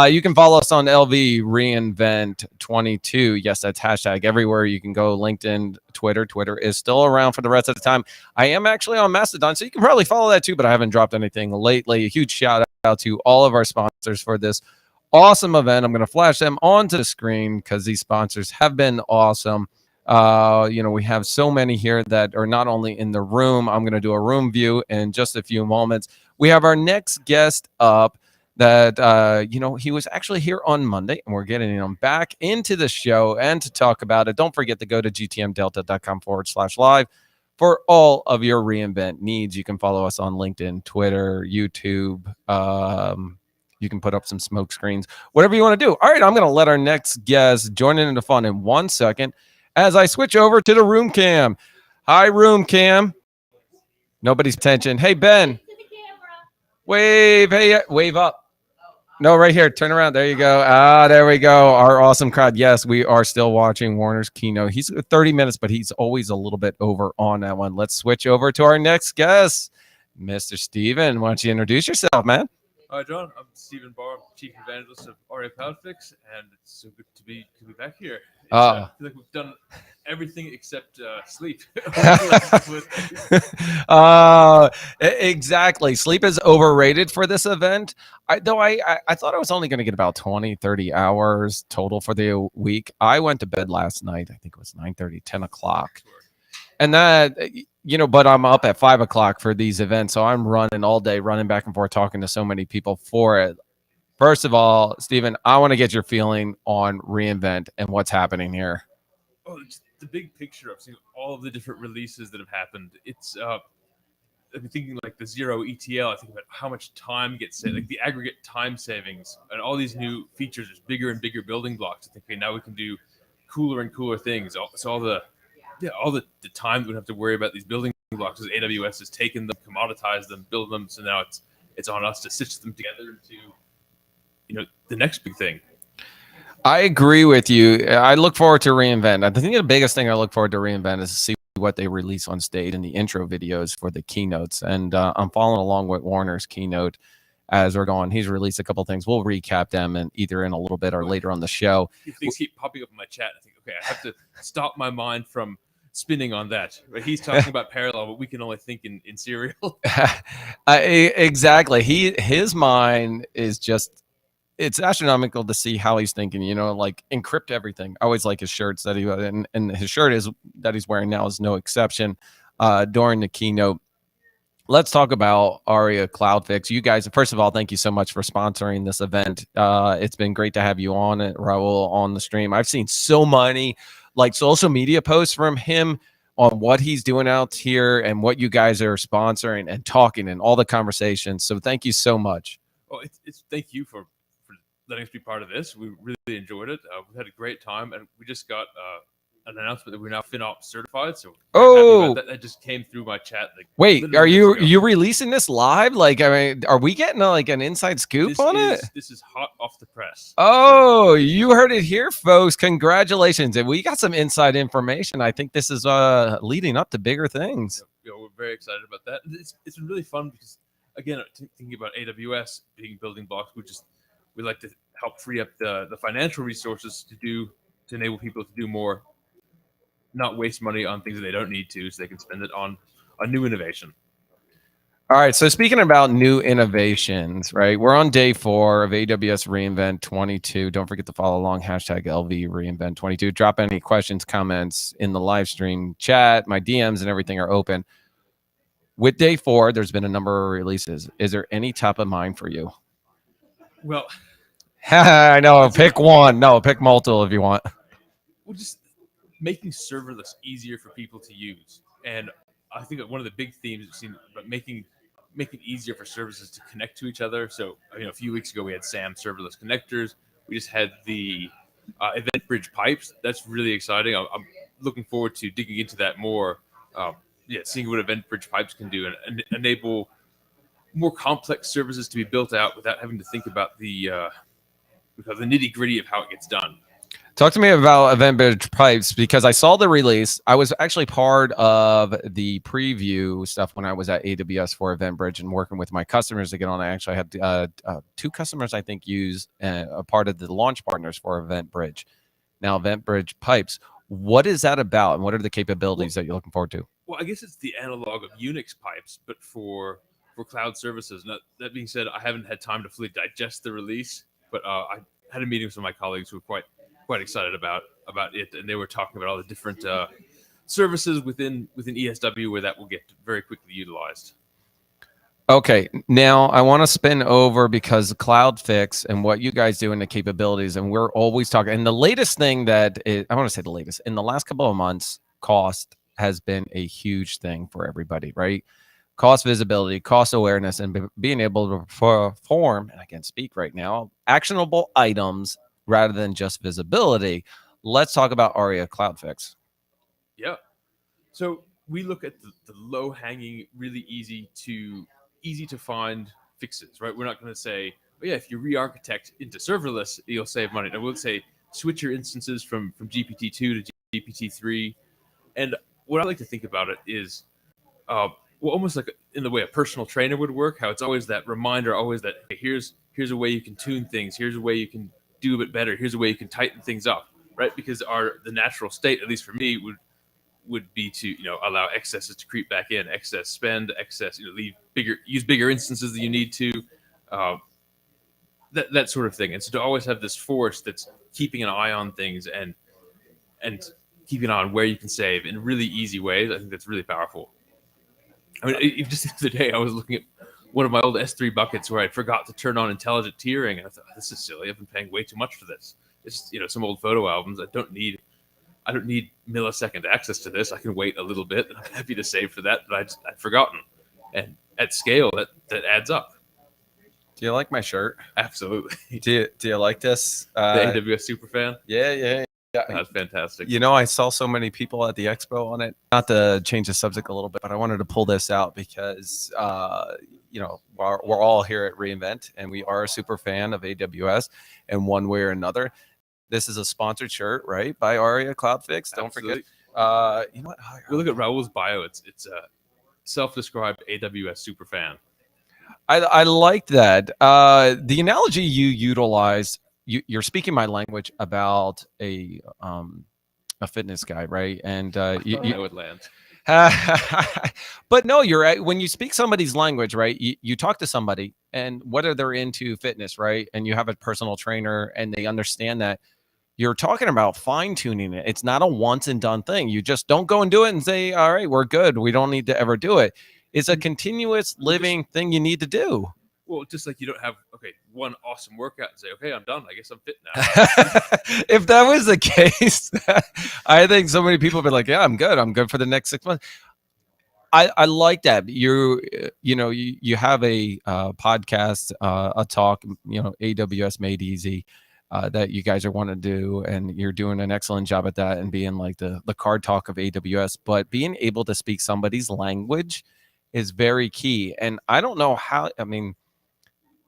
You can follow us on LV Reinvent 22. Yes, that's hashtag everywhere. You can go LinkedIn, Twitter. Twitter is still around for the rest of the time. I am actually on Mastodon, so you can probably follow that too, but I haven't dropped anything lately. A huge shout out to all of our sponsors for this awesome event. I'm going to flash them onto the screen because these sponsors have been awesome. We have so many here that are not only in the room. I'm going to do a room view in just a few moments. We have our next guest up that, he was actually here on Monday, and we're getting him back into the show and to talk about it. Don't forget to go to gtmdelta.com/live for all of your reinvent needs. You can follow us on LinkedIn, Twitter, YouTube. You can put up some smoke screens, whatever you want to do. All right, I'm going to let our next guest join in the fun in 1 second as I switch over to the room cam. Hi, room cam. Nobody's attention. Hey, Ben. Wave. Hey, wave up. No, right here. Turn around. There you go. There we go. Our awesome crowd. Yes, we are still watching Warner's keynote. He's 30 minutes, but he's always a little bit over on that one. Let's switch over to our next guest, Mr. Steven. Why don't you introduce yourself, man? Hi, John. I'm Stephen Barr, Chief Evangelist of Aria CloudFix, and it's so good to be back here. I feel like we've done everything except sleep. Exactly. Sleep is overrated for this event. I thought I was only going to get about 20, 30 hours total for the week. I went to bed last night. I think it was 9:30, 10 o'clock. And that, but I'm up at 5 o'clock for these events. So I'm running all day, running back and forth, talking to so many people for it. First of all, Stephen, I want to get your feeling on reInvent and what's happening here. Oh, it's the big picture. I've seen all of the different releases that have happened. It's, I've been thinking like the zero ETL. I think about how much time gets saved, like the aggregate time savings, and all these new features. There's bigger and bigger building blocks. I think, okay, now we can do cooler and cooler things. So all the time that we have to worry about these building blocks, as AWS has taken them, commoditized them, build them. So now it's on us to stitch them together into, the next big thing. I agree with you. I look forward to reInvent. I think the biggest thing I look forward to reInvent is to see what they release on stage in the intro videos for the keynotes. And I'm following along with Warner's keynote as we're going. He's released a couple things. We'll recap them and either in a little bit or later on the show. Things keep popping up in my chat. I think, okay, I have to stop my mind from spinning on that. Right? He's talking about parallel, but we can only think in serial. Exactly. His mind is just, it's astronomical to see how he's thinking, like encrypt everything. I always like his shirts that and his shirt is that he's wearing now is no exception during the keynote. Let's talk about Aria CloudFix. You guys, first of all, thank you so much for sponsoring this event. It's been great to have you on it, Raul, on the stream. I've seen so many like social media posts from him on what he's doing out here and what you guys are sponsoring and talking and all the conversations. So thank you so much. Well, it's thank you for letting us be part of this. We really enjoyed it. We've had a great time, and we just got an announcement that we're now FinOps certified. So that just came through my chat. Like, wait, are you releasing this live? Like, I mean, are we getting an inside scoop on it? This is hot off the press. Oh, you heard it here, folks. Congratulations. And we got some inside information. I think this is leading up to bigger things. We're very excited about that. It's been really fun because, again, thinking about AWS being building blocks, we like to help free up the financial resources to enable people to do more, not waste money on things that they don't need to, so they can spend it on a new innovation. All right. So speaking about new innovations, right? We're on day 4 of AWS reInvent 22. Don't forget to follow along #LV reInvent 22. Drop any questions, comments in the live stream chat. My DMs and everything are open. With day 4, there's been a number of releases. Is there any top of mind for you? Well, I know. Pick one. No, pick multiple if you want. Well, just making serverless easier for people to use. And I think that one of the big themes we've seen about making it easier for services to connect to each other. So, a few weeks ago we had SAM serverless connectors. We just had the event bridge pipes. That's really exciting. I'm looking forward to digging into that more. Seeing what event bridge pipes can do and enable more complex services to be built out without having to think about the nitty gritty of how it gets done. Talk to me about EventBridge Pipes, because I saw the release. I was actually part of the preview stuff when I was at AWS for EventBridge and working with my customers to get on. I actually had 2 customers, I think, use a part of the launch partners for EventBridge. Now, EventBridge Pipes, what is that about, and what are the capabilities that you're looking forward to? Well, I guess it's the analog of Unix pipes, but for cloud services. Now, that being said, I haven't had time to fully digest the release, but I had a meeting with some of my colleagues who were quite excited about it, and they were talking about all the different services within ESW where that will get very quickly utilized. Okay, now I want to spin over, because Cloud Fix and what you guys do in the capabilities, and we're always talking. And the latest thing that I want to say the latest in the last couple of months, cost has been a huge thing for everybody, right? Cost visibility, cost awareness, and being able to perform, and I can speak right now, actionable items rather than just visibility. Let's talk about ARIA Cloud Fix. Yeah. So we look at the low-hanging, really easy to find fixes, right? We're not going to say, oh yeah, if you re-architect into serverless, you'll save money. No, we'll say switch your instances from GPT-2 to GPT-3. And what I like to think about it is, well, almost like in the way a personal trainer would work, how it's always that reminder, always that, hey, here's a way you can tune things, here's a way you can do a bit better, here's a way you can tighten things up, right? Because the natural state, at least for me, would be to allow excesses to creep back in, excess spend, excess use bigger instances than you need to, that sort of thing. And so to always have this force that's keeping an eye on things and keeping an eye on where you can save in really easy ways, I think that's really powerful. I mean, just the other day I was looking at one of my old S3 buckets where I forgot to turn on intelligent tiering, and I thought, this is silly. I've been paying way too much for this. It's some old photo albums. I don't need millisecond access to this. I can wait a little bit, and I'm happy to save for that. But I'd forgotten, and at scale, that adds up. Do you like my shirt? Absolutely. Do you like this? The AWS Superfan? Yeah. That's fantastic. I saw so many people at the expo on it. Not to change the subject a little bit, but I wanted to pull this out because, we're all here at reInvent, and we are a super fan of AWS in one way or another. This is a sponsored shirt, right, by ARIA Cloud Fix. Don't forget. You know what? We look at Raul's bio. It's a self-described AWS super fan. I like that. The analogy you utilized, you're speaking my language about a fitness guy, right? And I would land. But no, you're right. When you speak somebody's language, right? You talk to somebody, and whether they're into fitness, right, and you have a personal trainer, and they understand that you're talking about fine tuning it. It's not a once and done thing. You just don't go and do it and say, all right, we're good. We don't need to ever do it. It's a continuous living thing you need to do. Well, just like you don't have, one awesome workout and say, okay, I'm done. I guess I'm fit now. If that was the case, I think so many people would be like, yeah, I'm good. I'm good for the next 6 months. I like that. You have a podcast, a talk, AWS Made Easy, that you guys are wanting to do, and you're doing an excellent job at that and being like the card talk of AWS. But being able to speak somebody's language is very key. And I don't know how,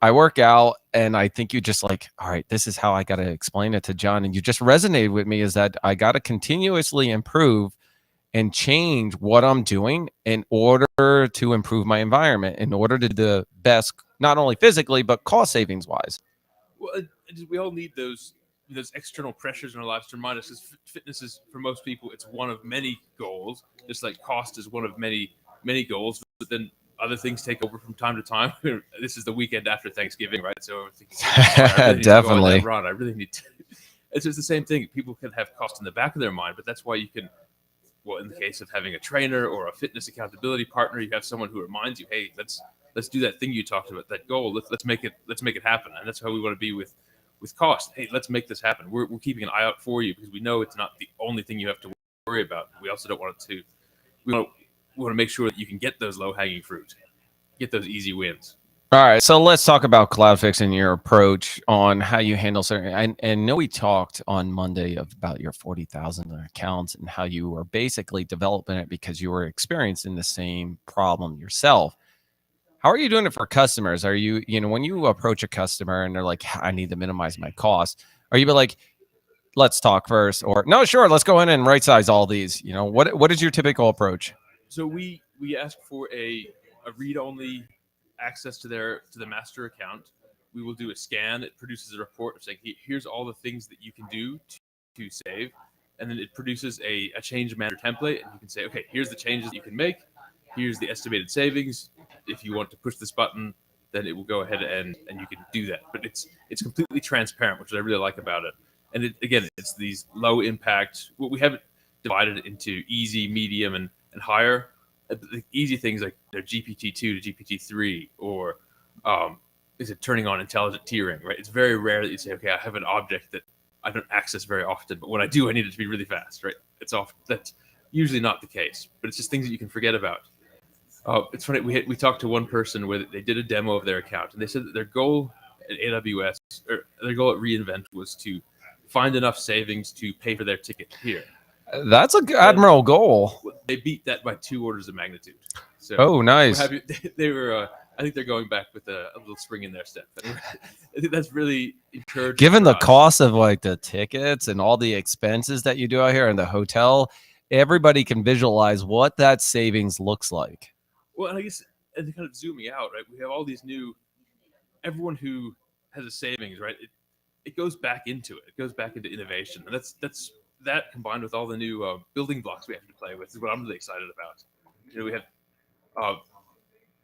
I work out, and I think you just like, all right, this is how I got to explain it to John. And you just resonated with me, is that I got to continuously improve and change what I'm doing in order to improve my environment, in order to do the best, not only physically, but cost savings wise. Well, we all need those external pressures in our lives to remind us, because fitness is, for most people, it's one of many goals, just like cost is one of many goals. But then other things take over from time to time. This is the weekend after Thanksgiving, right? So definitely. Run. I really need to. It's just the same thing. People can have cost in the back of their mind, but that's why you can. Well, in the case of having a trainer or a fitness accountability partner, you have someone who reminds you, hey, let's do that thing you talked about, that goal. Let's make it happen. And that's how we want to be with cost. Hey, let's make this happen. We're keeping an eye out for you, because we know it's not the only thing you have to worry about. We also don't want it to. We want to make sure that you can get those low-hanging fruit, get those easy wins. All right, so let's talk about CloudFix and your approach on how you handle certain. And know we talked on Monday about your 40,000 accounts and how you were basically developing it because you were experiencing the same problem yourself. How are you doing it for customers? Are you, when you approach a customer and they're like, I need to minimize my costs, are you like, let's talk first, or no, sure, let's go in and right size all these. You know, what is your typical approach? So we ask for a read only access to the master account. We will do a scan. It produces a report of saying, here's all the things that you can do to save. And then it produces a change manager template. And you can say, okay, here's the changes you can make. Here's the estimated savings. If you want to push this button, then it will go ahead and you can do that. But it's completely transparent, which I really like about it. And it's these low impact. Well, we haven't divided it into easy, medium, and higher. The easy things like their GPT-2 to GPT-3, or is it turning on intelligent tiering, right? It's very rare that you say, okay, I have an object that I don't access very often, but when I do, I need it to be really fast, right? That's usually not the case, but it's just things that you can forget about. It's funny, we talked to one person where they did a demo of their account, and they said that their goal at AWS, or their goal at reInvent, was to find enough savings to pay for their ticket here. That's a admirable goal. They beat that by 2 orders of magnitude. So oh, nice. They were. I think they're going back with a little spring in their step. I think that's really encouraging. Given the cost of like the tickets and all the expenses that you do out here in the hotel, everybody can visualize what that savings looks like. Well, and I guess, and kind of zooming out, right? We have all these everyone who has a savings, right? It goes back into it. It goes back into innovation, and that's that combined with all the new building blocks we have to play with is what I'm really excited about. You know, we have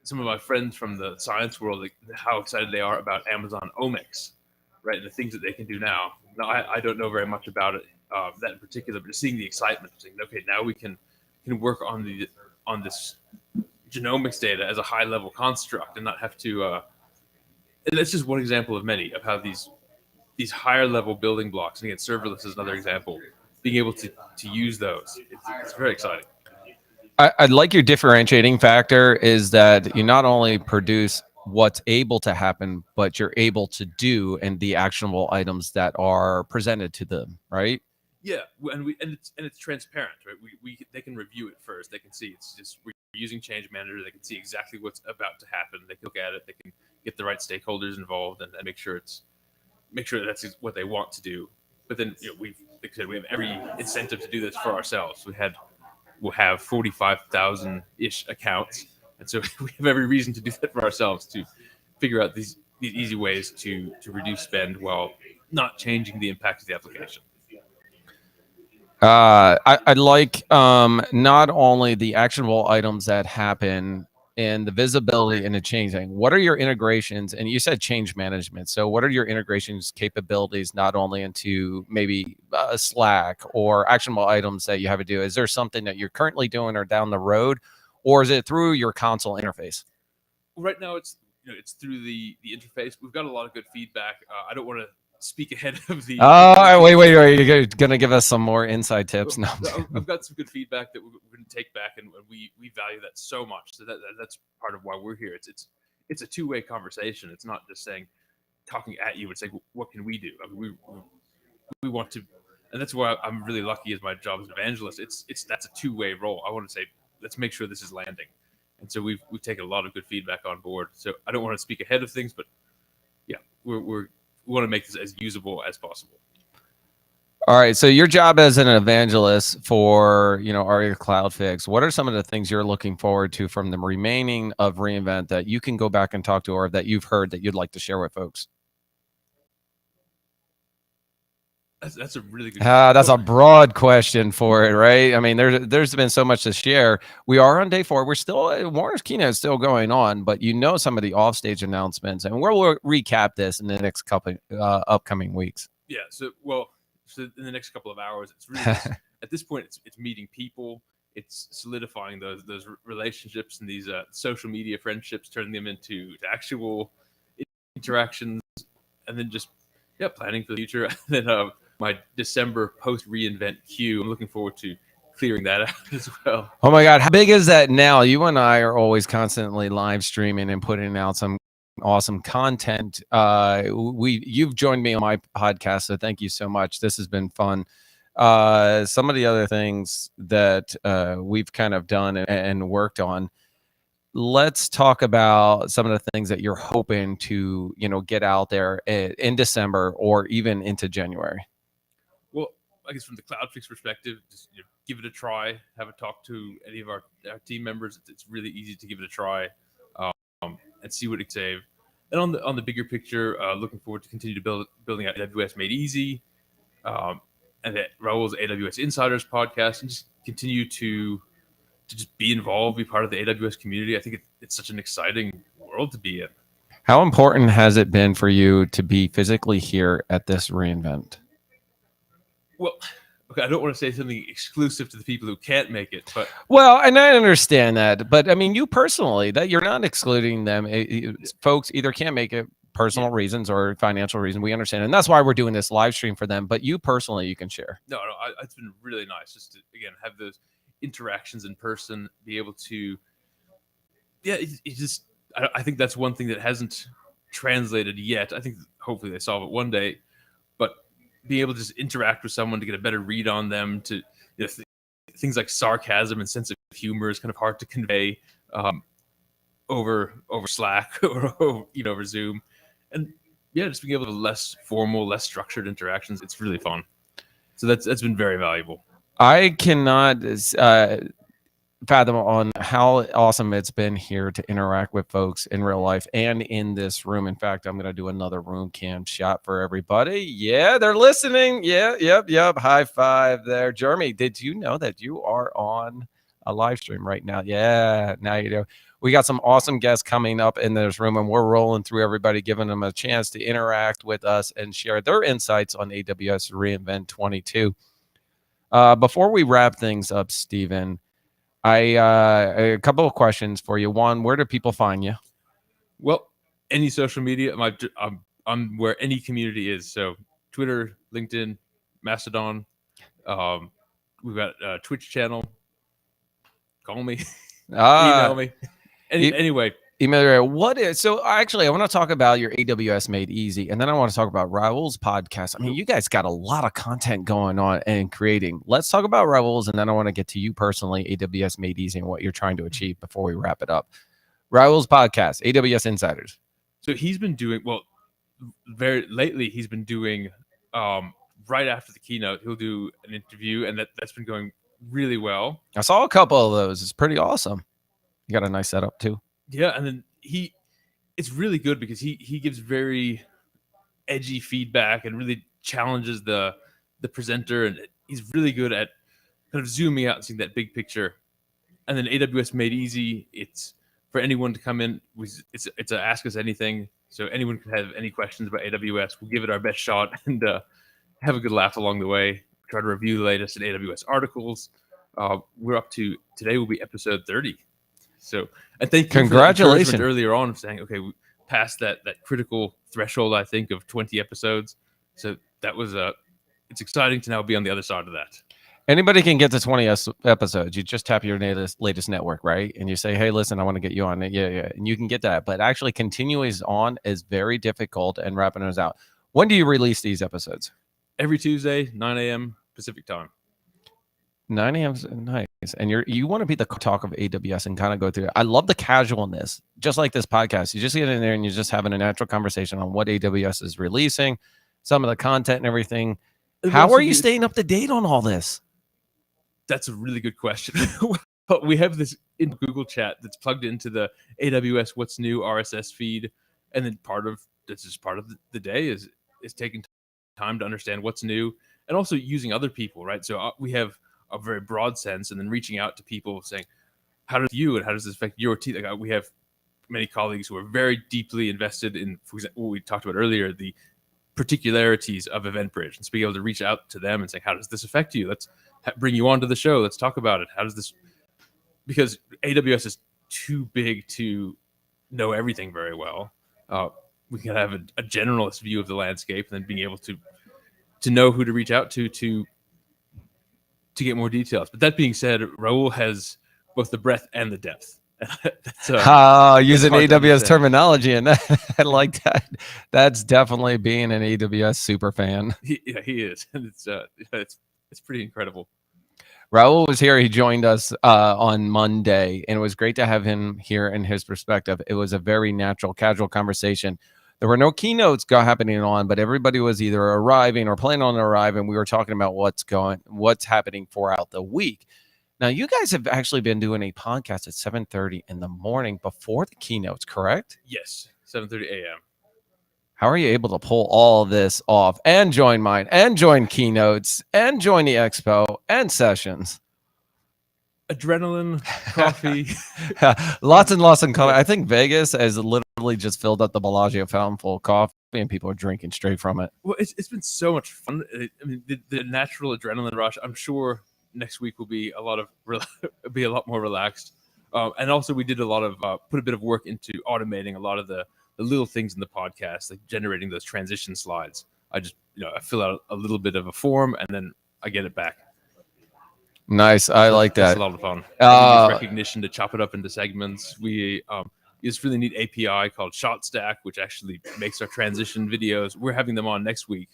some of my friends from the science world, like how excited they are about Amazon Omics, right? And the things that they can do now. Now, I don't know very much about it, that in particular, but just seeing the excitement, saying, okay, now we can work on this genomics data as a high level construct and not have to. And that's just one example of many of how these higher level building blocks. And again, serverless is another example. Being able to use those, it's very exciting. I like your differentiating factor is that you not only produce what's able to happen, but you're able to do and the actionable items that are presented to them, right? Yeah, and it's transparent, right? They can review it first. They can see it's just we're using Change Manager. They can see exactly what's about to happen. They can look at it. They can get the right stakeholders involved and make sure that's what they want to do. But then like I said, we have every incentive to do this for ourselves. We'll have 45,000-ish accounts. And so we have every reason to do that for ourselves, to figure out these easy ways to reduce spend while not changing the impact of the application. I like not only the actionable items that happen and the visibility and the changing. What are your integrations? And you said change management. So what are your integrations capabilities, not only into maybe Slack or actionable items that you have to do? Is there something that you're currently doing or down the road, or is it through your console interface? Right now, it's through the interface. We've got a lot of good feedback. I don't want to speak ahead of the. Oh, wait! You're gonna give us some more inside tips? No, I've got some good feedback that we're going to take back, and we value that so much. So that's part of why we're here. It's a two-way conversation. It's not just talking at you. It's like, what can we do? I mean, we want to, and that's why I'm really lucky as my job as an evangelist. That's a two-way role. I want to say, let's make sure this is landing, and so we've taken a lot of good feedback on board. So I don't want to speak ahead of things, but yeah, we want to make this as usable as possible. All right. So your job as an evangelist for, Aria Cloud Fix, what are some of the things you're looking forward to from the remaining of reInvent that you can go back and talk to, or that you've heard that you'd like to share with folks? That's a really good that's a broad question for it, right? I mean, there's been so much to share. We are on day 4. We're still, Warner's keynote is still going on, but some of the offstage announcements, and we'll recap this in the next couple upcoming weeks. Yeah. So in the next couple of hours, it's really at this point, it's meeting people, it's solidifying those relationships and these social media friendships, turning them into actual interactions, and then just planning for the future. And then my December post reInvent queue, I'm looking forward to clearing that out as well. Oh my God, how big is that now? You and I are always constantly live streaming and putting out some awesome content. You've joined me on my podcast, so thank you so much. This has been fun. Some of the other things that we've kind of done and worked on. Let's talk about some of the things that you're hoping to, get out there in December or even into January. Well, I guess from the CloudFix perspective, just give it a try. Have a talk to any of our team members. It's really easy to give it a try and see what it can save. And on the bigger picture, looking forward to continue to building out AWS Made Easy, and that Raul's AWS Insiders podcast, and just continue to just be involved, be part of the AWS community. I think it's such an exciting world to be in. How important has it been for you to be physically here at this reInvent? Well, okay, I don't want to say something exclusive to the people who can't make it, but Well, and I understand that, but I mean, you personally, that you're not excluding them. Folks either can't make it, personal reasons or financial reasons. We understand, and that's why we're doing this live stream for them. But you personally, you can share. No, it's been really nice just to again have those interactions in person, be able to, I think that's one thing that hasn't translated yet. I think hopefully they solve it one day, but being able to just interact with someone to get a better read on them, to things like sarcasm and sense of humor is kind of hard to convey over Slack or over Zoom, and just being able to less formal, less structured interactions. It's really fun. So that's been very valuable. I cannot fathom on how awesome it's been here to interact with folks in real life and in this room. In fact, I'm going to do another room cam shot for everybody. Yeah, they're listening. Yeah, yep. High five there. Jeremy, did you know that you are on a live stream right now? Yeah, now you do. We got some awesome guests coming up in this room, and we're rolling through everybody, giving them a chance to interact with us and share their insights on AWS reInvent 22. Before we wrap things up, Stephen, a couple of questions for you. One, where do people find you? Well, any social media. I'm where any community is. So Twitter, LinkedIn, Mastodon. We've got a Twitch channel. Call me. Email me. Anyway. Email. So actually, I want to talk about your AWS Made Easy, and then I want to talk about Raul's podcast. I mean, you guys got a lot of content going on and creating. Let's talk about Raul's, and then I want to get to you personally, AWS Made Easy, and what you're trying to achieve before we wrap it up. Raul's podcast, AWS Insiders. So he's been doing, very lately, he's been doing, right after the keynote, he'll do an interview, and that's been going really well. I saw a couple of those. It's pretty awesome. You got a nice setup too. Yeah, and then it's really good because he gives very edgy feedback and really challenges the presenter, and he's really good at kind of zooming out and seeing that big picture. And then AWS Made Easy, it's for anyone to come in. It's a ask us anything, so anyone can have any questions about AWS. We'll give it our best shot and have a good laugh along the way. Try to review the latest in AWS articles. We're up to today will be episode 30. So, and thank you congratulations for the earlier on of saying, okay, we passed that critical threshold, I think, of 20 episodes. So that was it's exciting to now be on the other side of that. Anybody can get to 20 episodes. You just tap your latest network, right? And you say, hey, listen, I want to get you on it. Yeah. And you can get that. But actually continuing on is very difficult and wrapping those out. When do you release these episodes? Every Tuesday, 9 a.m. Pacific time. 9 a.m. Nice. And you want to be the talk of AWS and kind of go through it. I love the casualness, just like this podcast. You just get in there and you're just having a natural conversation on what AWS is releasing, some of the content and everything. How are you staying up to date on all this? That's a really good question. But we have this in Google Chat that's plugged into the AWS What's New RSS feed. And then part of the day is taking time to understand what's new and also using other people, right? So we have a very broad sense, and then reaching out to people saying, how does you and how does this affect your team? Like we have many colleagues who are very deeply invested in, for example, what we talked about earlier, the particularities of EventBridge, and to be able to reach out to them and say, how does this affect you? Let's bring you onto the show. Let's talk about it. How does this, because AWS is too big to know everything very well. We can have a generalist view of the landscape, and then being able to know who to reach out to get more details. But that being said, Raul has both the breadth and the depth. Using AWS terminology, and I like that. That's definitely being an AWS super fan. He is, and it's pretty incredible. Raul was here. He joined us on Monday, and it was great to have him here and his perspective. It was a very natural, casual conversation. There were no keynotes happening on, but everybody was either arriving or planning on arriving. We were talking about what's happening throughout the week. Now, you guys have actually been doing a podcast at 7:30 in the morning before the keynotes, correct? Yes, 7:30 a.m. How are you able to pull all this off and join mine and join keynotes and join the expo and sessions? Adrenaline, coffee. Lots and lots of coffee. I think Vegas has literally just filled up the Bellagio fountain full of coffee, and people are drinking straight from it. Well, it's been so much fun. I mean, the natural adrenaline rush. I'm sure next week will be a lot more relaxed. And also, we did a lot of put a bit of work into automating a lot of the little things in the podcast, like generating those transition slides. I just I fill out a little bit of a form and then I get it back. Nice. I like that. It's a lot of fun. We use recognition to chop it up into segments. We use this really neat API called ShotStack, which actually makes our transition videos. We're having them on next week.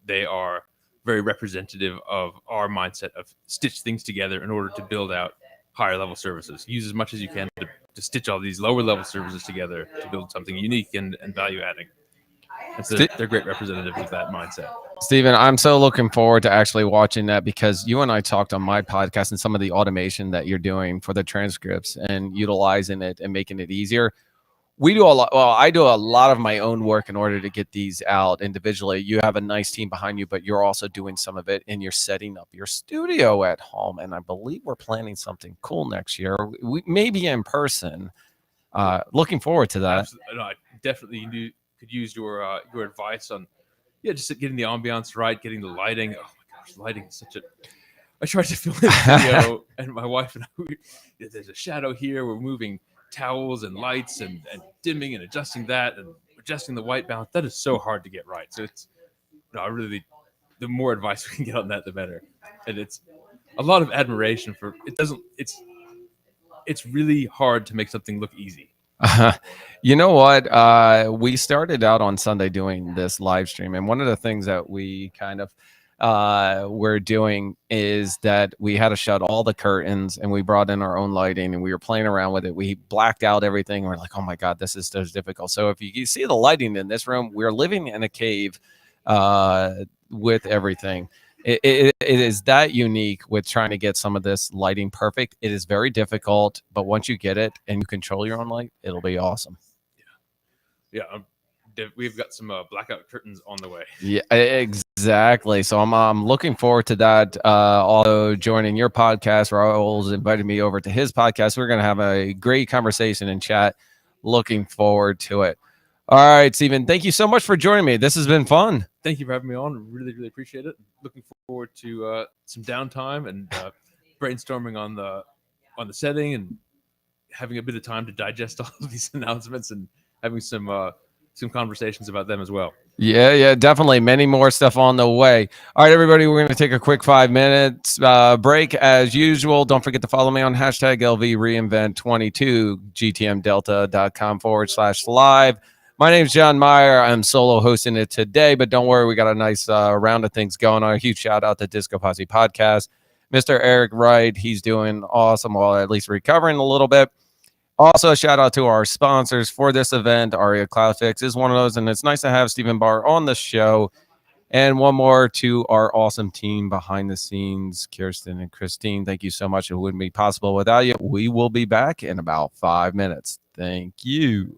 They are very representative of our mindset of stitch things together in order to build out higher level services. Use as much as you can to stitch all these lower level services together to build something unique and value adding. And so they're great representatives of that mindset. Steven, I'm so looking forward to actually watching that, because you and I talked on my podcast and some of the automation that you're doing for the transcripts and utilizing it and making it easier. We do a lot. Well, I do a lot of my own work in order to get these out individually. You have a nice team behind you, but you're also doing some of it, and you're setting up your studio at home. And I believe we're planning something cool next year. We maybe in person. Looking forward to that. Absolutely. No, I definitely could use your advice on just getting the ambiance right, getting the lighting. Oh my gosh, lighting is such a. I tried to film this video, and my wife and I, there's a shadow here. We're moving towels and lights and dimming and adjusting that and adjusting the white balance. That is so hard to get right. So the more advice we can get on that, the better. And it's a lot of admiration for it. It's really hard to make something look easy. You know what? We started out on Sunday doing this live stream, and one of the things that we kind of we're doing is that we had to shut all the curtains, and we brought in our own lighting, and we were playing around with it. We blacked out everything. We're like, oh my God, this is so difficult. So if you see the lighting in this room, we're living in a cave with everything. It is that unique with trying to get some of this lighting perfect. It is very difficult, but once you get it and you control your own light, it'll be awesome. Yeah. We've got some blackout curtains on the way. Yeah, exactly. So I'm looking forward to that. Also joining your podcast, Raul's invited me over to his podcast. We're going to have a great conversation and chat. Looking forward to it. All right, Steven, thank you so much for joining me. This has been fun. Thank you for having me on. Really, really appreciate it. Looking forward to some downtime and brainstorming on the setting and having a bit of time to digest all of these announcements and having some conversations about them as well. Yeah, definitely. Many more stuff on the way. All right, everybody, we're going to take a quick 5 minutes break as usual. Don't forget to follow me on hashtag LVReinvent22, gtmdelta.com/live. My name is John Myer. I'm solo hosting it today, but don't worry, we got a nice round of things going on. A huge shout out to Disco Posse Podcast. Mr. Eric Wright, he's doing awesome, while at least recovering a little bit. Also, a shout out to our sponsors for this event. Aria CloudFix is one of those, and it's nice to have Stephen Barr on the show. And one more to our awesome team behind the scenes, Kirsten and Christine. Thank you so much. It wouldn't be possible without you. We will be back in about 5 minutes. Thank you.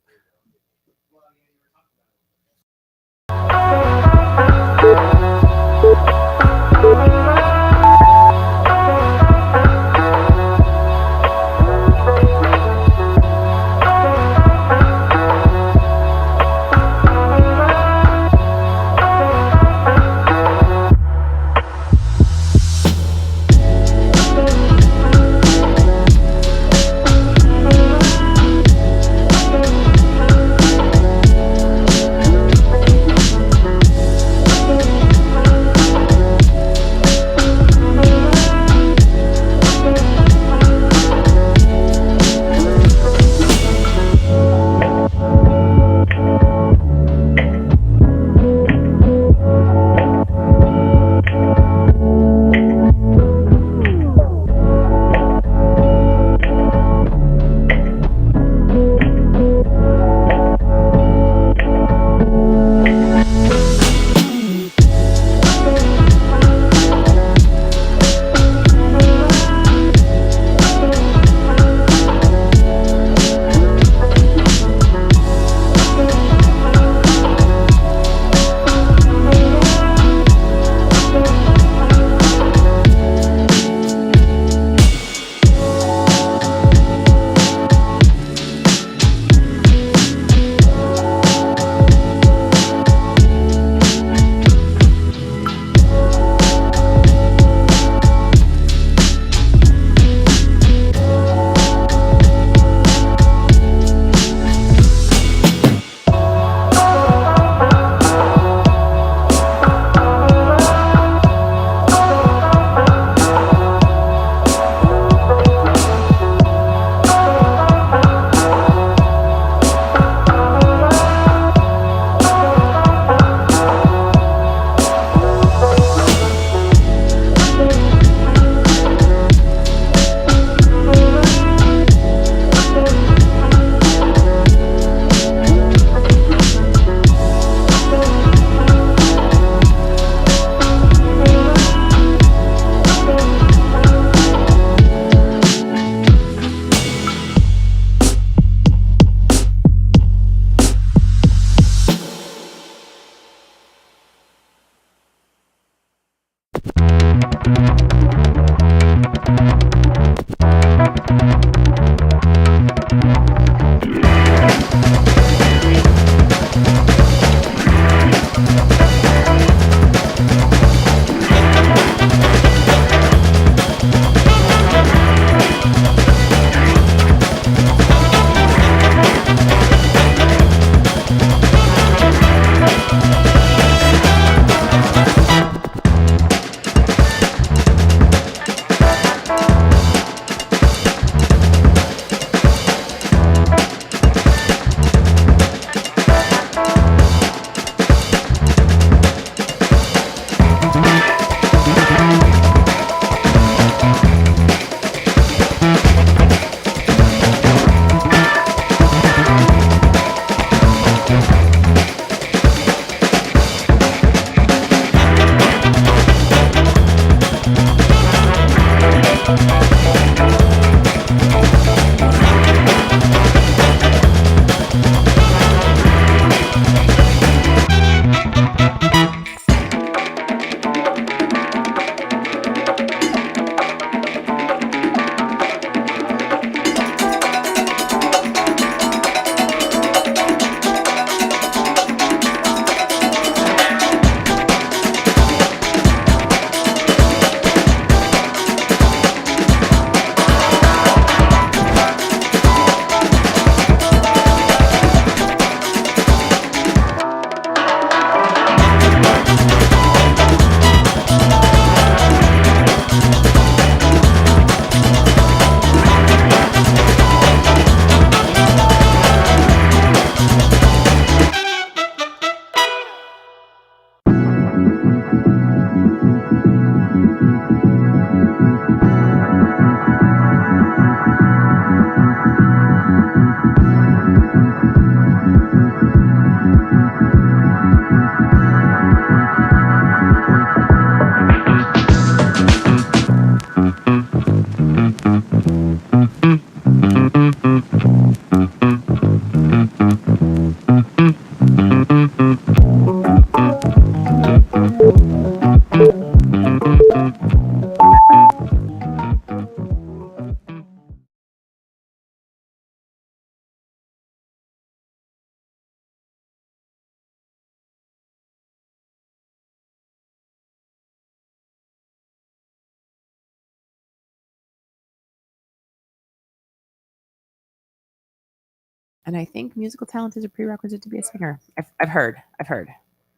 And I think musical talent is a prerequisite to be a singer. I've heard.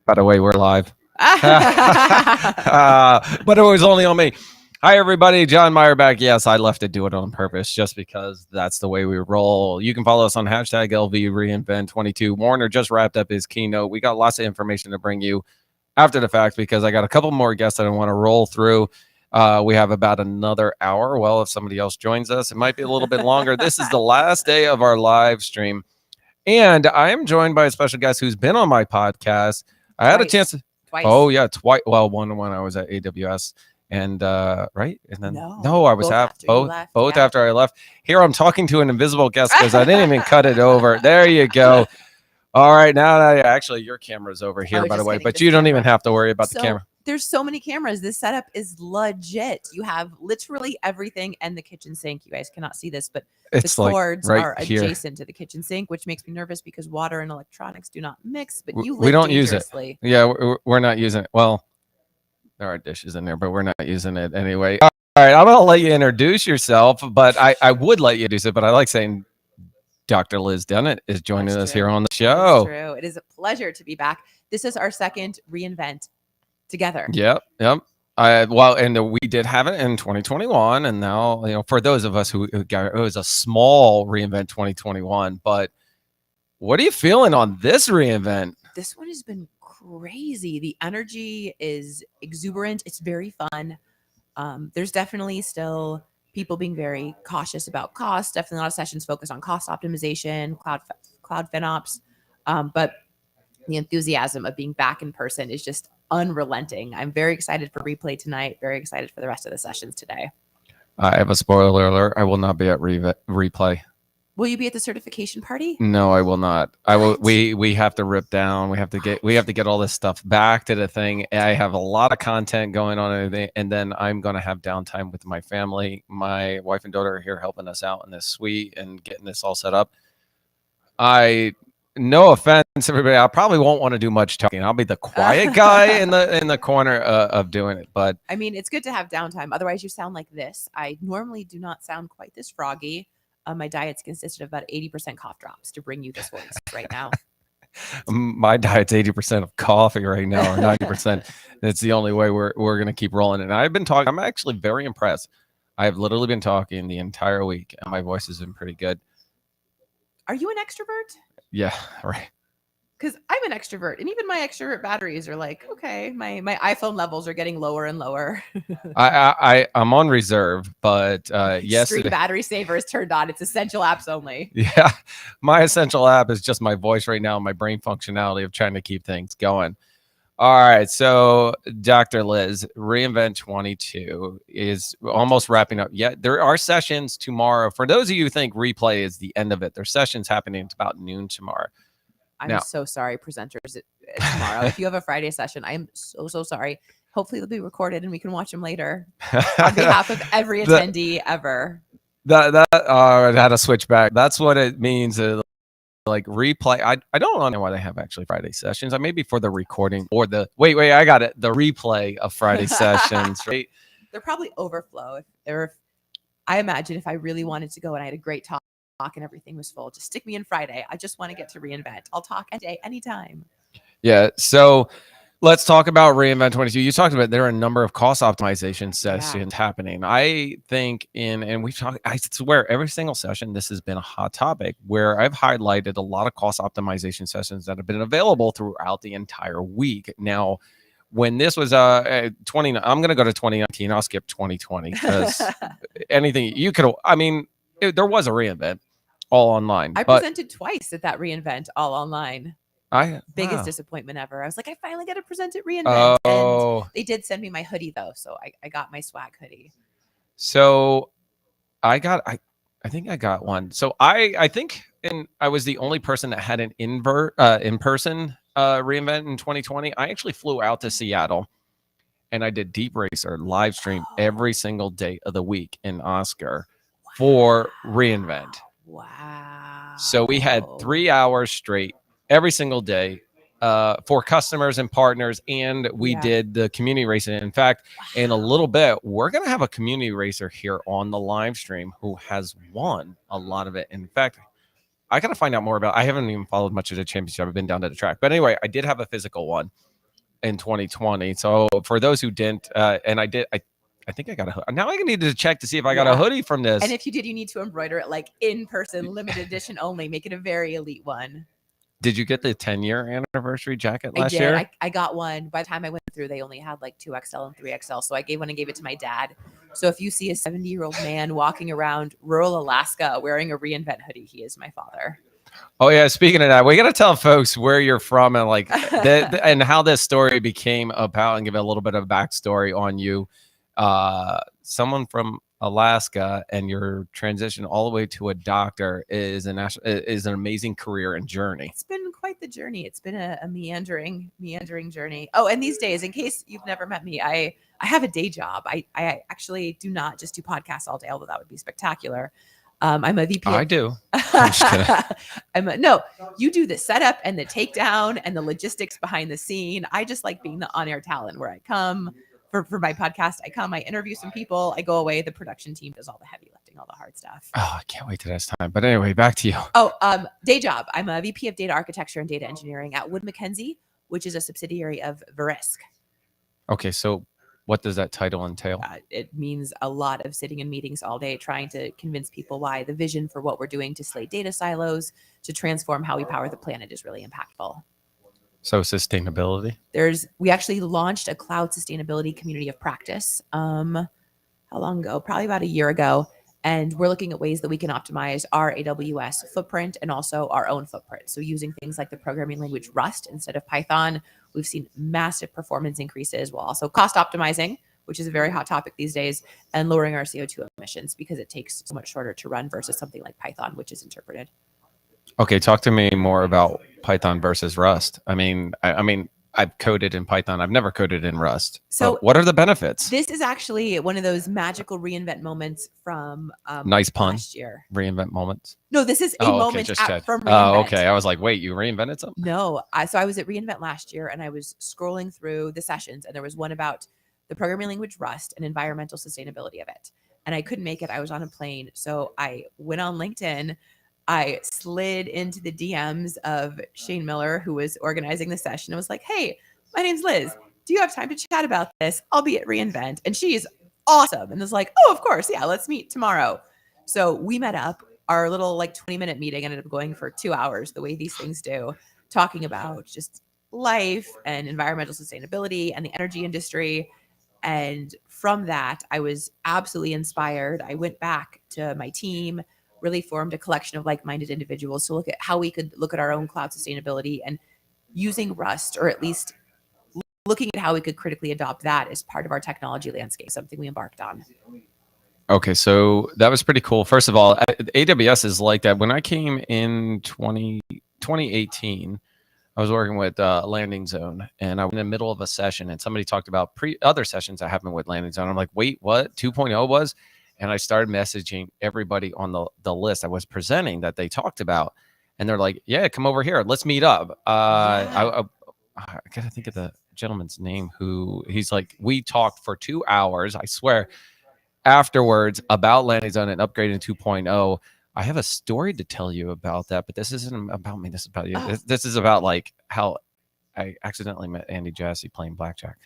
By the way, we're live. But it was only on me. Hi, everybody. John Myer back. Yes, I left to do it on purpose just because that's the way we roll. You can follow us on hashtag LV Reinvent 22. Warner just wrapped up his keynote. We got lots of information to bring you after the fact because I got a couple more guests that I want to roll through. We have about another hour. Well, if somebody else joins us, it might be a little bit longer. This is the last day of our live stream. And I am joined by a special guest who's been on my podcast. I had a chance to. Twice. Oh yeah, twice. Well, one I was at AWS, and right, and then no I was both after I left. Here I'm talking to an invisible guest because I didn't even cut it over. There you go. All right, now that actually your camera's over here, by the way, but you don't even have to worry about the camera. There's so many cameras. This setup is legit. You have literally everything and the kitchen sink. You guys cannot see this, but it's the cords like are here. adjacent to the kitchen sink, which makes me nervous because water and electronics do not mix. But you we don't use it. Yeah, we're not using it. Well, there are dishes in there, but we're not using it anyway. All right, I'm gonna let you introduce yourself, but I would let you do it, but I like saying Dr. Liz Dennett is joining us here on the show. That's true. It is a pleasure to be back. This is our second reInvent together. Yep. We did have it in 2021, and now for those of us who got it was a small reInvent 2021. But what are you feeling on this reInvent? This one has been crazy. The energy is exuberant. It's very fun. There's definitely still people being very cautious about cost. Definitely a lot of sessions focused on cost optimization, cloud FinOps, but the enthusiasm of being back in person is just unrelenting. I'm very excited for replay tonight. Very excited for the rest of the sessions today. I have a spoiler alert. I will not be at replay. Will you be at the certification party? No, I will not. I will. We have to rip down. We have to get all this stuff back to the thing. I have a lot of content going on, and then I'm going to have downtime with my family. My wife and daughter are here helping us out in this suite and getting this all set up. No offense, everybody. I probably won't want to do much talking. I'll be the quiet guy in the corner of doing it. But I mean, it's good to have downtime. Otherwise, you sound like this. I normally do not sound quite this froggy. My diet's consisted of about 80% cough drops to bring you this voice right now. My diet's 80% of coffee right now, or 90%. It's the only way we're going to keep rolling. And I've been talking. I'm actually very impressed. I've literally been talking the entire week, and my voice has been pretty good. Are you an extrovert? Yeah, right. Because I'm an extrovert, and even my extrovert batteries are like, okay, my iPhone levels are getting lower and lower. I'm on reserve, but Stream battery saver is turned on. It's essential apps only. Yeah, my essential app is just my voice right now, my brain functionality of trying to keep things going. All right, so Dr. Liz, reInvent 22 is almost wrapping up. Yeah, there are sessions tomorrow. For those of you who think replay is the end of it, there's sessions happening at about noon tomorrow. I'm so sorry, presenters, tomorrow. If you have a Friday session, I am so sorry. Hopefully they'll be recorded and we can watch them later on behalf of every attendee ever. I had to switch back. That's what it means. Like replay. I don't know why they have actually Friday sessions. I maybe for the recording or the wait, I got it. The replay of Friday sessions, right? They're probably overflow. I imagine if I really wanted to go and I had a great talk and everything was full, just stick me in Friday. I just want to get to reInvent. I'll talk any day, anytime. Yeah. So let's talk about reInvent 22. You talked about there are a number of cost optimization sessions happening. I think and we've talked, I swear every single session, this has been a hot topic where I've highlighted a lot of cost optimization sessions that have been available throughout the entire week. Now, when this was I'm going to go to 2019. I'll skip 2020 because anything you could, there was a reInvent all online. I presented twice at that reInvent all online. Biggest disappointment ever. I was like, I finally get to present at reInvent. And they did send me my hoodie though. So I got my swag hoodie. So I think I got one. So I think I was the only person that had an in-person reInvent in 2020. I actually flew out to Seattle and I did Deep Racer live stream every single day of the week in Oscar for reInvent. Wow. So we had 3 hours straight every single day for customers and partners. And we did the community racing. In fact, in a little bit, we're going to have a community racer here on the live stream who has won a lot of it. In fact, I gotta find out more about. I haven't even followed much of the championship. I've been down to the track, but anyway, I did have a physical one in 2020. So for those who didn't, and I did, I think I got a. Now I need to check to see if I got a hoodie from this. And if you did, you need to embroider it like in person, limited edition only. Make it a very elite one. Did you get the 10-year anniversary jacket last year? I got one. By the time I went through, they only had like 2XL and 3XL. So I gave one and gave it to my dad. So if you see a 70-year-old man walking around rural Alaska wearing a reInvent hoodie, he is my father. Oh yeah, speaking of that, we got to tell folks where you're from and like and how this story became about, and give a little bit of backstory on you. Someone from Alaska, and your transition all the way to a doctor is an amazing career and journey. It's been quite the journey. It's been a meandering journey. Oh, and these days, in case you've never met me, I have a day job. I actually do not just do podcasts all day, although that would be spectacular. I'm a VP. I do. I'm just kidding. No, you do the setup and the takedown and the logistics behind the scene. I just like being the on-air talent where I come for my podcast. I interview some people, I go away. The production team does all the heavy lifting, all the hard stuff. Oh, I can't wait till that's time. But anyway, back to you. Oh, day job. I'm a VP of data architecture and data engineering at Wood Mackenzie, which is a subsidiary of Verisk. Okay, so what does that title entail? It means a lot of sitting in meetings all day trying to convince people why the vision for what we're doing to slay data silos, to transform how we power the planet is really impactful. So sustainability? We actually launched a cloud sustainability community of practice. How long ago? Probably about a year ago. And we're looking at ways that we can optimize our AWS footprint and also our own footprint. So using things like the programming language Rust instead of Python, we've seen massive performance increases while also cost optimizing, which is a very hot topic these days, and lowering our CO2 emissions because it takes so much shorter to run versus something like Python, which is interpreted. Okay, talk to me more about Python versus Rust. I mean, I've coded in Python. I've never coded in Rust. So what are the benefits? This is actually one of those magical reinvent moments from nice pun. Last year. Reinvent moments. No, this is a moment from reinvent. Oh, okay. I was like, wait, you reinvented something? No, so I was at reinvent last year, and I was scrolling through the sessions, and there was one about the programming language Rust and environmental sustainability of it. And I couldn't make it. I was on a plane, so I went on LinkedIn. I slid into the DMs of Shane Miller, who was organizing the session. I was like, hey, my name's Liz. Do you have time to chat about this? I'll be at reInvent. And she's awesome. And was like, oh, of course. Yeah, let's meet tomorrow. So we met up. Our little 20-minute meeting ended up going for 2 hours, the way these things do, talking about just life and environmental sustainability and the energy industry. And from that, I was absolutely inspired. I went back to my team, really formed a collection of like-minded individuals to look at how we could look at our own cloud sustainability and using Rust, or at least looking at how we could critically adopt that as part of our technology landscape, something we embarked on. Okay, so that was pretty cool. First of all, AWS is like that. When I came in 2018, I was working with Landing Zone, and I was in the middle of a session, and somebody talked about other sessions that happened with Landing Zone. I'm like, wait, what? 2.0 was? And I started messaging everybody on the list I was presenting that they talked about. And they're like, yeah, come over here. Let's meet up. I got to think of the gentleman's name he's like, we talked for 2 hours, I swear, afterwards about Landing Zone and upgrading 2.0. I have a story to tell you about that, but this isn't about me. This is about you. Oh. This is about how I accidentally met Andy Jassy playing blackjack.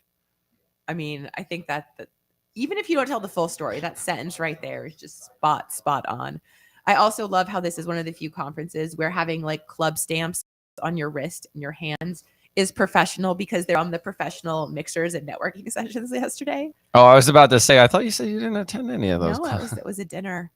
I mean, I think that even if you don't tell the full story, that sentence right there is just spot on. I also love how this is one of the few conferences where having club stamps on your wrist and your hands is professional, because they're on the professional mixers and networking sessions yesterday. Oh, I was about to say, I thought you said you didn't attend any of those. No, it was a dinner.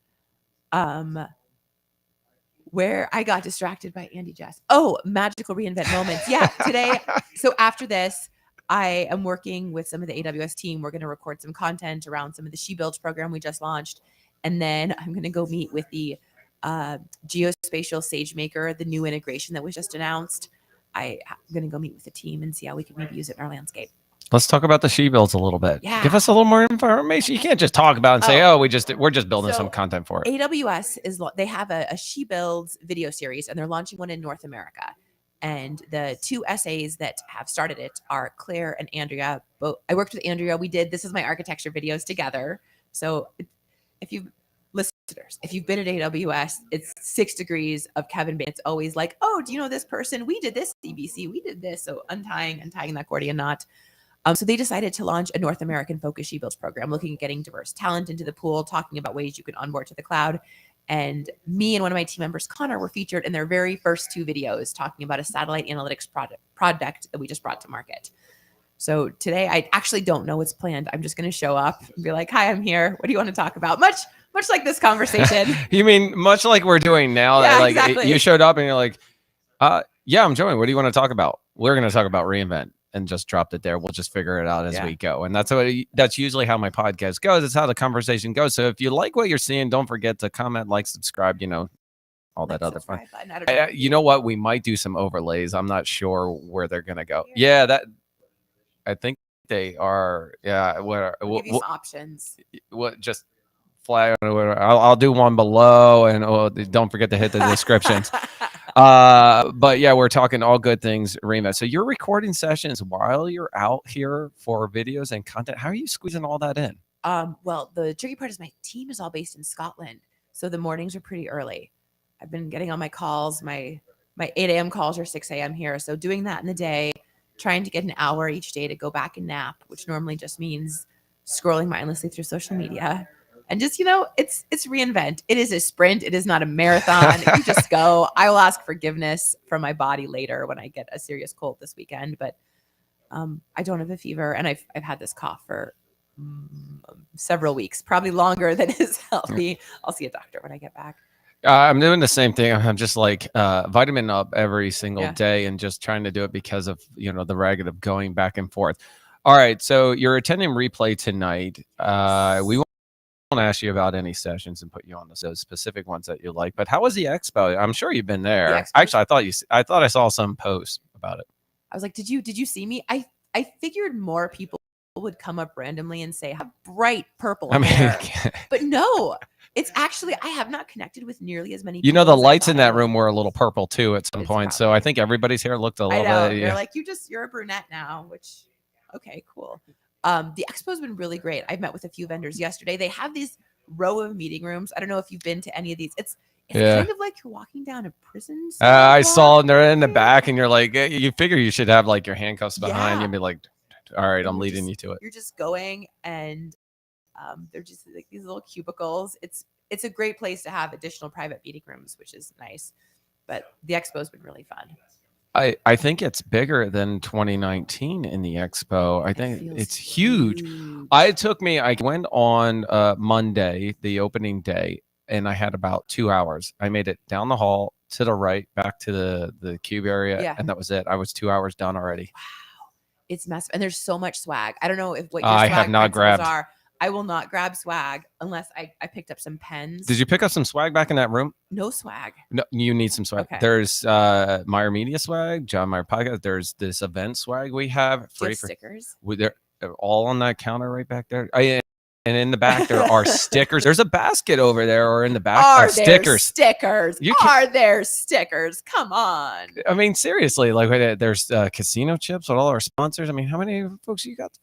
Where I got distracted by Andy Jess. Oh, magical reinvent moments. Yeah, today. So after this, I am working with some of the AWS team. We're going to record some content around some of the She Builds program we just launched. And then I'm going to go meet with the Geospatial SageMaker, the new integration that was just announced. I'm going to go meet with the team and see how we can maybe use it in our landscape. Let's talk about the She Builds a little bit. Yeah. Give us a little more information. You can't just talk about it and say, we're just building some content for it. AWS they have a She Builds video series, and they're launching one in North America. And the two SAs that have started it are Claire and Andrea. I worked with Andrea. This is my architecture videos together. So if you've listened If you've been at AWS, it's 6 degrees of Kevin Bacon. It's always like, oh, do you know this person? We did this CBC. We did this. So untying that Gordian knot. So they decided to launch a North American focused She-Builds program, looking at getting diverse talent into the pool, talking about ways you can onboard to the cloud. And me and one of my team members, Connor, were featured in their very first 2 videos talking about a satellite analytics project that we just brought to market. So today, I actually don't know what's planned. I'm just going to show up and be like, hi, I'm here. What do you want to talk about? Much like this conversation. You mean much like we're doing now? Yeah, like exactly. You showed up and you're like, yeah, I'm joining. What do you want to talk about? We're going to talk about reInvent, and just dropped it there. We'll just figure it out as we go. And that's usually how my podcast goes. It's how the conversation goes. So if you like what you're seeing, don't forget to comment, like, subscribe, all that other fun. You know what? We might do some overlays. I'm not sure where they're going to go. Yeah, I think they are. Yeah. We'll give you some options. What just fly on whatever. I'll do one below, and don't forget to hit the descriptions. But yeah, we're talking all good things, reInvent. So you're recording sessions while you're out here for videos and content. How are you squeezing all that in? Well, the tricky part is my team is all based in Scotland, so the mornings are pretty early. I've been getting on my calls. My 8 a.m. calls are 6 a.m. here, so doing that in the day, trying to get an hour each day to go back and nap, which normally just means scrolling mindlessly through social media. And just, it's reInvent. It is a sprint. It is not a marathon. You just go. I will ask forgiveness from my body later when I get a serious cold this weekend. But I don't have a fever, and I've had this cough for several weeks, probably longer than is healthy. I'll see a doctor when I get back. I'm doing the same thing. I'm just like vitamin up every single day, and just trying to do it because of the ragged of going back and forth. All right, so you're attending Replay tonight. We won't ask you about any sessions and put you on those specific ones that you like. But how was the expo? I'm sure you've been there. Actually, I thought I saw some posts about it. I was like, did you see me? I figured more people would come up randomly and say, have bright purple hair. But no. It's actually, I have not connected with nearly as many people. The lights in that room were a little purple too at some point. So I think everybody's hair looked a little bit. They're like, you're a brunette now, which, okay, cool. The expo's been really great. I've met with a few vendors yesterday. They have these row of meeting rooms. I don't know if you've been to any of these. It's kind of like you're walking down a prison. I saw, and they're in the back, and you're like, you figure you should have like your handcuffs behind you and be like, all right, I'm leading you to it. You're just going, and they're just like these little cubicles. It's a great place to have additional private meeting rooms, which is nice. But the expo's been really fun. I think it's bigger than 2019 in the expo. I think it's huge. I went on Monday, the opening day, and I had about 2 hours. I made it down the hall to the right, back to the cube area, and that was it. I was 2 hours done already. Wow, it's massive, and there's so much swag. I don't know what your I have not grabbed. Are. I will not grab swag unless I picked up some pens. Did you pick up some swag back in that room? No swag. No, you need some swag. Okay. There's Myer Media swag, John Myer Podcast. There's this event swag we have. Free stickers. They're all on that counter right back there. And in the back there are stickers. There's a basket over there, or in the back. Are there stickers? Are there stickers? Come on. I mean, seriously, like there's casino chips with all our sponsors. I mean, how many folks you got?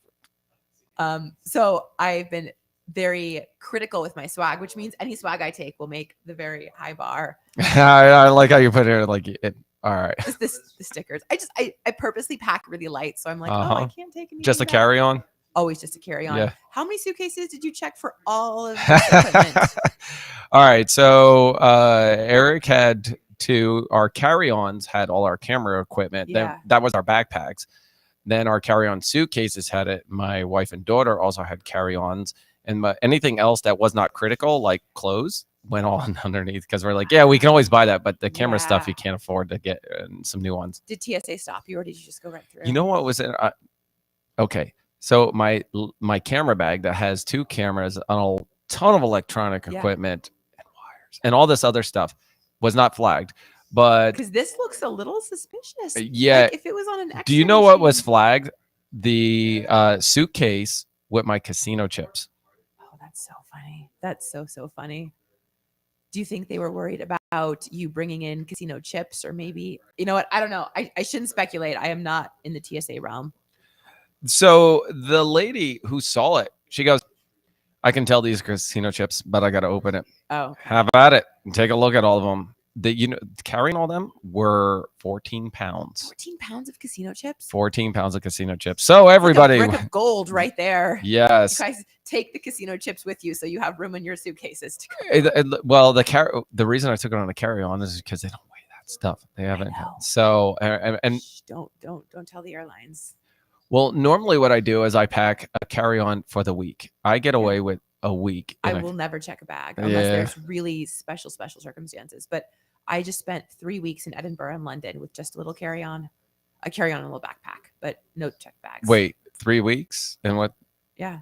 So I've been very critical with my swag, which means any swag I take will make the very high bar. I like how you put it like it. All right. The stickers. I purposely pack really light. So I'm like, I can't take any. Just a carry on? Always just a carry on. Yeah. How many suitcases did you check for all of this equipment? All right. So Eric had our carry-ons had all our camera equipment. Yeah. That was our backpacks. Then our carry-on suitcases had it. My wife and daughter also had carry-ons, and anything else that was not critical, like clothes, went on underneath, because we're like, yeah, we can always buy that, but the camera stuff you can't afford to get some new ones. Did TSA stop you, or did you just go right through? You know what was it? Okay, so my camera bag that has 2 cameras, a ton of electronic equipment, and wires, and all this other stuff was not flagged. But because this looks a little suspicious. Yeah. Like if it was on an X-ray do you know what was flagged? The suitcase with my casino chips. Oh, that's so funny. That's so funny. Do you think they were worried about you bringing in casino chips, or maybe, you know what? I don't know. I shouldn't speculate. I am not in the TSA realm. So the lady who saw it, she goes, I can tell these casino chips, but I got to open it. Oh, Have at it and take a look at all of them. Carrying all them were 14 pounds. 14 pounds of casino chips. 14 pounds of casino chips. So everybody, like a brick of gold right there. Yes. You guys take the casino chips with you, so you have room in your suitcases. Well, the reason I took it on a carry-on is because they don't weigh that stuff. They haven't. So and Shh, don't tell the airlines. Well, normally what I do is I pack a carry-on for the week. I get away with a week. I will never check a bag unless there's really special circumstances. But I just spent 3 weeks in Edinburgh and London with just a little carry-on, and a little backpack, but no check bags. Wait, 3 weeks? And what? Yeah.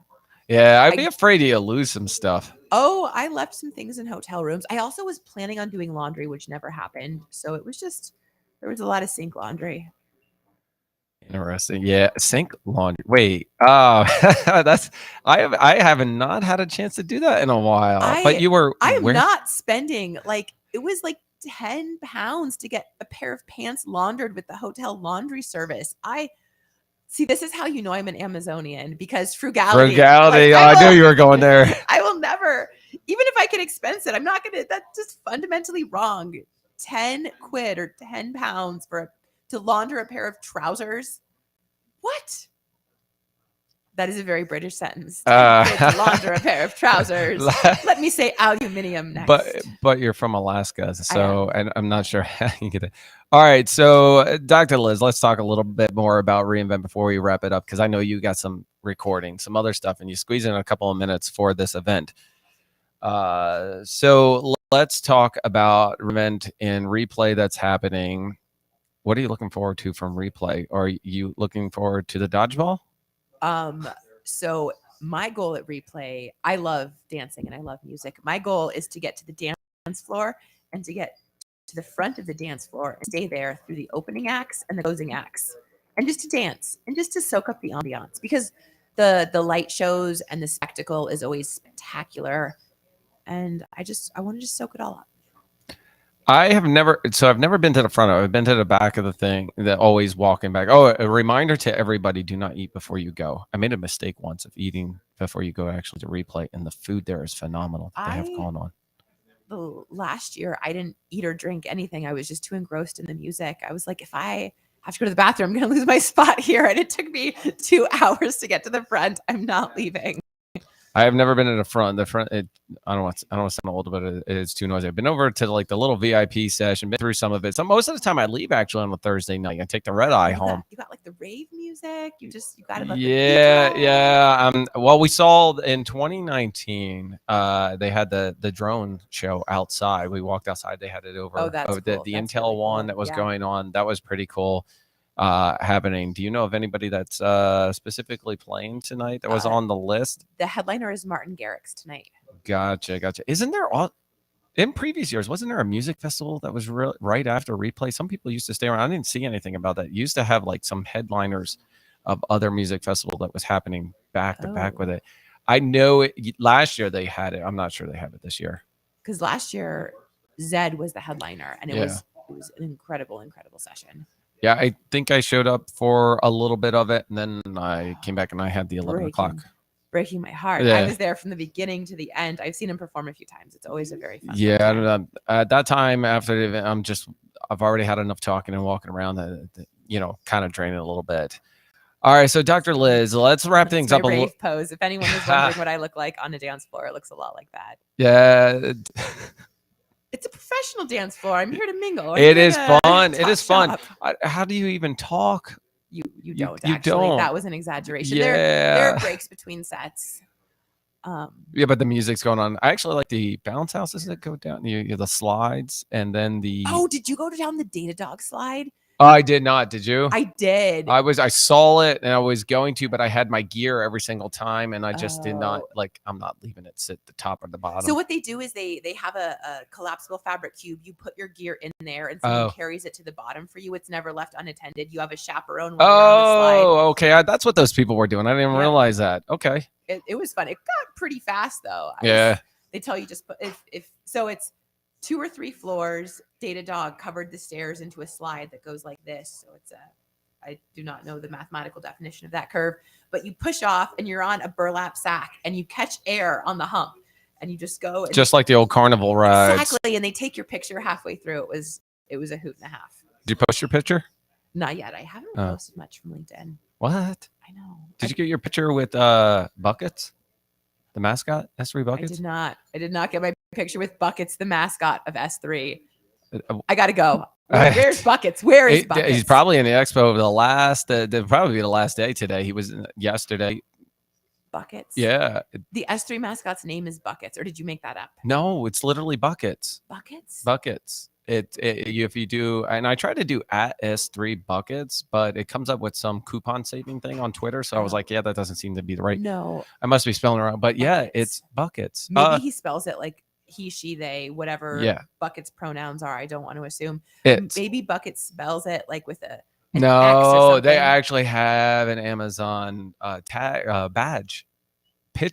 Yeah, I'd be afraid you'll lose some stuff. Oh, I left some things in hotel rooms. I also was planning on doing laundry, which never happened. So it was just, there was a lot of sink laundry. Interesting. Yeah, sink laundry. Wait. Oh, I have not had a chance to do that in a while. But you were. I am not spending it was like 10 pounds to get a pair of pants laundered with the hotel laundry service. See, this is how you know I'm an Amazonian, because frugality. Frugality. I knew you were going there. I will never, even if I can expense it, I'm not gonna. That's just fundamentally wrong. 10 quid or 10 pounds to launder a pair of trousers. What? That is a very British sentence. To launder a pair of trousers. Let me say aluminium next. But you're from Alaska, so and I'm not sure how you get it. All right, so Dr. Liz, let's talk a little bit more about reInvent before we wrap it up, because I know you got some recording, some other stuff, and you squeeze in a couple of minutes for this event. So let's talk about reInvent in replay that's happening. What are you looking forward to from replay? Are you looking forward to the dodgeball? So my goal at replay, I love dancing and I love music. My goal is to get to the dance floor and to get to the front of the dance floor and stay there through the opening acts and the closing acts, and just to dance and just to soak up the ambiance, because the light shows and the spectacle is always spectacular. And I want to just soak it all up. I've never been to the front. I've been to the back of the thing, that always walking back. Oh, a reminder to everybody, do not eat before you go. I made a mistake once of eating before you go actually to replay, and the food there is phenomenal that they have going on. The last year, I didn't eat or drink anything. I was just too engrossed in the music. I was like, if I have to go to the bathroom, I'm going to lose my spot here. And it took me 2 hours to get to the front. I'm not leaving. I have never been in the front. I don't want to sound old, but it's too noisy. I've been over to like the little VIP session, been through some of it. So most of the time I leave actually on a Thursday night. I take the red eye home. You got like the rave music. You got it. Yeah. Well, we saw in 2019, they had the drone show outside. We walked outside. They had it over. Oh, that's cool. The That's Intel really one cool. that was going on. That was pretty cool. Happening. Do you know of anybody that's specifically playing tonight that was on the list? The headliner is Martin Garrix tonight. Gotcha. Isn't there in previous years, wasn't there a music festival that was right after replay? Some people used to stay around. I didn't see anything about that. Used to have like some headliners of other music festival that was happening back to back with it. I know last year they had it. I'm not sure they have it this year. Because last year Zed was the headliner, and it was an incredible session. Yeah, I think I showed up for a little bit of it, and then I came back and I had the 11 o'clock. Breaking my heart. Yeah. I was there from the beginning to the end. I've seen him perform a few times. It's always a very fun time. At that time after the event, I've already had enough talking and walking around that kind of draining a little bit. All right, so Dr. Liz, let's wrap things up. Rave pose. If anyone was wondering what I look like on a dance floor, it looks a lot like that. Yeah. It's a professional dance floor. I'm here to mingle. It is fun. It is fun. How do you even talk? You don't actually. That was an exaggeration. Yeah. There are breaks between sets. Yeah, but the music's going on. I actually like the bounce houses that go down. The slides, and then the. Oh, did you go down the Datadog slide? I did not. Did you? I did. I saw it and I was going to, but I had my gear every single time, and I just did not I'm not leaving it sit the top or the bottom. So what they do is they have a collapsible fabric cube. You put your gear in there, and someone carries it to the bottom for you. It's never left unattended. You have a chaperone. Okay. That's what those people were doing. I didn't realize that. Okay. It was fun. It got pretty fast though. They tell you just put if so it's 2 or 3 floors. Datadog covered the stairs into a slide that goes like this. So it's I do not know the mathematical definition of that curve, but you push off and you're on a burlap sack and you catch air on the hump and you just go. And Just like the old carnival rides. exactly. And they take your picture halfway through. It was a hoot and a half. Did you post your picture? Not yet. I haven't Oh. posted much from LinkedIn. What? I know. Did you get your picture with Buckets? The mascot, S3 I Buckets? did not. I did not get my picture with Buckets, the mascot of S3. I gotta go. Where's Buckets? Where is Buckets? He's probably in the expo the last. That'd probably be the last day today. He was yesterday. Buckets. Yeah. The S3 mascot's name is Buckets, or did you make that up? No, it's literally Buckets. Buckets. Buckets. If you do, and I try to do at S3 Buckets, but it comes up with some coupon saving thing on Twitter. So I was like, yeah, that doesn't seem to be the right. No. I must be spelling it wrong. But yeah, Buckets. it's Buckets. Maybe he spells it like he, she, they, whatever Yeah. Buckets pronouns are. I don't want to assume. It's Maybe Buckets spells it like with an X or no, they something. actually have an Amazon tag badge,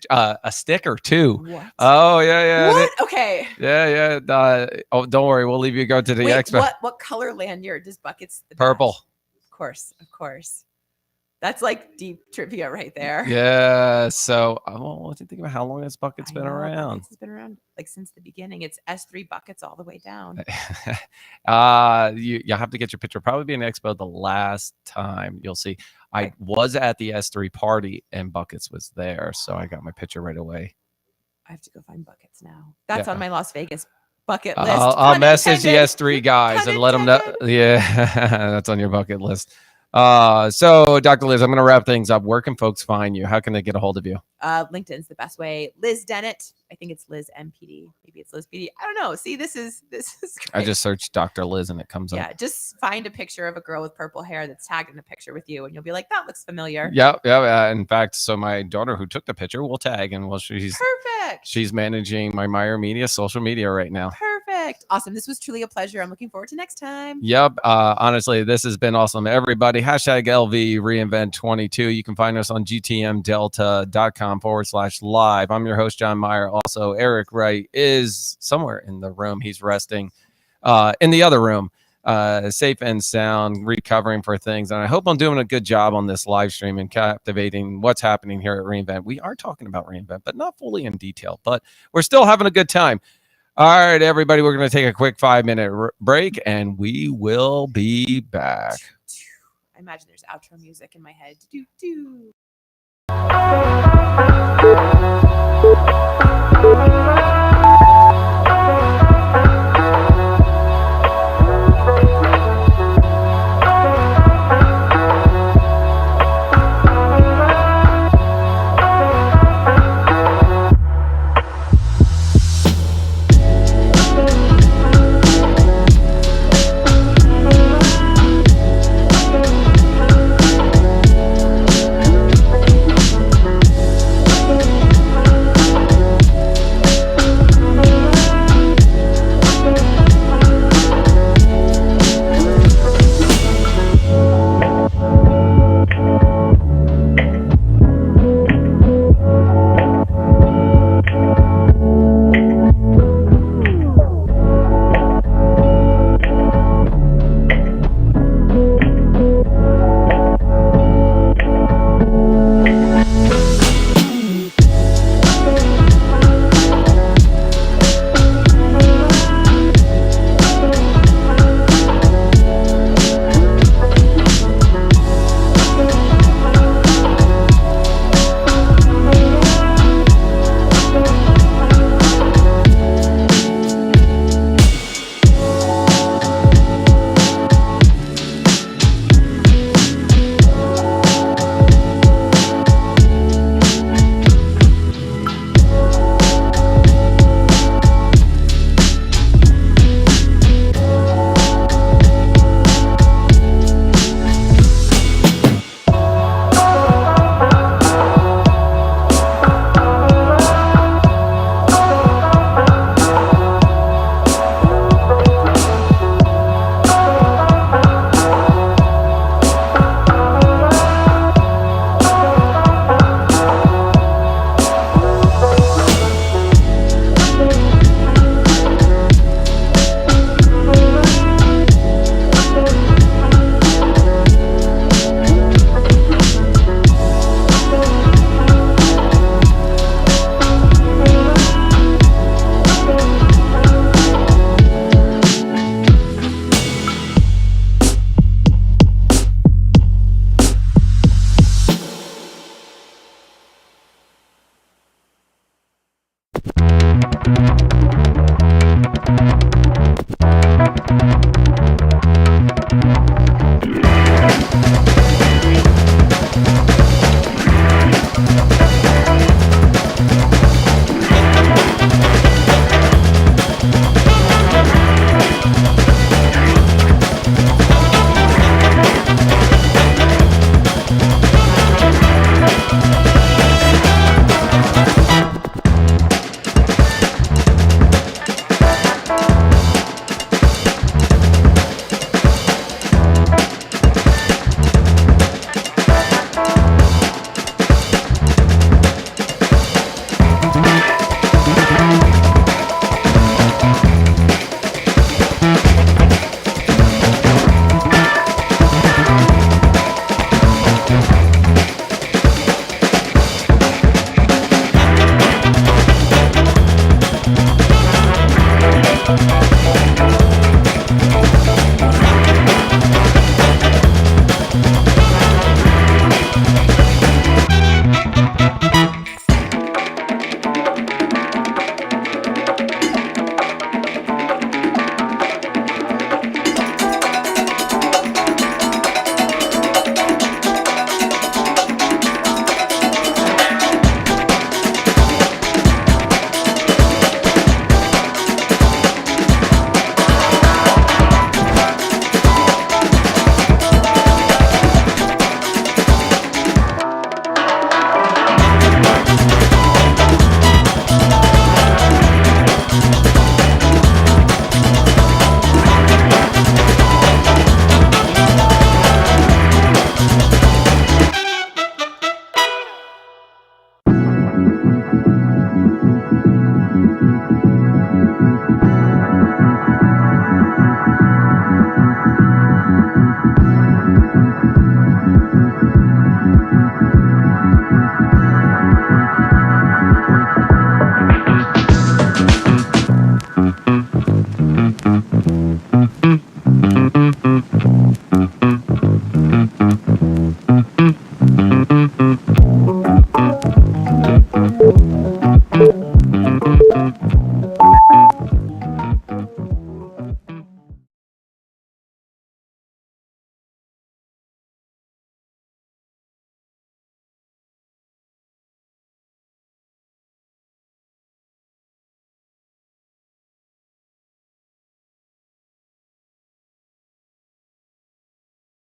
a sticker too. What? Oh yeah. What? Okay. Yeah. Oh, don't worry, we'll leave you go to the Wait, expo. what color lanyard does Buckets? The Purple. badge? Of course. That's like deep trivia right there. Yeah. So, what do you think about how long has Buckets I been know, around? Buckets has been around like since the beginning. It's S3 Buckets all the way down. You have to get your picture. Probably be an expo the last time. You'll see. I was at the S3 party and Buckets was there, so I got my picture right away. I have to go find Buckets now. That's Yeah. on my Las Vegas bucket list. I'll Pun message the intended. S3 guys Pun and let them know. intended. Yeah, that's on your bucket list. So Dr. Liz, I'm going to wrap things up. Where can folks find you? How can they get a hold of you? LinkedIn's the best way. Liz Dennett. I think it's Liz MPD. Maybe it's Liz PD. I don't know. See, this is great. I just searched Dr. Liz and it comes up. Yeah, just find a picture of a girl with purple hair that's tagged in a picture with you, and you'll be like, that looks familiar. Yeah. In fact, so my daughter who took the picture will tag, and Perfect. she's managing my Myer Media social media right now. Perfect. Awesome. This was truly a pleasure. I'm looking forward to next time. Yep. Honestly, this has been awesome. Everybody, hashtag LV Reinvent 22. You can find us on gtmdelta.com/live. I'm your host, John Myer. Also, Eric Wright is somewhere in the room. He's resting in the other room, safe and sound, recovering for things. And I hope I'm doing a good job on this live stream and captivating what's happening here at reInvent. We are talking about reInvent, but not fully in detail, but we're still having a good time. All right, everybody, we're going to take a quick 5-minute break and we will be back. I imagine there's outro music in my head. Do.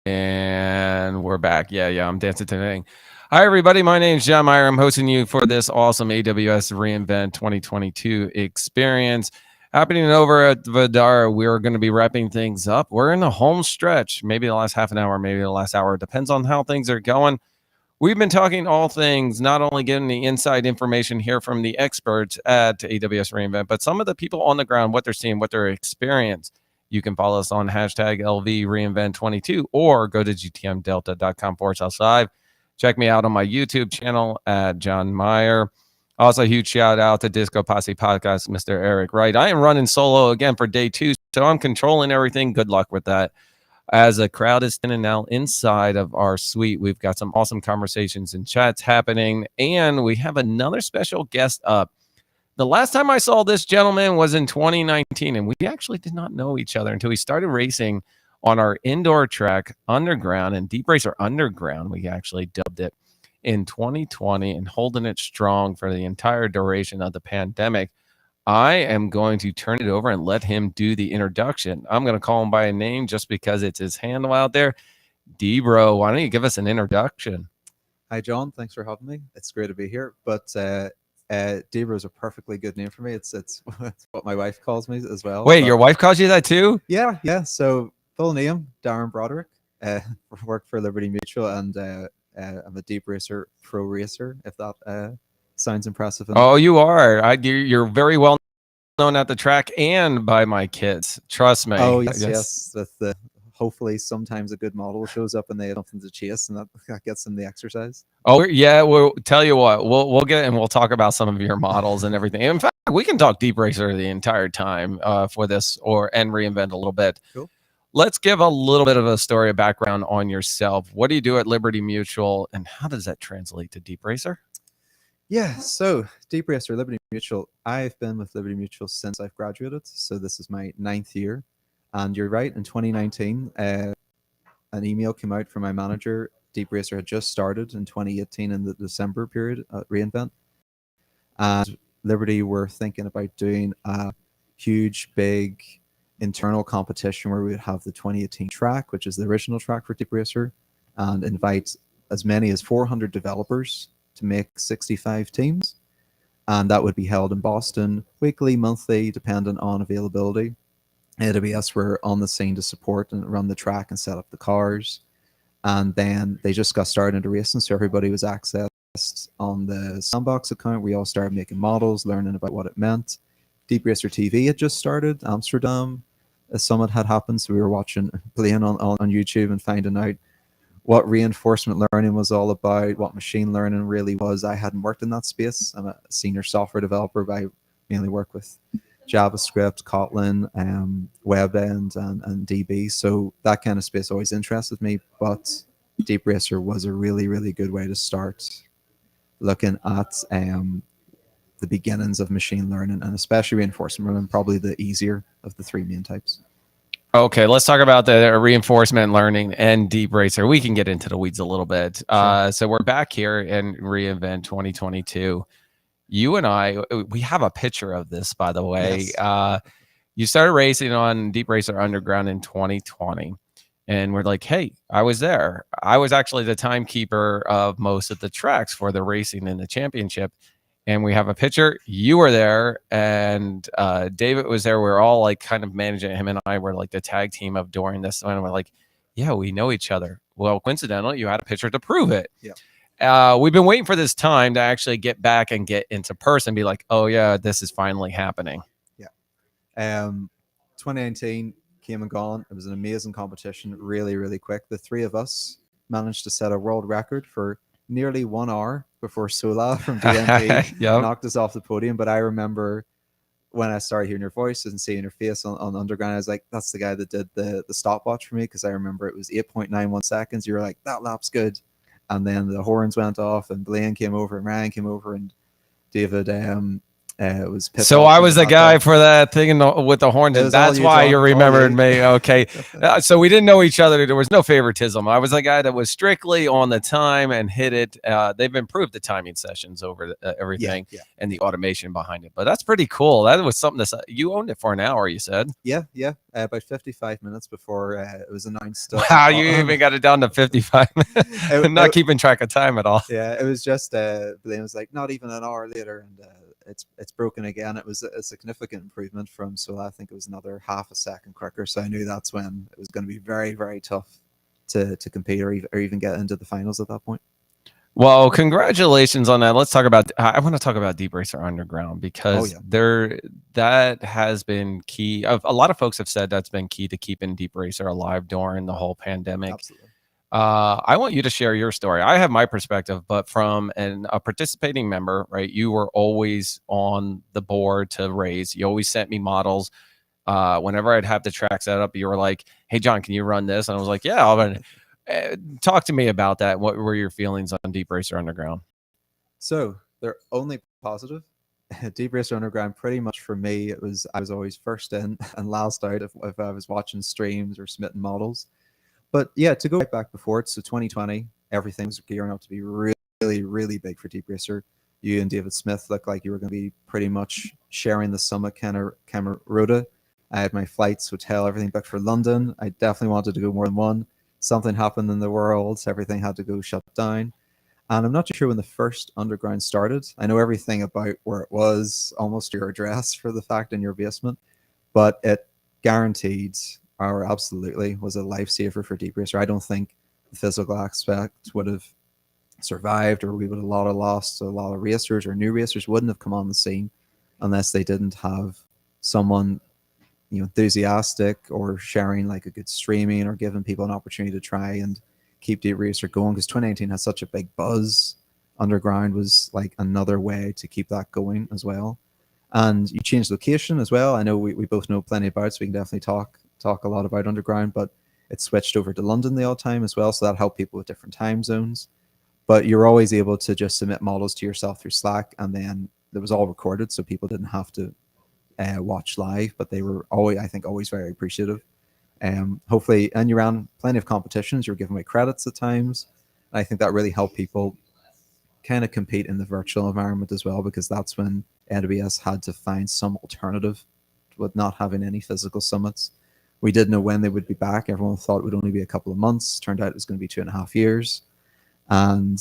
And we're back. Yeah, I'm dancing today. Hi, everybody. My name's John Myer. I'm hosting you for this awesome AWS reInvent 2022 experience happening over at Vidara. We're going to be wrapping things up. We're in the home stretch, maybe the last half an hour, maybe the last hour. It depends on how things are going. We've been talking all things, not only getting the inside information here from the experts at AWS reInvent, but some of the people on the ground, what they're seeing, what they're experiencing. You can follow us on hashtag LV reInvent22 or go to gtmdelta.com/live. Check me out on my YouTube channel at John Myer. Also, a huge shout out to Disco Posse Podcast, Mr. Eric Wright. I am running solo again for day 2, so I'm controlling everything. Good luck with that. As a crowd is thinning out inside of our suite, we've got some awesome conversations and chats happening, and we have another special guest up. The last time I saw this gentleman was in 2019, and we actually did not know each other until we started racing on our indoor track, Underground, and Deep Racer Underground. We actually dubbed it in 2020 and holding it strong for the entire duration of the pandemic. I am going to turn it over and let him do the introduction. I'm going to call him by a name just because it's his handle out there. D-Bro, why don't you give us an introduction? Hi, John. Thanks for having me. It's great to be here. But D-Bro is a perfectly good name for me. It's what my wife calls me as well. Wait, your wife calls you that too? Yeah. So full name, Darren Broderick. Work for Liberty Mutual, and I'm a Deep Racer pro racer, if that sounds impressive enough. Oh, you are. You're very well known at the track and by my kids. Trust me. Oh, yes. With the hopefully sometimes a good model shows up and they have nothing to chase, and that gets them the exercise. Oh, yeah. We'll tell you what. We'll get and we'll talk about some of your models and everything. In fact, we can talk Deep Racer the entire time for this and reInvent a little bit. Cool. Let's give a little bit of a story of background on yourself. What do you do at Liberty Mutual, and how does that translate to Deep Racer? Yeah, so Deep Racer, Liberty Mutual. I've been with Liberty Mutual since I've graduated, so this is my 9th year. And you're right, in 2019, an email came out from my manager. Deep Racer had just started in 2018 in the December period at reInvent. And Liberty were thinking about doing a huge, big internal competition where we would have the 2018 track, which is the original track for Deep Racer, and invite as many as 400 developers to make 65 teams. And that would be held in Boston weekly, monthly, dependent on availability. AWS were on the scene to support and run the track and set up the cars. And then they just got started into racing, so everybody was accessed on the Sandbox account. We all started making models, learning about what it meant. Deep Racer TV had just started. Amsterdam, a summit had happened, so we were playing on YouTube and finding out what reinforcement learning was all about, what machine learning really was. I hadn't worked in that space. I'm a senior software developer, but I mainly work with JavaScript, Kotlin, WebEnd, and DB. So that kind of space always interested me. But Deep Racer was a really, really good way to start looking at the beginnings of machine learning, and especially reinforcement learning, probably the easier of the 3 main types. Okay, let's talk about the reinforcement learning and Deep Racer. We can get into the weeds a little bit. Sure. So we're back here in reInvent 2022. You and I, we have a picture of this, by the way. Yes. You started racing on Deep Racer Underground in 2020. And we're like, hey, I was there. I was actually the timekeeper of most of the tracks for the racing in the championship. And we have a picture. You were there, and David was there. We were all like kind of managing. Him and I were like the tag team of during this. And we're like, yeah, we know each other. Well, coincidentally, you had a picture to prove it. Yeah. We've been waiting for this time to actually get back and get into person, be like, oh yeah, this is finally happening. Yeah. 2019 came and gone. It was an amazing competition, really, really quick. The 3 of us managed to set a world record for nearly 1 hour before Sola from DMP knocked us off the podium. But I remember when I started hearing your voice and seeing your face on Underground, I was like, that's the guy that did the stopwatch for me, because I remember it was 8.91 seconds. You were like, that lap's good. And then the horns went off, and Blaine came over, and Ryan came over, and David It was pit So boxing I was at the that guy time. for that thing with the horns, It and was all that's you, why John. you All remembered you. me. Okay, so we didn't know each other. There was no favoritism. I was the guy that was strictly on the time and hit it. They've improved the timing sessions over everything Yeah. and the automation behind it. But that's pretty cool. That was something that you owned it for an hour. You said, Yeah. About 55 minutes before it was announced. "Wow, you even got it down to 55 minutes." I'm not keeping track of time at all. Yeah, it was just Blaine was like, not even an hour later, and it's broken again. It was a significant improvement from, so I think it was another half a second quicker. So I knew that's when it was going to be very, very tough to compete or even get into the finals at that point. Well, congratulations on that. Let's talk about. I want to talk about Deep Racer Underground because that has been key. A lot of folks have said that's been key to keeping Deep Racer alive during the whole pandemic. Absolutely. I want you to share your story. I have my perspective, but from a participating member, right? You were always on the board to raise. You always sent me models. Whenever I'd have the track set up, you were like, "Hey, John, can you run this?" And I was like, "Yeah, I'll run it." Talk to me about that. What were your feelings on Deep Racer Underground? So they're only positive. Deep Racer Underground, pretty much for me, I was always first in and last out if I was watching streams or submitting models. But yeah, to go right back before it, so 2020, everything was gearing up to be really, really big for Deep Racer. You and David Smith looked like you were going to be pretty much sharing the summit Camerota. I had my flights, hotel, everything booked for London. I definitely wanted to go more than one. Something happened in the world, so everything had to go shut down. And I'm not too sure when the first underground started. I know everything about where it was, almost your address for the fact in your basement, but it guaranteed or absolutely was a lifesaver for Deep Racer. I don't think the physical aspect would have survived, or we would have lost a lot of racers, or new racers wouldn't have come on the scene unless they didn't have someone enthusiastic or sharing like a good streaming or giving people an opportunity to try and keep Deep Racer going, because 2019 has such a big buzz. Underground was like another way to keep that going as well. And you changed location as well. I know we both know plenty about it, so we can definitely talk a lot about Underground, but it switched over to London the odd time as well, so that helped people with different time zones. But you're always able to just submit models to yourself through Slack, and then it was all recorded, so people didn't have to watch live, but they were always very appreciative. Hopefully, and you ran plenty of competitions. You're giving away credits at times. And I think that really helped people kind of compete in the virtual environment as well, because that's when NWS had to find some alternative with not having any physical summits. We didn't know when they would be back. Everyone thought it would only be a couple of months. Turned out it was going to be 2.5 years. And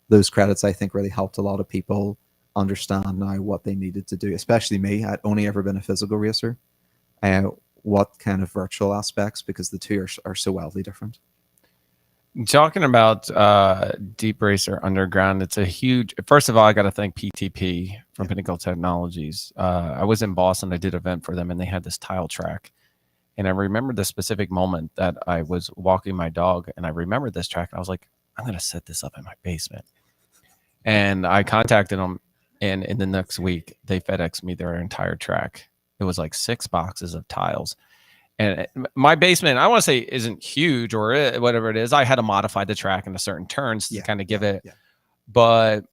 those credits, I think, really helped a lot of people understand now what they needed to do, especially me. I'd only ever been a physical racer. What kind of virtual aspects, because the two are so wildly different. Talking about Deep Racer Underground, it's a huge. First of all, I got to thank PTP from Pinnacle Technologies. I was in Boston. I did an event for them, and they had this tile track. And I remember the specific moment that I was walking my dog, and I remember this track. And I was like, I'm going to set this up in my basement. And I contacted them, and in the next week, they FedExed me their entire track. It was like 6 boxes of tiles. And my basement, I want to say, isn't huge or whatever it is. I had to modify the track into certain turns to kind of give it. Yeah. But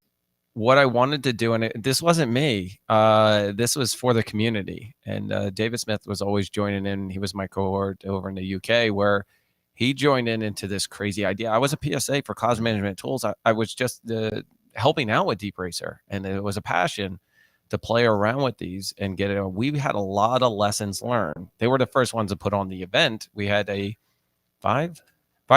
what I wanted to do, and this wasn't me, this was for the community. And David Smith was always joining in. He was my cohort over in the UK, where he joined into this crazy idea. I was a PSA for Cloud Management Tools. I was just helping out with Deep Racer, and it was a passion to play around with these and get it. We had a lot of lessons learned. They were the first ones to put on the event. We had a five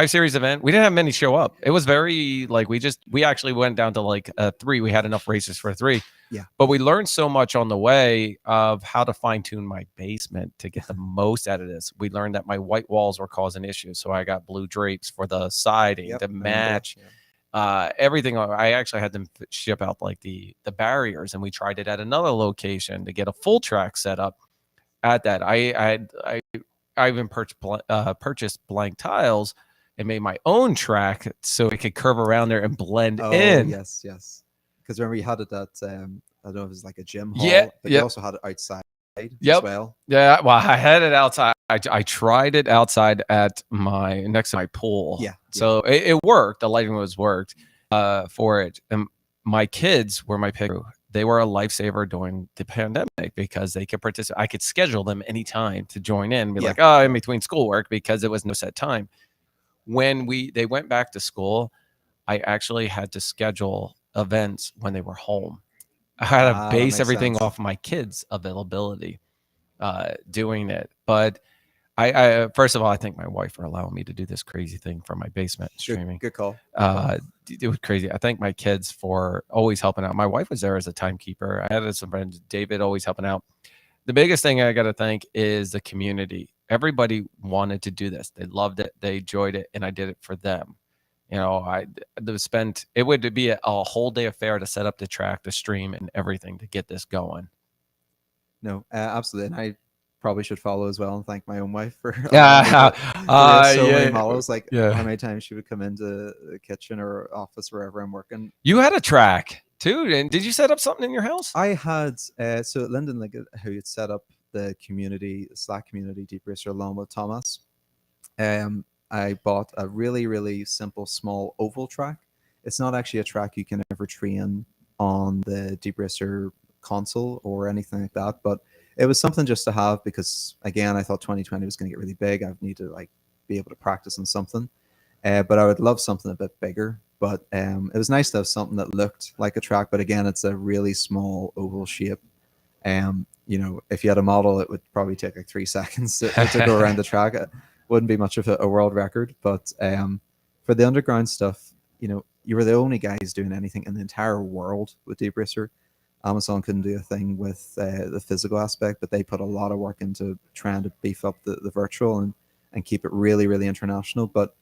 series event. We didn't have many show up. It was very like we actually went down to like 3. We had enough races for 3. Yeah. But we learned so much on the way of how to fine tune my basement to get the most out of this. We learned that my white walls were causing issues, so I got blue drapes for the siding to match. Everything. I actually had them ship out like the barriers, and we tried it at another location to get a full track set up at that. I even purchased blank tiles and made my own track so it could curve around there and blend in. Yes. Because remember you had it at I don't know if it was like a gym hall, but you also had it outside as well. Yeah, well, I had it outside. I tried it outside at next to my pool. So it worked. The lighting worked for it. And my kids were my pick. they were a lifesaver during the pandemic because they could participate. I could schedule them anytime to join in, be like, oh, in between schoolwork, because it was no set time. When they went back to school, I actually had to schedule events when they were home. I had to base everything off my kids' availability doing it. But I first of all, I thank my wife for allowing me to do this crazy thing from my basement streaming. Good call. It was crazy. I thank my kids for always helping out. My wife was there as a timekeeper. I had some friends, David, always helping out. The biggest thing I got to thank is the community. Everybody wanted to do this. They loved it. They enjoyed it, and I did it for them. You know, it would be a whole day affair to set up the track, the stream, and everything to get this going. No, absolutely. And I probably should follow as well and thank my own wife for so many models. Like how many times she would come into the kitchen or office wherever I'm working. You had a track too, and did you set up something in your house? I had so Lyndon, like who had set up the Slack community Deep Racer along with Thomas. I bought a really, really simple small oval track. It's not actually a track you can ever train on the Deep Racer console or anything like that, but it was something just to have because, again, I thought 2020 was going to get really big. I would need to be able to practice on something, but I would love something a bit bigger. But it was nice to have something that looked like a track, but again, it's a really small oval shape. You know, if you had a model, it would probably take like 3 seconds to go around the track. It wouldn't be much of a world record, but for the underground stuff, you know, you were the only guys doing anything in the entire world with Deep Racer. Amazon couldn't do a thing with the physical aspect, but they put a lot of work into trying to beef up the virtual and keep it really, really international. But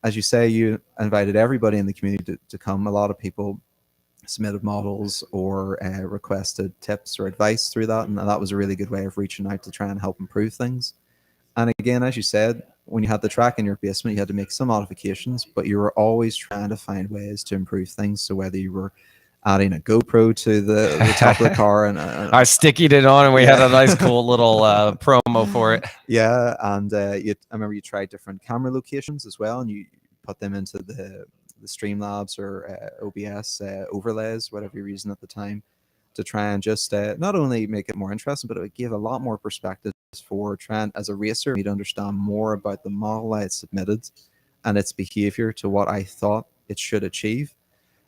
as you say, you invited everybody in the community to come. A lot of people submitted models or requested tips or advice through that, and that was a really good way of reaching out to try and help improve things. And again, as you said, when you had the track in your basement, you had to make some modifications, but you were always trying to find ways to improve things. So whether you were adding a GoPro to the top of the car and I stickied it on, and we had a nice, cool little promo for it. Yeah, and I remember you tried different camera locations as well, and you put them into the Streamlabs or OBS overlays, whatever you're using at the time, to try and just not only make it more interesting, but it would give a lot more perspectives for trying, as a racer, me to understand more about the model I had submitted and its behavior to what I thought it should achieve.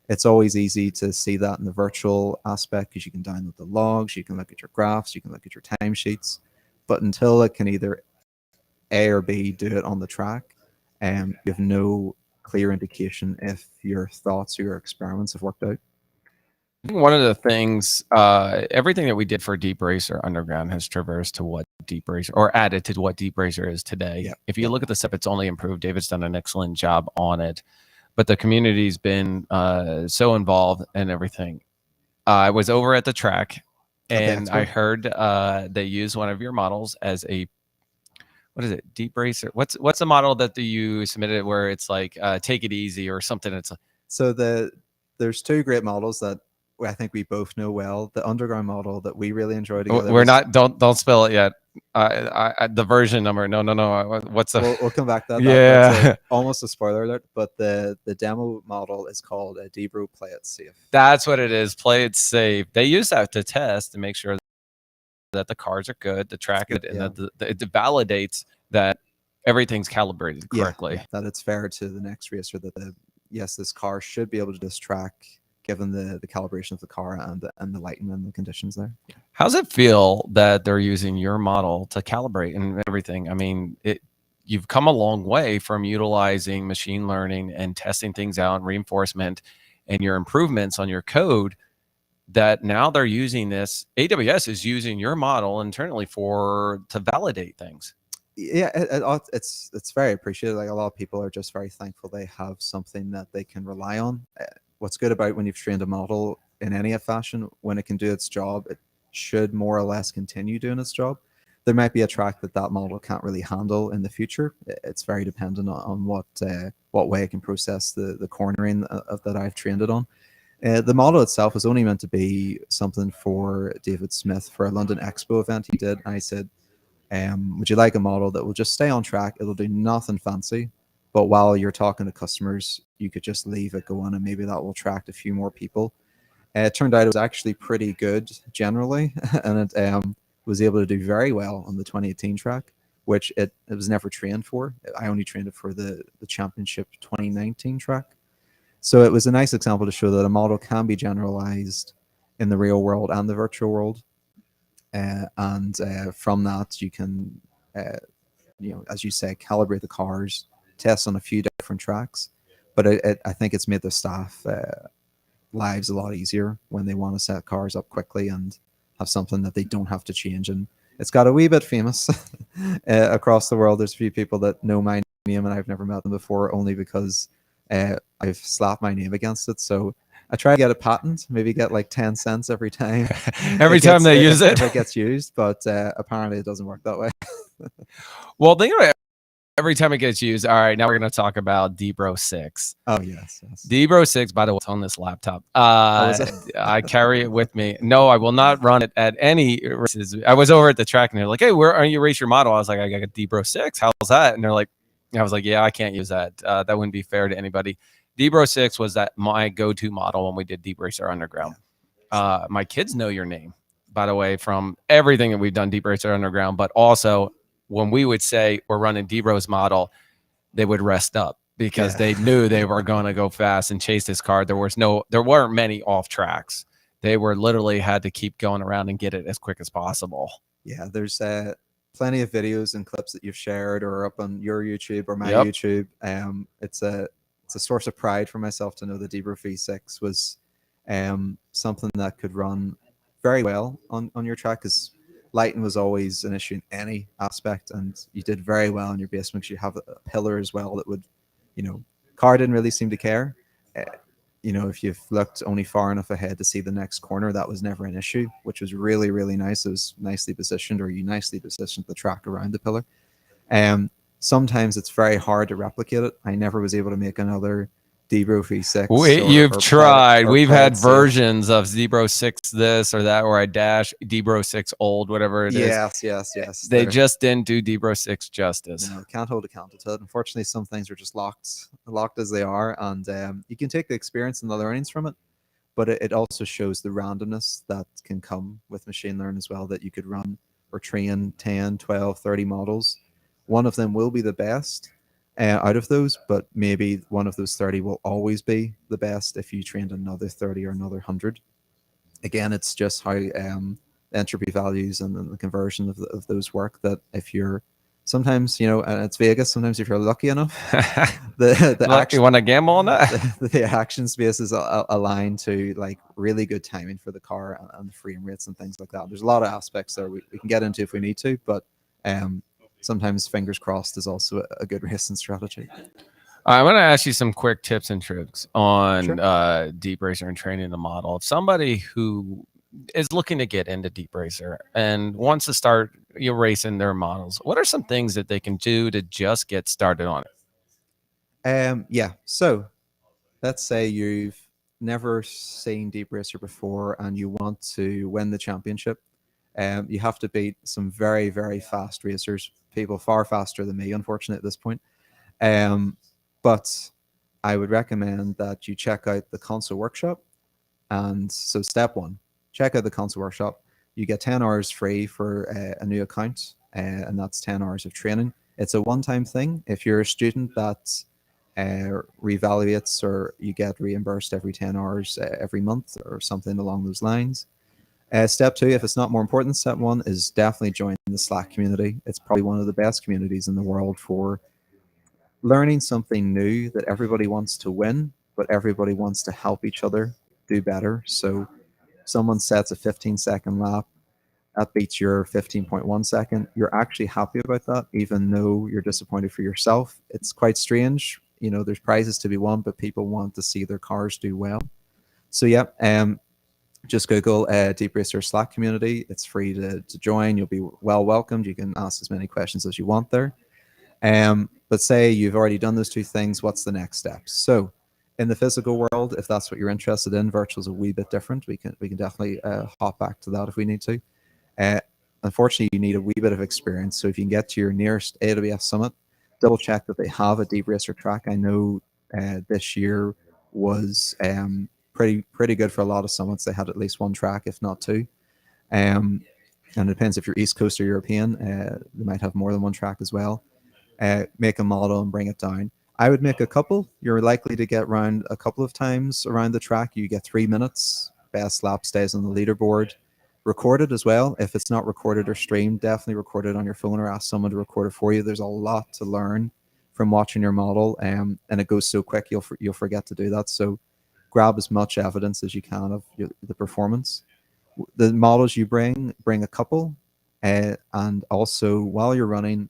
It's always easy to see that in the virtual aspect because you can download the logs, you can look at your graphs, you can look at your timesheets, but until it can either A or B do it on the track, you have no clear indication if your thoughts or your experiments have worked out. I think one of the things, everything that we did for Deep Racer Underground has traversed to what Deep Racer, or added to what Deep Racer is today. Yeah. If you look at the stuff, it's only improved. David's done an excellent job on it. But the community's been so involved and everything. I was over at the track, and I heard they use one of your models as a, what is it, Deep Racer? What's the model that you submitted where it's like take it easy or something? It's so there's two great models that I think we both know well. The underground model that we really enjoyed together. We're not. Don't spell it yet. The version number. No. What's the? We'll come back to that. That's almost a spoiler alert. But the demo model is called a Debro Play It Safe. That's what it is. Play it safe. They use that to test to make sure that the cars are good, the track, and that it validates that everything's calibrated correctly. That it's fair to the next racer that this car should be able to just track given the calibration of the car and the lighting and the conditions there. How's it feel that they're using your model to calibrate and everything? I mean, you've come a long way from utilizing machine learning and testing things out and reinforcement and your improvements on your code, that now they're using this. AWS is using your model internally to validate things. Yeah, it's very appreciated. Like, a lot of people are just very thankful they have something that they can rely on. What's good about when you've trained a model in any fashion, when it can do its job, it should more or less continue doing its job. There might be a track that model can't really handle in the future. It's very dependent on what way it can process the cornering that I've trained it on. The model itself was only meant to be something for David Smith for a London Expo event he did. I said, would you like a model that will just stay on track? It'll do nothing fancy, but while you're talking to customers, you could just leave it going, and maybe that will attract a few more people. It turned out it was actually pretty good generally, and it was able to do very well on the 2018 track, which it was never trained for. I only trained it for the championship 2019 track. So it was a nice example to show that a model can be generalized in the real world and the virtual world. And from that, you can, as you say, calibrate the cars, test on a few different tracks. But I think it's made the staff lives a lot easier when they want to set cars up quickly and have something that they don't have to change. And it's got a wee bit famous across the world. There's a few people that know my name, and I've never met them before, only because I've slapped my name against it. So I try to get a patent, maybe get like 10 cents every time. Every time they use it. If it gets used, but apparently it doesn't work that way. Well, think about it. Every time it gets used. All right, now we're going to talk about Debro 6. Oh, yes. Debro 6, by the way, it's on this laptop. Is it? I carry it with me. No, I will not run it at any races. I was over at the track, and they're like, hey, where are you race your model? I was like, I got a Debro 6. How's that? And they're like, I was like, yeah, I can't use that. That wouldn't be fair to anybody. Debro 6 was my go-to model when we did Deep Racer Underground. My kids know your name, by the way, from everything that we've done Deep Racer Underground, but also when we would say we're running Debro's model, they would rest up because they knew they were going to go fast and chase this car. There weren't many off tracks. They were literally had to keep going around and get it as quick as possible. Yeah, there's plenty of videos and clips that you've shared or up on your YouTube or my YouTube. It's a source of pride for myself to know the Debro V6 was something that could run very well on your track, because lighting was always an issue in any aspect, and you did very well in your basement because you have a pillar as well that would, car didn't really seem to care. If you've looked only far enough ahead to see the next corner, that was never an issue, which was really, really nice. It was nicely positioned, or you nicely positioned the track around the pillar. Sometimes it's very hard to replicate it. I never was able to make another Debro V6. You've tried. We've had versions of Debro 6 this or that, or a dash Debro 6 old, whatever it is. Yes. They just didn't do Debro 6 justice. No, can't hold a candle to it. Unfortunately, some things are just locked as they are, and you can take the experience and the learnings from it, but it also shows the randomness that can come with machine learning as well, that you could run or train 10, 12, 30 models. One of them will be the best out of those, but maybe one of those 30 will always be the best if you trained another 30 or another 100. Again, it's just how entropy values and then the conversion of those work, that if you're sometimes, and it's Vegas, sometimes if you're lucky enough, you want to gamble on that? the action space is aligned to like really good timing for the car and the frame rates and things like that. There's a lot of aspects there we can get into if we need to, but sometimes fingers crossed is also a good racing strategy. I'm going to ask you some quick tips and tricks on Deep Racer and training the model. If somebody who is looking to get into Deep Racer and wants to start racing their models, what are some things that they can do to just get started on it? So let's say you've never seen Deep Racer before and you want to win the championship. You have to beat some very, very fast racers, people far faster than me, unfortunately, at this point. But I would recommend that you check out the console workshop. And so step one, check out the console workshop. You get 10 hours free for a new account, and that's 10 hours of training. It's a one-time thing. If you're a student that reevaluates, or you get reimbursed every 10 hours every month or something along those lines. Step two, if it's not more important, step one is definitely join the Slack community. It's probably one of the best communities in the world for learning something new that everybody wants to win, but everybody wants to help each other do better. So someone sets a 15-second lap, that beats your 15.1 second. You're actually happy about that, even though you're disappointed for yourself. It's quite strange. There's prizes to be won, but people want to see their cars do well. So just Google Deep Racer Slack community. It's free to join. You'll be well welcomed. You can ask as many questions as you want there. But say you've already done those two things, what's the next step? So in the physical world, if that's what you're interested in, virtual is a wee bit different. We can definitely hop back to that if we need to. Unfortunately, you need a wee bit of experience. So if you can get to your nearest AWS summit, double check that they have a Deep Racer track. I know this year was pretty good for a lot of summits. They had at least one track, if not two. And it depends if you're East Coast or European. They might have more than one track as well. Make a model and bring it down. I would make a couple. You're likely to get round a couple of times around the track. You get 3 minutes. Best lap stays on the leaderboard. Record it as well. If it's not recorded or streamed, definitely record it on your phone or ask someone to record it for you. There's a lot to learn from watching your model, and it goes so quick you'll forget to do that. So grab as much evidence as you can of the performance. The models you bring a couple, and also while you're running,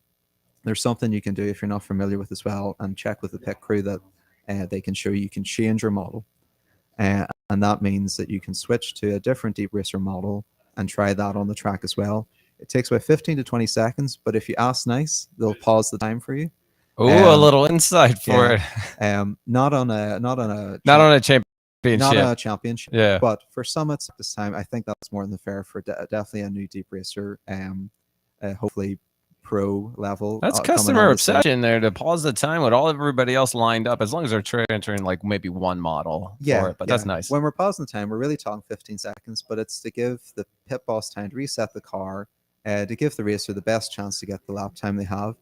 there's something you can do if you're not familiar with as well, and check with the pit crew that they can show you. You can change your model, and that means that you can switch to a different Deep Racer model and try that on the track as well. It takes about 15 to 20 seconds, but if you ask nice, they'll pause the time for you. Oh, a little insight for it. Not on a championship. Not a championship. Yeah. But for summits this time, I think that's more than fair for definitely a new Deep Racer. Hopefully pro level. That's customer obsession there to pause the time with all everybody else lined up, as long as they're entering like maybe one model for it. But that's nice. When we're pausing the time, we're really talking 15 seconds, but it's to give the pit boss time to reset the car, to give the racer the best chance to get the lap time they have.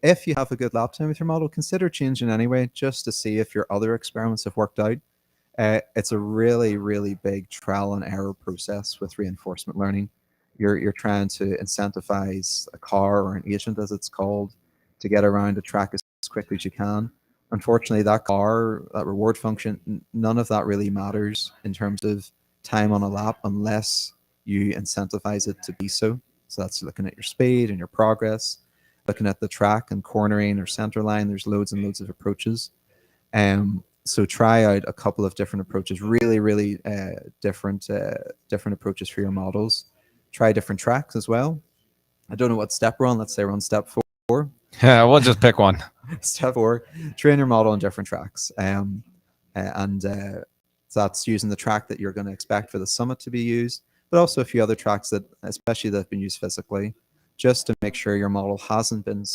If you have a good lap time with your model, consider changing anyway, just to see if your other experiments have worked out. It's a really, really big trial and error process with reinforcement learning. You're trying to incentivize a car or an agent, as it's called, to get around a track as quickly as you can. Unfortunately, that car, that reward function, none of that really matters in terms of time on a lap unless you incentivize it to be so. So that's looking at your speed and your progress, looking at the track and cornering or center line. There's loads and loads of approaches. So try out a couple of different approaches, really, really different approaches for your models. Try different tracks as well. I don't know what step we're on. Let's say we're on step 4. Yeah, we'll just pick one. Step 4, train your model on different tracks. So that's using the track that you're going to expect for the summit to be used, but also a few other tracks that, especially that have been used physically, just to make sure your model hasn't been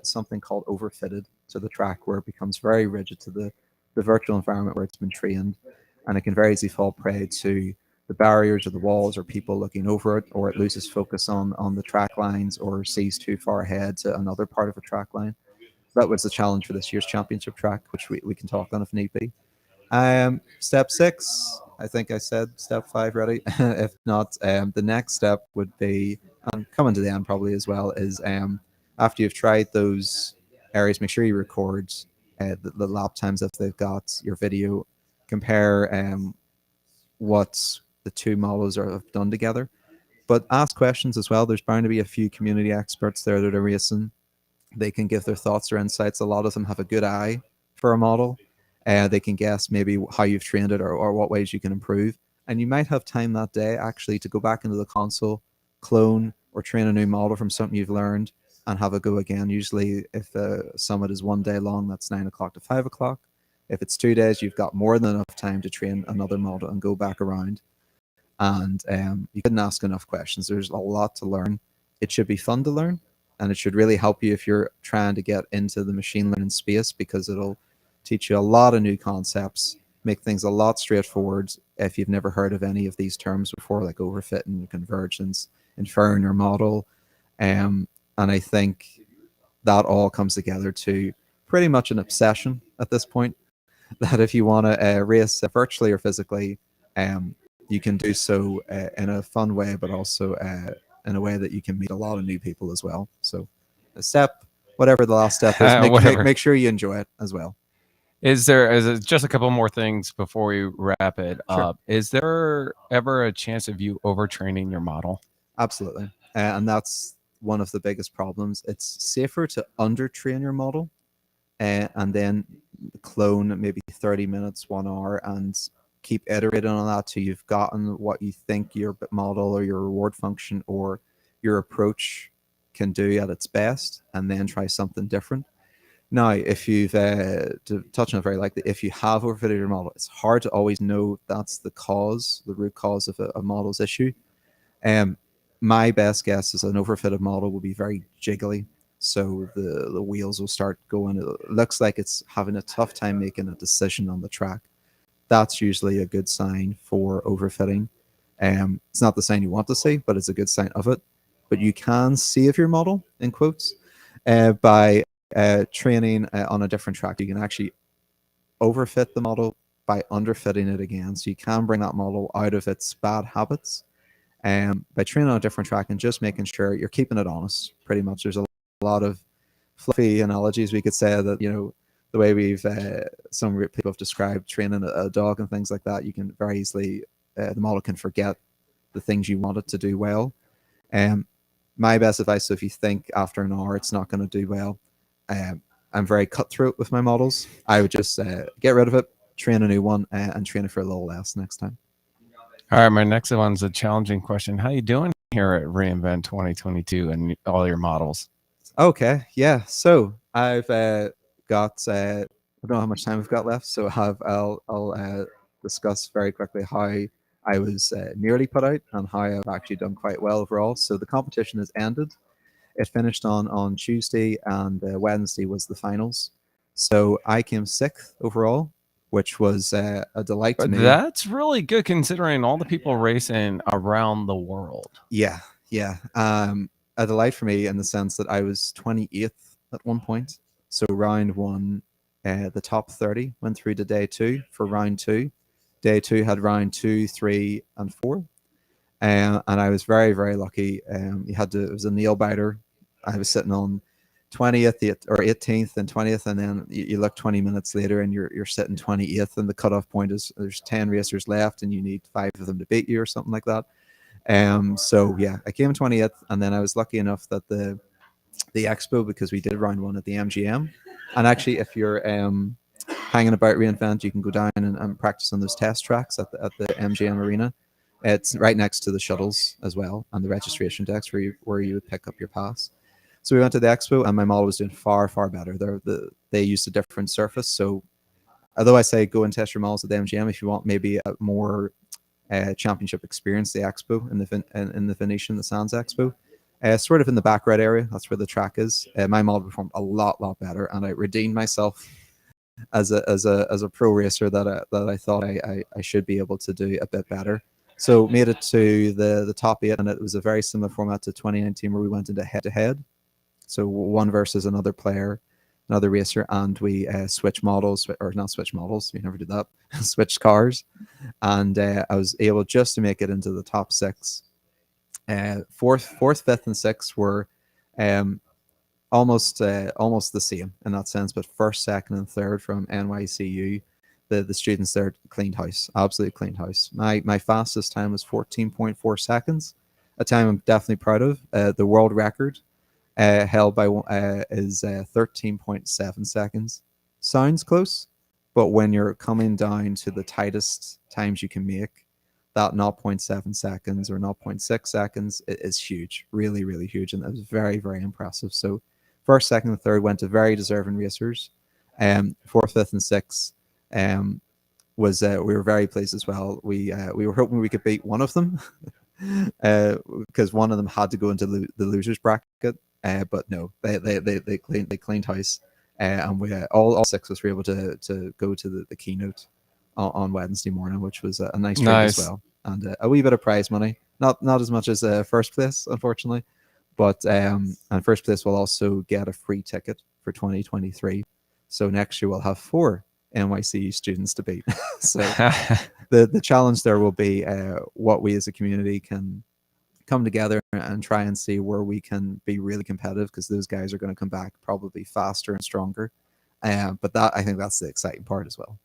something called overfitted to the track, where it becomes very rigid to the virtual environment where it's been trained, and it can very easily fall prey to the barriers or the walls or people looking over it, or it loses focus on the track lines or sees too far ahead to another part of a track line. That was the challenge for this year's championship track, which we can talk on if need be. Step 6, I think I said step 5 already. If not, the next step would be, and coming to the end probably as well, is after you've tried those areas, make sure you record the lap times if they've got your video. Compare what the two models have done together, but ask questions as well. There's bound to be a few community experts there that are racing. They can give their thoughts or insights. A lot of them have a good eye for a model. They can guess maybe how you've trained it or what ways you can improve. And you might have time that day actually to go back into the console, clone or train a new model from something you've learned, and have a go again. Usually if the summit is 1 day long, that's 9 o'clock to 5 o'clock. If it's 2 days, you've got more than enough time to train another model and go back around. And you couldn't ask enough questions. There's a lot to learn. It should be fun to learn, and it should really help you if you're trying to get into the machine learning space, because it'll teach you a lot of new concepts, make things a lot straightforward if you've never heard of any of these terms before, like overfitting, convergence, inferring your model. And I think that all comes together to pretty much an obsession at this point, that if you want to race virtually or physically, you can do so in a fun way, but also in a way that you can meet a lot of new people as well. So a step, whatever the last step is, make sure you enjoy it as well. Is there just a couple more things before we wrap it up? Is there ever a chance of you overtraining your model? Absolutely. And that's one of the biggest problems. It's safer to undertrain your model and then clone maybe 30 minutes, 1 hour, and keep iterating on that till you've gotten what you think your model or your reward function or your approach can do at its best, and then try something different. Now, if you've, to touch on it very likely, if you have overfitted your model, it's hard to always know that's the root cause of a model's issue. My best guess is an overfitted model will be very jiggly. So the wheels will start going. It looks like it's having a tough time making a decision on the track. that's usually a good sign for overfitting. It's not the sign you want to see, but it's a good sign of it. But you can save your model, in quotes, by training on a different track. You can actually overfit the model by underfitting it again. So you can bring that model out of its bad habits by training on a different track and just making sure you're keeping it honest. Pretty much, there's a lot of fluffy analogies we could say that, you know, the way we've some people have described training a dog and things like that. You can very easily the model can forget the things you want it to do well. My best advice: so if you think after an hour it's not going to do well, I'm very cutthroat with my models. I would just get rid of it, train a new one, and train it for a little less next time. All right, my next one's a challenging question. How you doing here at reInvent 2022 and all your models? Okay, yeah. So I've got I don't know how much time we've got left, so I'll discuss very quickly how I was nearly put out and how I've actually done quite well overall. So the competition has ended. It finished on Tuesday, and Wednesday was the finals. So I came 6th overall, which was a delight to But me. that's really good considering all the people racing around the world. Yeah. A delight for me in the sense that I was 28th at one point. So round one, the top 30 went through to day 2 for round 2. Day 2 had round 2, 3, and 4. And I was very, very lucky. It was a nail biter. I was sitting on 20th or 18th and 20th, and then you look 20 minutes later and you're sitting 28th, and the cutoff point is there's 10 racers left and you need 5 of them to beat you or something like that. So yeah, I came 20th, and then I was lucky enough that the expo, because we did round 1 at the MGM, and actually if you're hanging about reInvent, you can go down and practice on those test tracks at the MGM arena. It's right next to the shuttles as well, and the registration decks where you would pick up your pass. So we went to the expo, and my model was doing far, far better. They used a different surface. So although I say go and test your models at the MGM if you want maybe a more championship experience, the expo in the Venetian, the Sands Expo, sort of in the back right area. That's where the track is. My model performed a lot better, and I redeemed myself as a pro racer that I thought I should be able to do a bit better. So made it to the top 8, and it was a very similar format to 2019 where we went into head-to-head. So one versus another player, another racer, and we switch models, or not switch models, we never did that, switched cars. And I was able just to make it into the top 6. Fourth, 5th, and 6th were almost the same in that sense, but 1st, 2nd, and 3rd from NYCU, the students there cleaned house, absolutely cleaned house. My fastest time was 14.4 seconds, a time I'm definitely proud of. The world record held by is 13.7 seconds. Sounds close, but when you're coming down to the tightest times you can make, that 0.7 seconds or 0.6 seconds is huge, really, really huge, and that was very, very impressive. So 1st, 2nd, and 3rd went to very deserving racers. 4th, 5th, and 6th was we were very pleased as well. We were hoping we could beat one of them because one of them had to go into the losers bracket, but no, they cleaned house, and we all 6 of us were able to go to the keynote on Wednesday morning, which was a nice treat as well, and a wee bit of prize money. Not as much as 1st place, unfortunately, but and 1st place will also get a free ticket for 2023. So next year we'll have 4 NYC students to beat. So the challenge there will be what we as a community can come together and try and see where we can be really competitive, because those guys are going to come back probably faster and stronger. But I think that's the exciting part as well.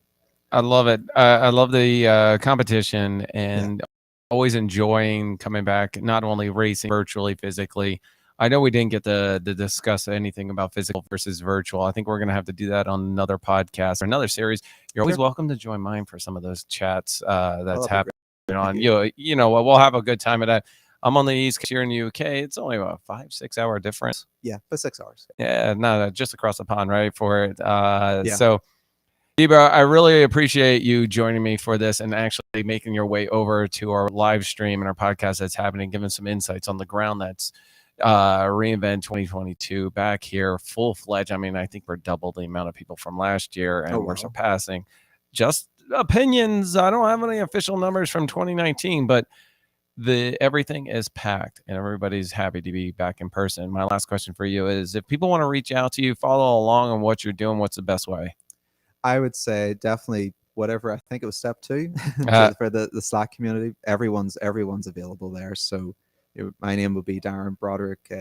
I love it. I love the competition, and always enjoying coming back, not only racing virtually, physically. I know we didn't get to discuss anything about physical versus virtual. I think we're going to have to do that on another podcast or another series. You're always welcome to join mine for some of those chats that's happening on. You know, we'll have a good time at that. I'm on the East Coast here in the UK. It's only about 5-6 hour difference. Yeah, but 6 hours. Yeah, no, just across the pond, right? For it. So, Debra, I really appreciate you joining me for this and actually making your way over to our live stream and our podcast that's happening, giving some insights on the ground that's reInvent 2022 back here full-fledged. I mean, I think we're double the amount of people from last year, and we're surpassing just opinions. I don't have any official numbers from 2019, but everything is packed and everybody's happy to be back in person. My last question for you is, if people want to reach out to you, follow along on what you're doing, what's the best way? I would say definitely whatever. I think it was step 2 for the Slack community. Everyone's available there. So my name will be Darren Broderick.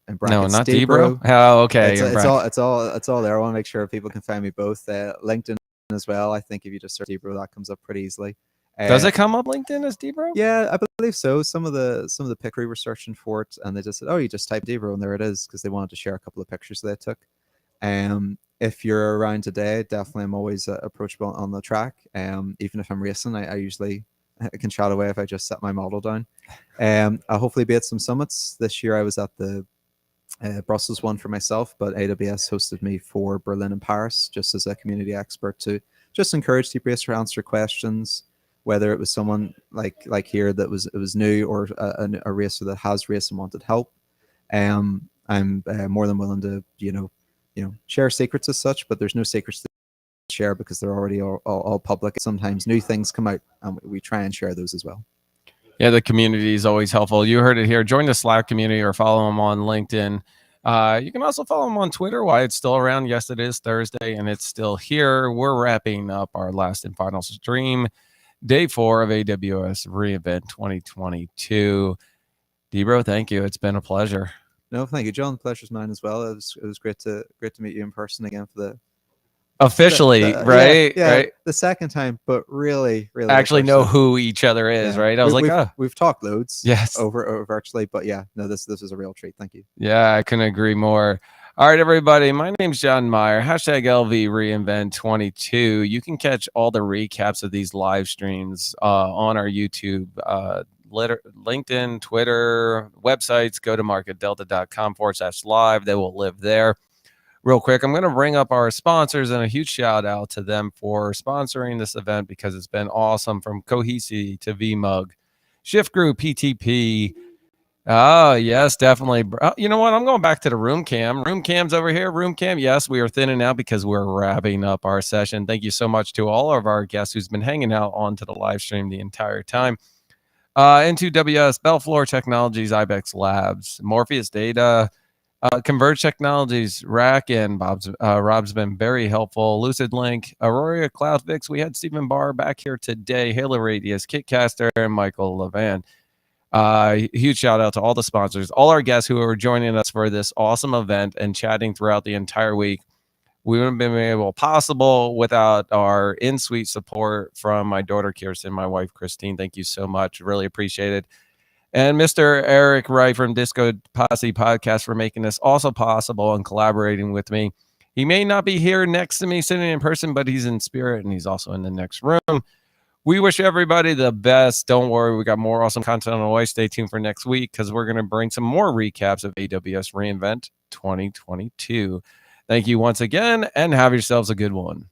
And No, not Debro. Oh, okay. It's all there. I want to make sure people can find me both. LinkedIn as well. I think if you just search Debro, that comes up pretty easily. Does it come up LinkedIn as Debro? Yeah, I believe so. Some of the pick we were searching for it, and they just said, "Oh, you just type Debro, and there it is," because they wanted to share a couple of pictures they took. If you're around today, definitely I'm always approachable on the track. Even if I'm racing, I usually can chat away if I just set my model down. I'll hopefully be at some summits this year. I was at the Brussels one for myself, but AWS hosted me for Berlin and Paris just as a community expert to just encourage Deep Racer to answer questions, whether it was someone like here that was new or a racer that has raced and wanted help. I'm more than willing to share secrets as such, but there's no secrets to share because they're already all public. Sometimes new things come out, and we try and share those as well. Yeah, the community is always helpful. You heard it here. Join the Slack community or follow them on LinkedIn. You can also follow them on Twitter while it's still around. Yes, it is Thursday, and it's still here. We're wrapping up our last and final stream, day 4 of AWS reInvent 2022. Debro, thank you. It's been a pleasure. No, thank you, John. The pleasure's mine as well. It was great to meet you in person again for the officially, right? Yeah, right. The second time, but really actually know who each other is, right? I was we've talked loads, yes, over virtually, but yeah, no, this is a real treat. Thank you. Yeah, I couldn't agree more. All right, everybody. My name's John Myer. Hashtag LV reInvent 22. You can catch all the recaps of these live streams on our YouTube, LinkedIn, Twitter, websites. Go to marketdelta.com/live. They will live there. Real quick, I'm going to bring up our sponsors and a huge shout out to them for sponsoring this event because it's been awesome, from Cohesi to VMUG, Shift Group, PTP. Oh, yes, definitely. You know what? I'm going back to the room cam. Room cam's over here. Room cam. Yes, we are thinning out because we're wrapping up our session. Thank you so much to all of our guests who's been hanging out onto the live stream the entire time. N2WS, Bellfloor Technologies, IBEX Labs, Morpheus Data, Converge Technologies, Rack-In, Rob's been very helpful. Lucid Link, Aurora CloudFix. We had Stephen Barr back here today, Halo Radius, Kitcaster, and Michael Levan. Huge shout out to all the sponsors, all our guests who are joining us for this awesome event and chatting throughout the entire week. We wouldn't have been able possible without our in-suite support from my daughter Kirsten, my wife Christine. Thank you so much. Really appreciate it. And Mr. Eric Wright from Disco Posse Podcast for making this also possible and collaborating with me. He may not be here next to me sitting in person, but he's in spirit and he's also in the next room. We wish everybody the best. Don't worry, we got more awesome content on the way. Stay tuned for next week because we're going to bring some more recaps of AWS reInvent 2022. Thank you once again and have yourselves a good one.